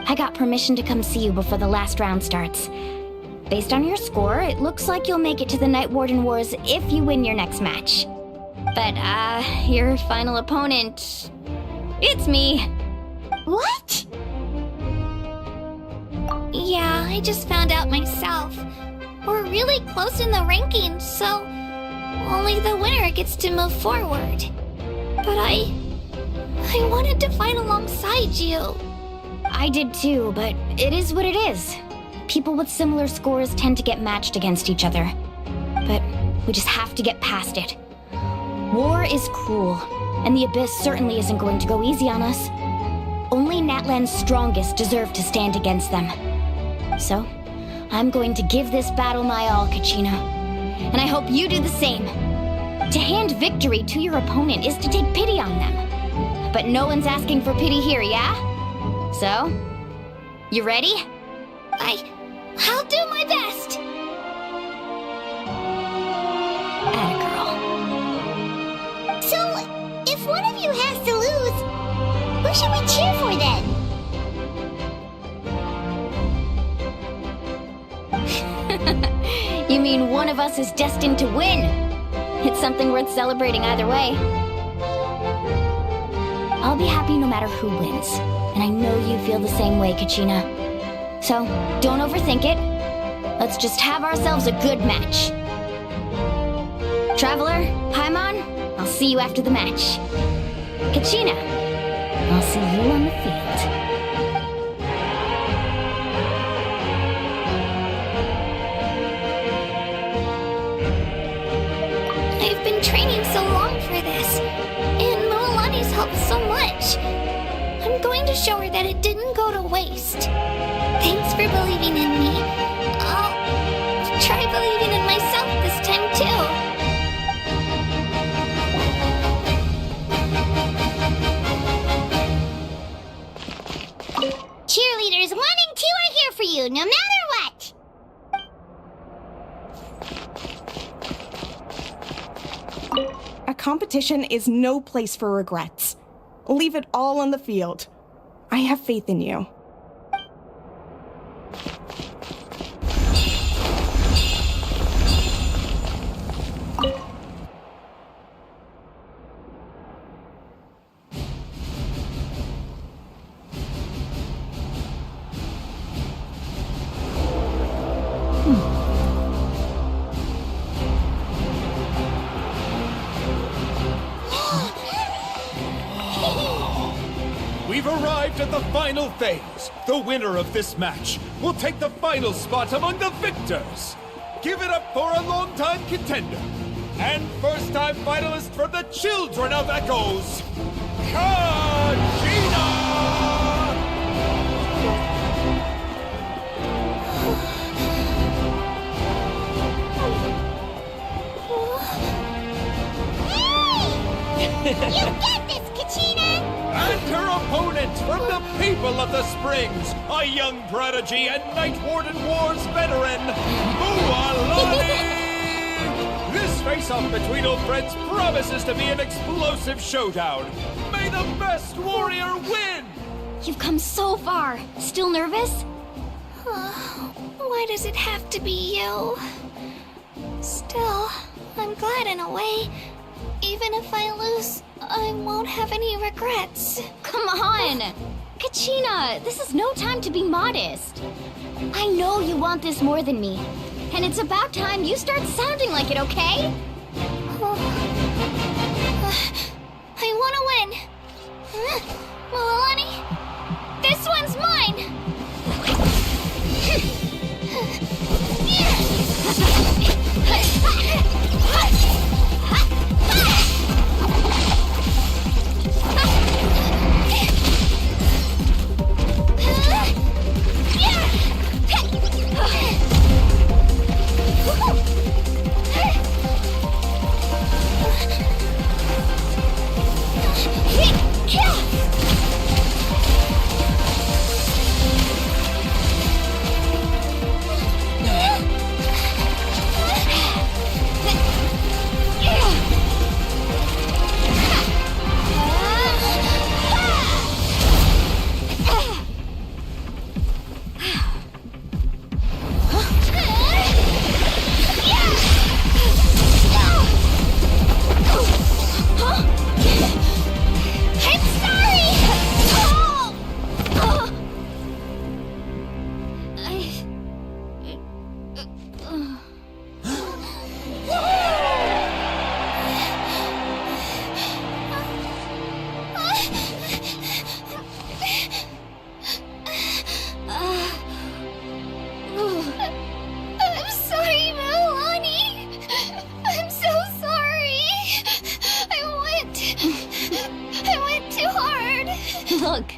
Speaker 15: I got permission to come see you before the last round starts. Based on your score, it looks like you'll make it to the Night Warden Wars if you win your next match. But, your final opponent... it's me.
Speaker 4: What?
Speaker 5: Yeah, I just found out myself. We're really close in the rankings, so only the winner gets to move forward. But I wanted to fight alongside you.
Speaker 15: I did too, but it is what it is. People with similar scores tend to get matched against each other. But we just have to get past it. War is cruel, and the Abyss certainly isn't going to go easy on us. Only Natlan's strongest deserve to stand against them. So, I'm going to give this battle my all, Kachina. and I hope you do the same. To hand victory to your opponent is to take pity on them. But no one's asking for pity here, yeah? So, you ready?
Speaker 4: I'll do my best.
Speaker 15: Atta-girl.
Speaker 4: So, if one of you has to lose, who should we cheer for then?
Speaker 15: You mean one of us is destined to win? It's something worth celebrating either way. I'll be happy no matter who wins, and I know you feel the same way, Kachina. So, don't overthink it. Let's just have ourselves a good match. Traveler, Paimon, I'll see you after the match. Kachina, I'll see you on the field.
Speaker 4: I've been training so long for this, and Noelani's helped so much. I'm going to show her that it didn't go to waste. Thanks for believing in me. I'll try believing in myself this time too. Cheerleaders 1 and 2 are here for you, no matter what.
Speaker 17: A competition is no place for regrets. Leave it all on the field. I have faith in you.
Speaker 18: We've arrived at the final phase. The winner of this match will take the final spot among the victors. Give it up for a long-time contender and first-time finalist for the Children of Echoes, Kachina!
Speaker 4: You get this, Kachina!
Speaker 18: And her opponent from the people of the Springs, a young prodigy and Night Warden Wars veteran, Mualani! This face-off between old friends promises to be an explosive showdown. May the best warrior win!
Speaker 15: You've come so far. Still nervous?
Speaker 4: Why does it have to be you? Still, I'm glad in a way. Even if I lose, I won't have any regrets.
Speaker 15: Come on! Kachina, this is no time to be modest. I know you want this more than me. And it's about time you start sounding like it, okay?
Speaker 4: I want to win. Mualani, this one's mine!
Speaker 15: Look.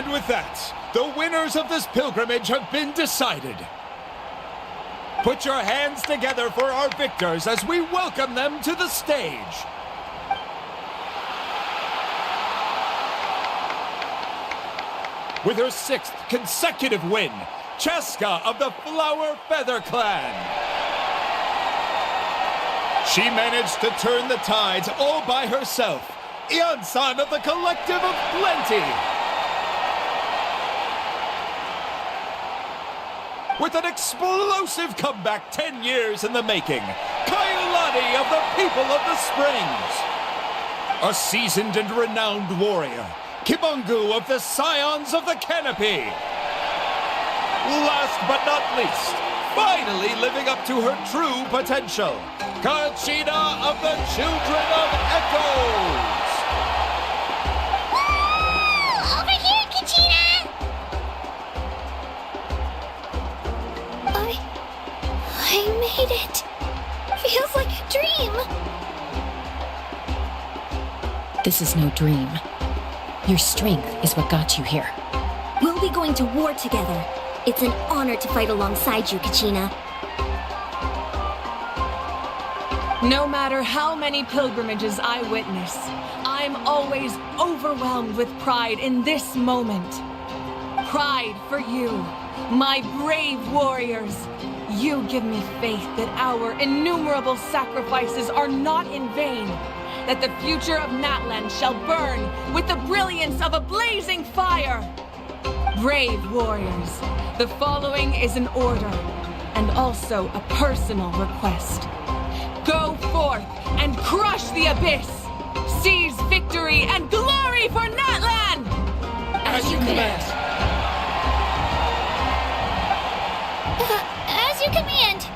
Speaker 18: And with that, the winners of this pilgrimage have been decided. Put your hands together for our victors as we welcome them to the stage. With her 6th consecutive win, Cheska of the Flower Feather Clan. She managed to turn the tides all by herself. Iansan of the Collective of Plenty. With an explosive comeback 10 years in the making, Kailani of the People of the Springs. A seasoned and renowned warrior, Kibangu of the Scions of the Canopy. Last but not least, finally living up to her true potential, Kachina of the Children of Echoes!
Speaker 12: Woo! Over here, Kachina!
Speaker 5: I made it. Feels like a dream.
Speaker 2: This is no dream. Your strength is what got you here.
Speaker 8: We'll be going to war together. It's an honor to fight alongside you, Kachina.
Speaker 19: No matter how many pilgrimages I witness, I'm always overwhelmed with pride in this moment. Pride for you, my brave warriors. You give me faith that our innumerable sacrifices are not in vain, that the future of Natlan shall burn with the brilliance of a blazing fire. Brave warriors, the following is an order and also a personal request. Go forth and crush the abyss. Seize victory and glory for Natlan!
Speaker 3: As you command.
Speaker 5: As you command.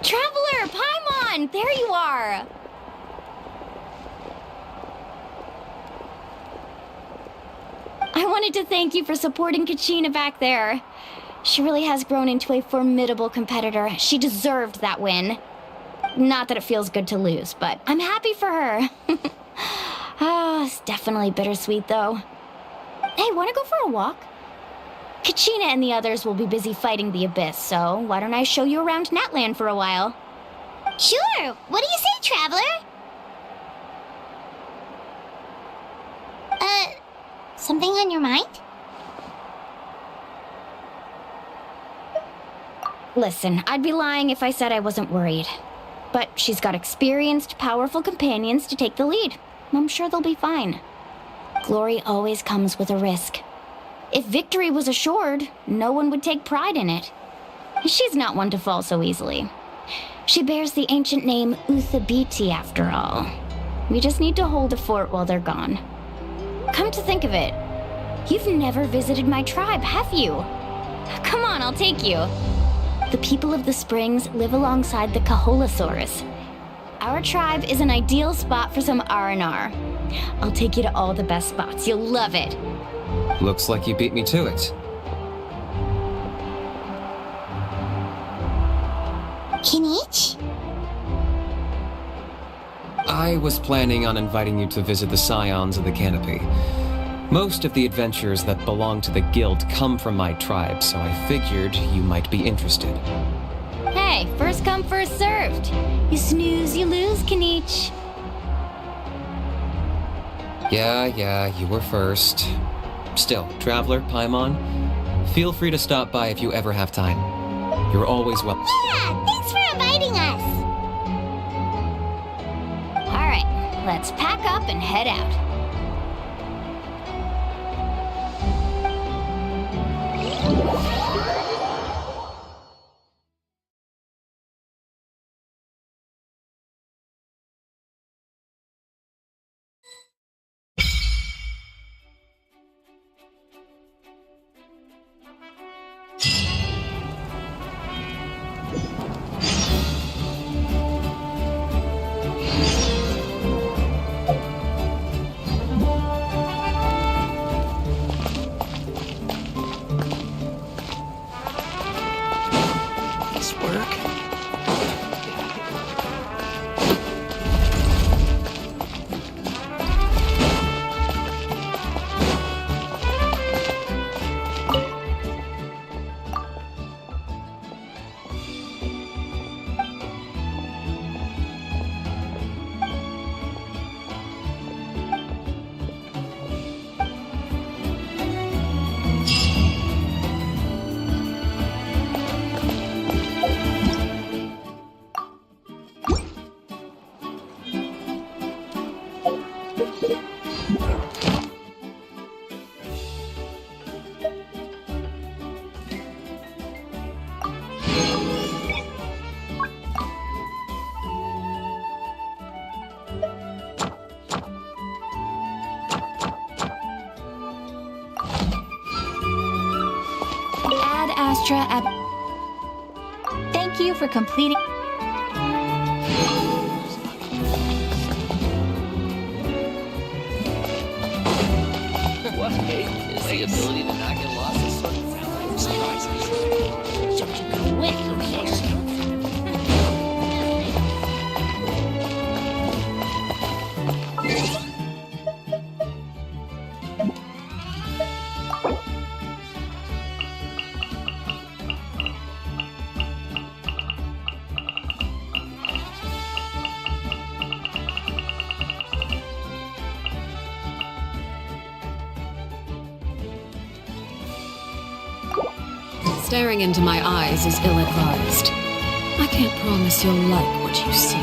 Speaker 15: Traveler, Paimon, there you are. I wanted to thank you for supporting Kachina back there. She really has grown into a formidable competitor. She deserved that win. Not that it feels good to lose, but I'm happy for her. It's definitely bittersweet, though. Hey, wanna go for a walk? Kachina and the others will be busy fighting the Abyss, so why don't I show you around Natlan for a while?
Speaker 12: Sure. What do you say, Traveler? Something on your mind?
Speaker 15: Listen, I'd be lying if I said I wasn't worried. But she's got experienced, powerful companions to take the lead. I'm sure they'll be fine. Glory always comes with a risk. If victory was assured, no one would take pride in it. She's not one to fall so easily. She bears the ancient name Uthabiti, after all. We just need to hold the fort while they're gone. Come to think of it, you've never visited my tribe, have you? Come on, I'll take you. The people of the Springs live alongside the Kaholasaurus. Our tribe is an ideal spot for some R&R. I'll take you to all the best spots. You'll love it.
Speaker 13: Looks like you beat me to it.
Speaker 12: Kinich?
Speaker 13: I was planning on inviting you to visit the Scions of the Canopy. Most of the adventurers that belong to the guild come from my tribe, so I figured you might be interested.
Speaker 15: Hey, first come, first served. You snooze, you lose, Kinich.
Speaker 13: Yeah, you were first. Still, Traveler, Paimon, feel free to stop by if you ever have time. You're always welcome.
Speaker 12: Yeah, thanks for inviting us.
Speaker 15: All right, let's pack up and head out. Ad Astra Ab. Thank you for completing.
Speaker 21: What is the ability to not get lost in certain surprises?
Speaker 4: Don't you go with over there.
Speaker 9: Staring into my eyes is ill-advised. I can't promise you'll like what you see.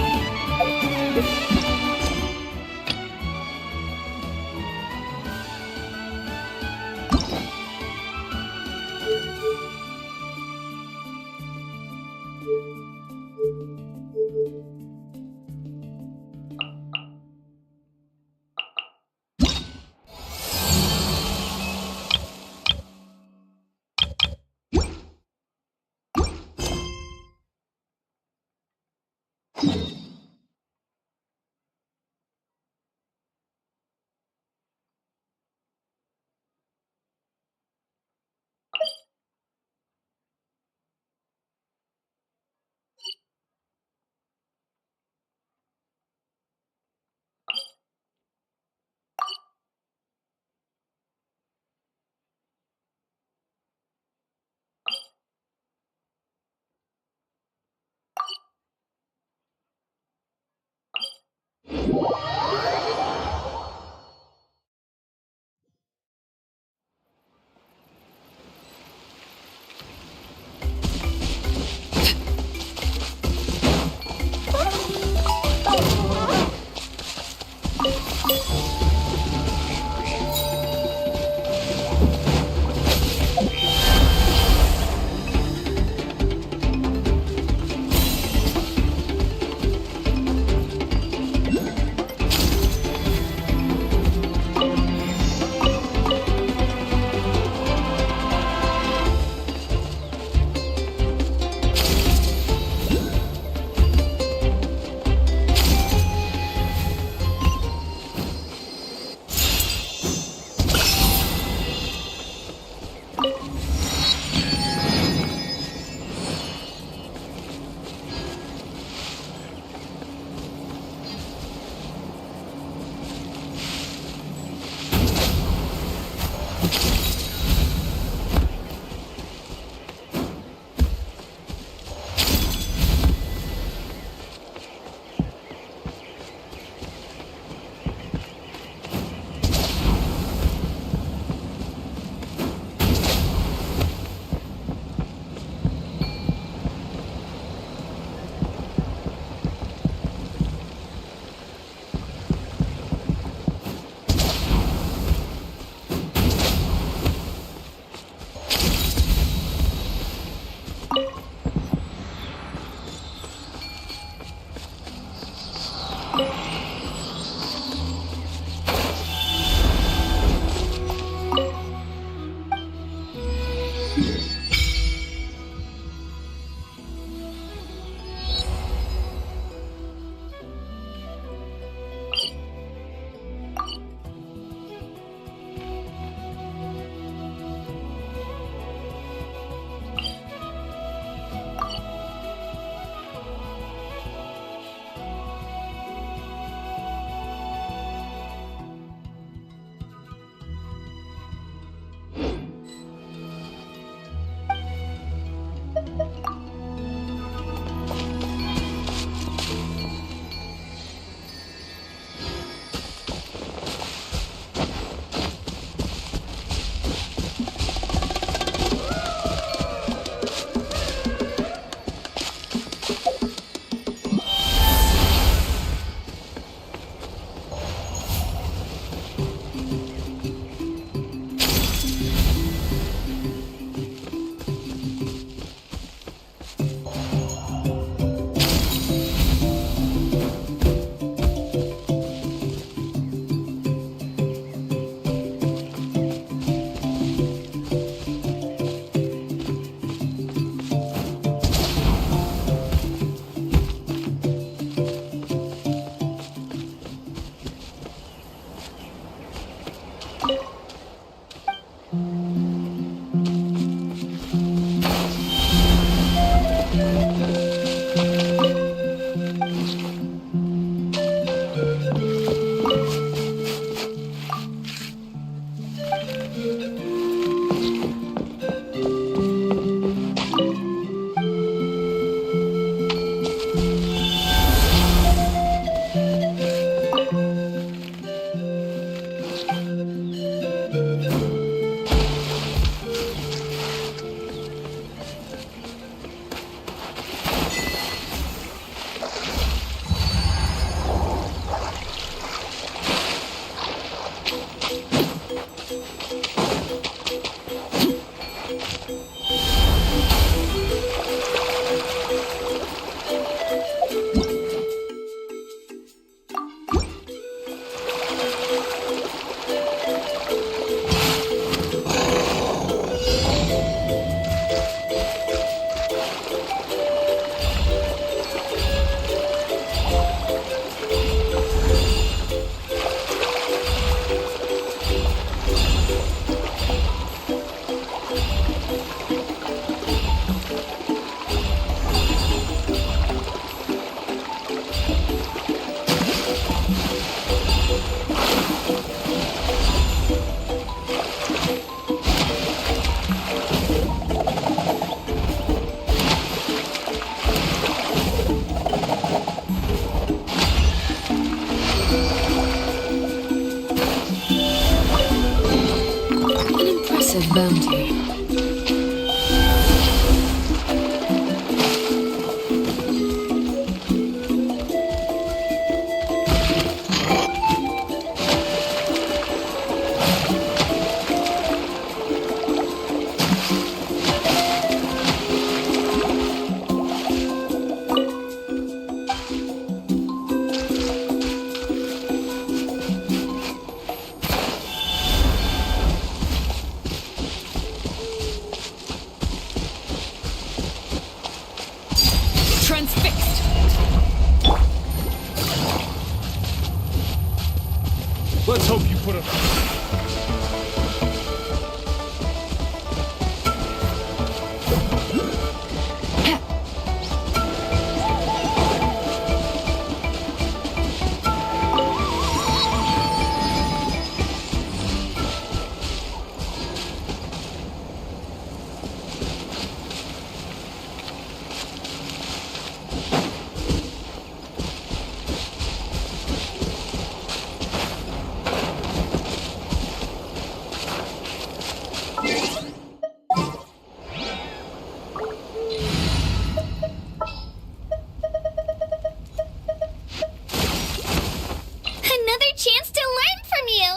Speaker 2: massive bounty.
Speaker 19: Transfixed!
Speaker 11: Let's hope you put it.
Speaker 4: Another chance to learn from you!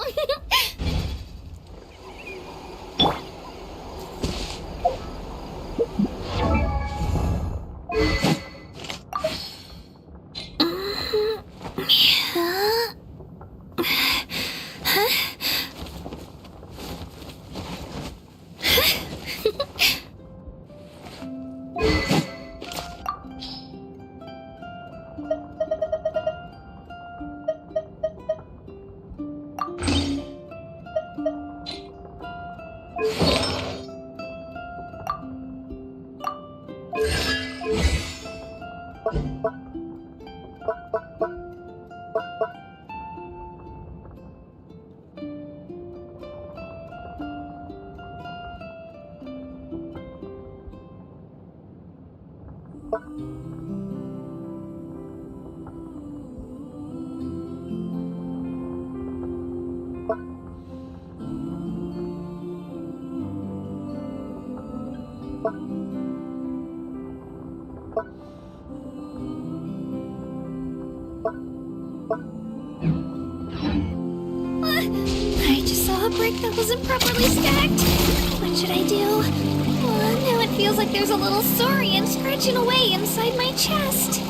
Speaker 5: I just saw a brick that wasn't properly stacked. What should I do? Now it feels like there's a little saurian scratching away inside my chest.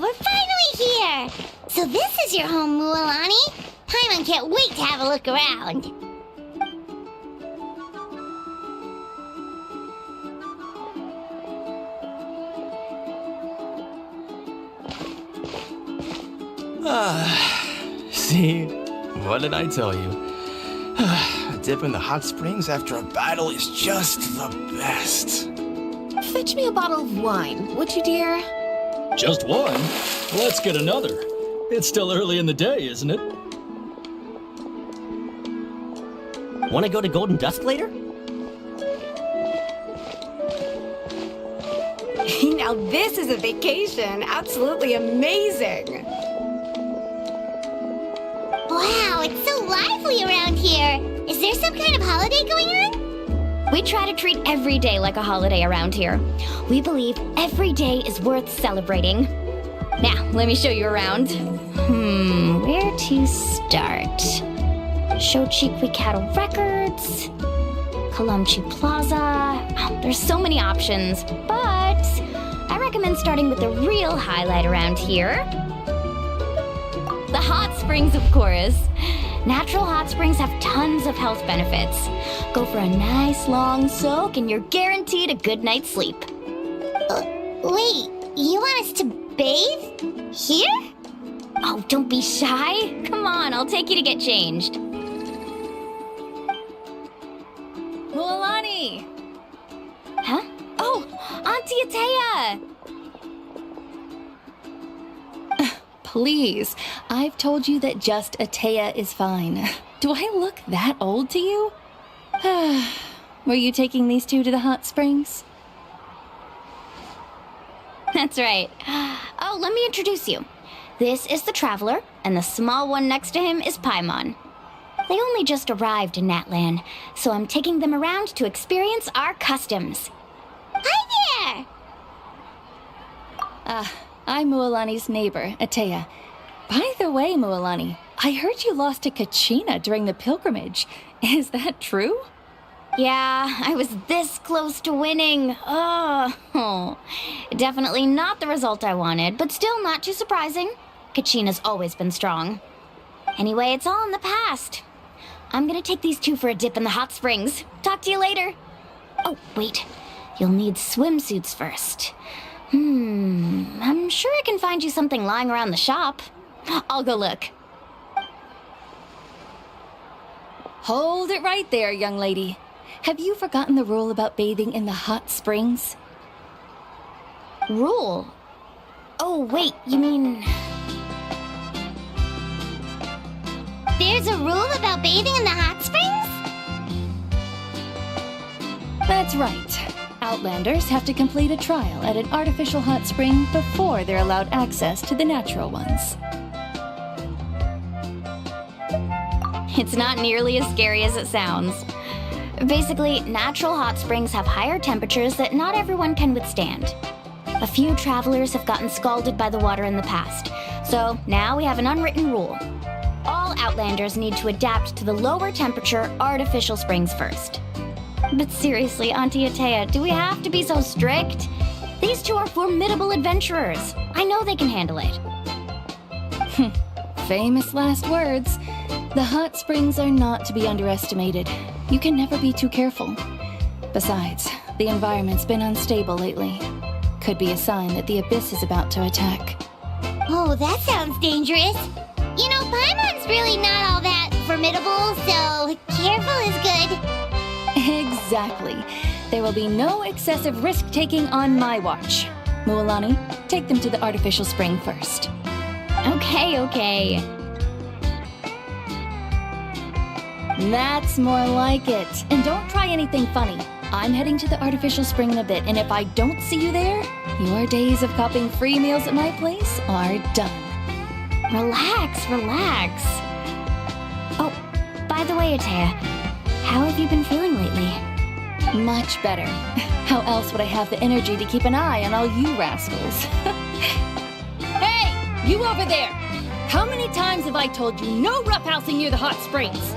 Speaker 12: We're finally here! So this is your home, Mualani? Paimon can't wait to have a look around.
Speaker 1: See? What did I tell you? A dip in the hot springs after a battle is just the best.
Speaker 6: Fetch me a bottle of wine, would you, dear?
Speaker 22: Just one? Let's get another. It's still early in the day, isn't it?
Speaker 23: Want to go to Golden Dusk later?
Speaker 24: Now this is a vacation. Absolutely amazing.
Speaker 12: Wow, it's so lively around here. Is there some kind of holiday going on?
Speaker 15: We try to treat every day like a holiday around here. We believe every day is worth celebrating. Now, let me show you around. Where to start? Shochiqui Cattle Records, Kalamchi Plaza. Oh, there's so many options, but I recommend starting with the real highlight around here. The hot springs, of course. Natural hot springs have tons of health benefits. Go for a nice long soak and you're guaranteed a good night's sleep.
Speaker 12: Wait, you want us to bathe? Here?
Speaker 15: Oh, don't be shy. Come on, I'll take you to get changed.
Speaker 7: Mualani!
Speaker 15: Huh? Oh, Auntie Atea!
Speaker 7: Please, I've told you that just Atea is fine. Do I look that old to you? Were you taking these two to the hot springs?
Speaker 15: That's right. Oh, let me introduce you. This is the Traveler, and the small one next to him is Paimon. They only just arrived in Natlan, so I'm taking them around to experience our customs.
Speaker 12: Hi there!
Speaker 7: I'm Mualani's neighbor, Atea. By the way, Mualani, I heard you lost to Kachina during the pilgrimage. Is that true?
Speaker 15: Yeah, I was this close to winning. Oh, definitely not the result I wanted, but still not too surprising. Kachina's always been strong. Anyway, it's all in the past. I'm gonna take these two for a dip in the hot springs. Talk to you later. Oh, wait. You'll need swimsuits first. I'm sure I can find you something lying around the shop. I'll go look.
Speaker 7: Hold it right there, young lady. Have you forgotten the rule about bathing in the hot springs?
Speaker 15: Rule? Oh, wait, you mean...
Speaker 12: There's a rule about bathing in the hot springs?
Speaker 7: That's right. Outlanders have to complete a trial at an artificial hot spring before they're allowed access to the natural ones.
Speaker 15: It's not nearly as scary as it sounds. Basically, natural hot springs have higher temperatures that not everyone can withstand. A few travelers have gotten scalded by the water in the past, so now we have an unwritten rule. All Outlanders need to adapt to the lower temperature artificial springs first. But seriously, Auntie Atea, do we have to be so strict? These two are formidable adventurers. I know they can handle it.
Speaker 2: Famous last words. The hot springs are not to be underestimated. You can never be too careful. Besides, the environment's been unstable lately. Could be a sign that the abyss is about to attack.
Speaker 12: Oh, that sounds dangerous. You know, Paimon's really not all that formidable, so careful is good.
Speaker 2: Exactly. There will be no excessive risk-taking on my watch. Mualani, take them to the artificial spring first.
Speaker 15: Okay.
Speaker 2: That's more like it. And don't try anything funny. I'm heading to the artificial spring in a bit, and if I don't see you there, your days of copping free meals at my place are done.
Speaker 15: Relax. Oh, by the way, Atea, how have you been feeling lately?
Speaker 2: Much better. How else would I have the energy to keep an eye on all you rascals? Hey, you over there! How many times have I told you no roughhousing near the hot springs?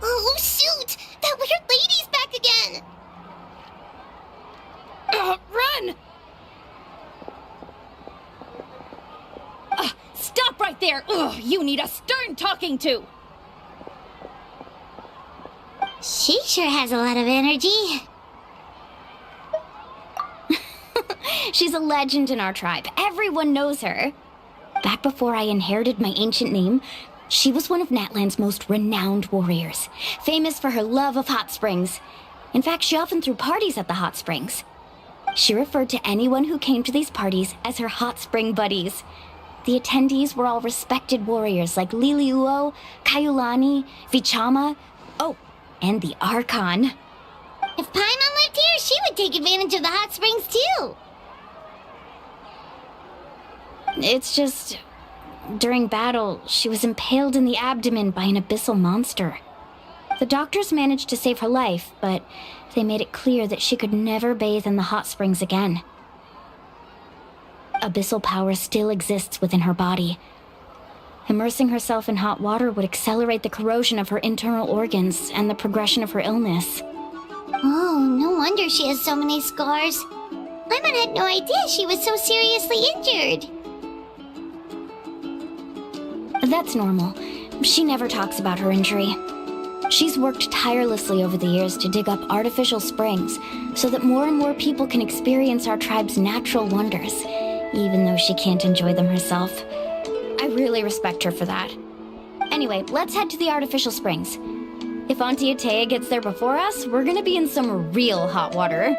Speaker 12: Oh, shoot! That weird lady's back again!
Speaker 2: Run! Stop right there! Ugh, you need a stern talking to!
Speaker 12: She sure has a lot of energy.
Speaker 15: She's a legend in our tribe. Everyone knows her. Back before I inherited my ancient name, she was one of Natlan's most renowned warriors, famous for her love of hot springs. In fact, she often threw parties at the hot springs. She referred to anyone who came to these parties as her hot spring buddies. The attendees were all respected warriors like Liliuo, Kaiulani, Vichama, and the Archon.
Speaker 12: If Paimon lived here, she would take advantage of the hot springs too.
Speaker 15: It's just, during battle, she was impaled in the abdomen by an abyssal monster. The doctors managed to save her life, but they made it clear that she could never bathe in the hot springs again. Abyssal power still exists within her body. Immersing herself in hot water would accelerate the corrosion of her internal organs and the progression of her illness.
Speaker 12: Oh, no wonder she has so many scars. Paimon had no idea she was so seriously injured.
Speaker 15: That's normal. She never talks about her injury. She's worked tirelessly over the years to dig up artificial springs so that more and more people can experience our tribe's natural wonders, even though she can't enjoy them herself. I really respect her for that. Anyway, let's head to the artificial springs. If Auntie Atea gets there before us, we're gonna be in some real hot water.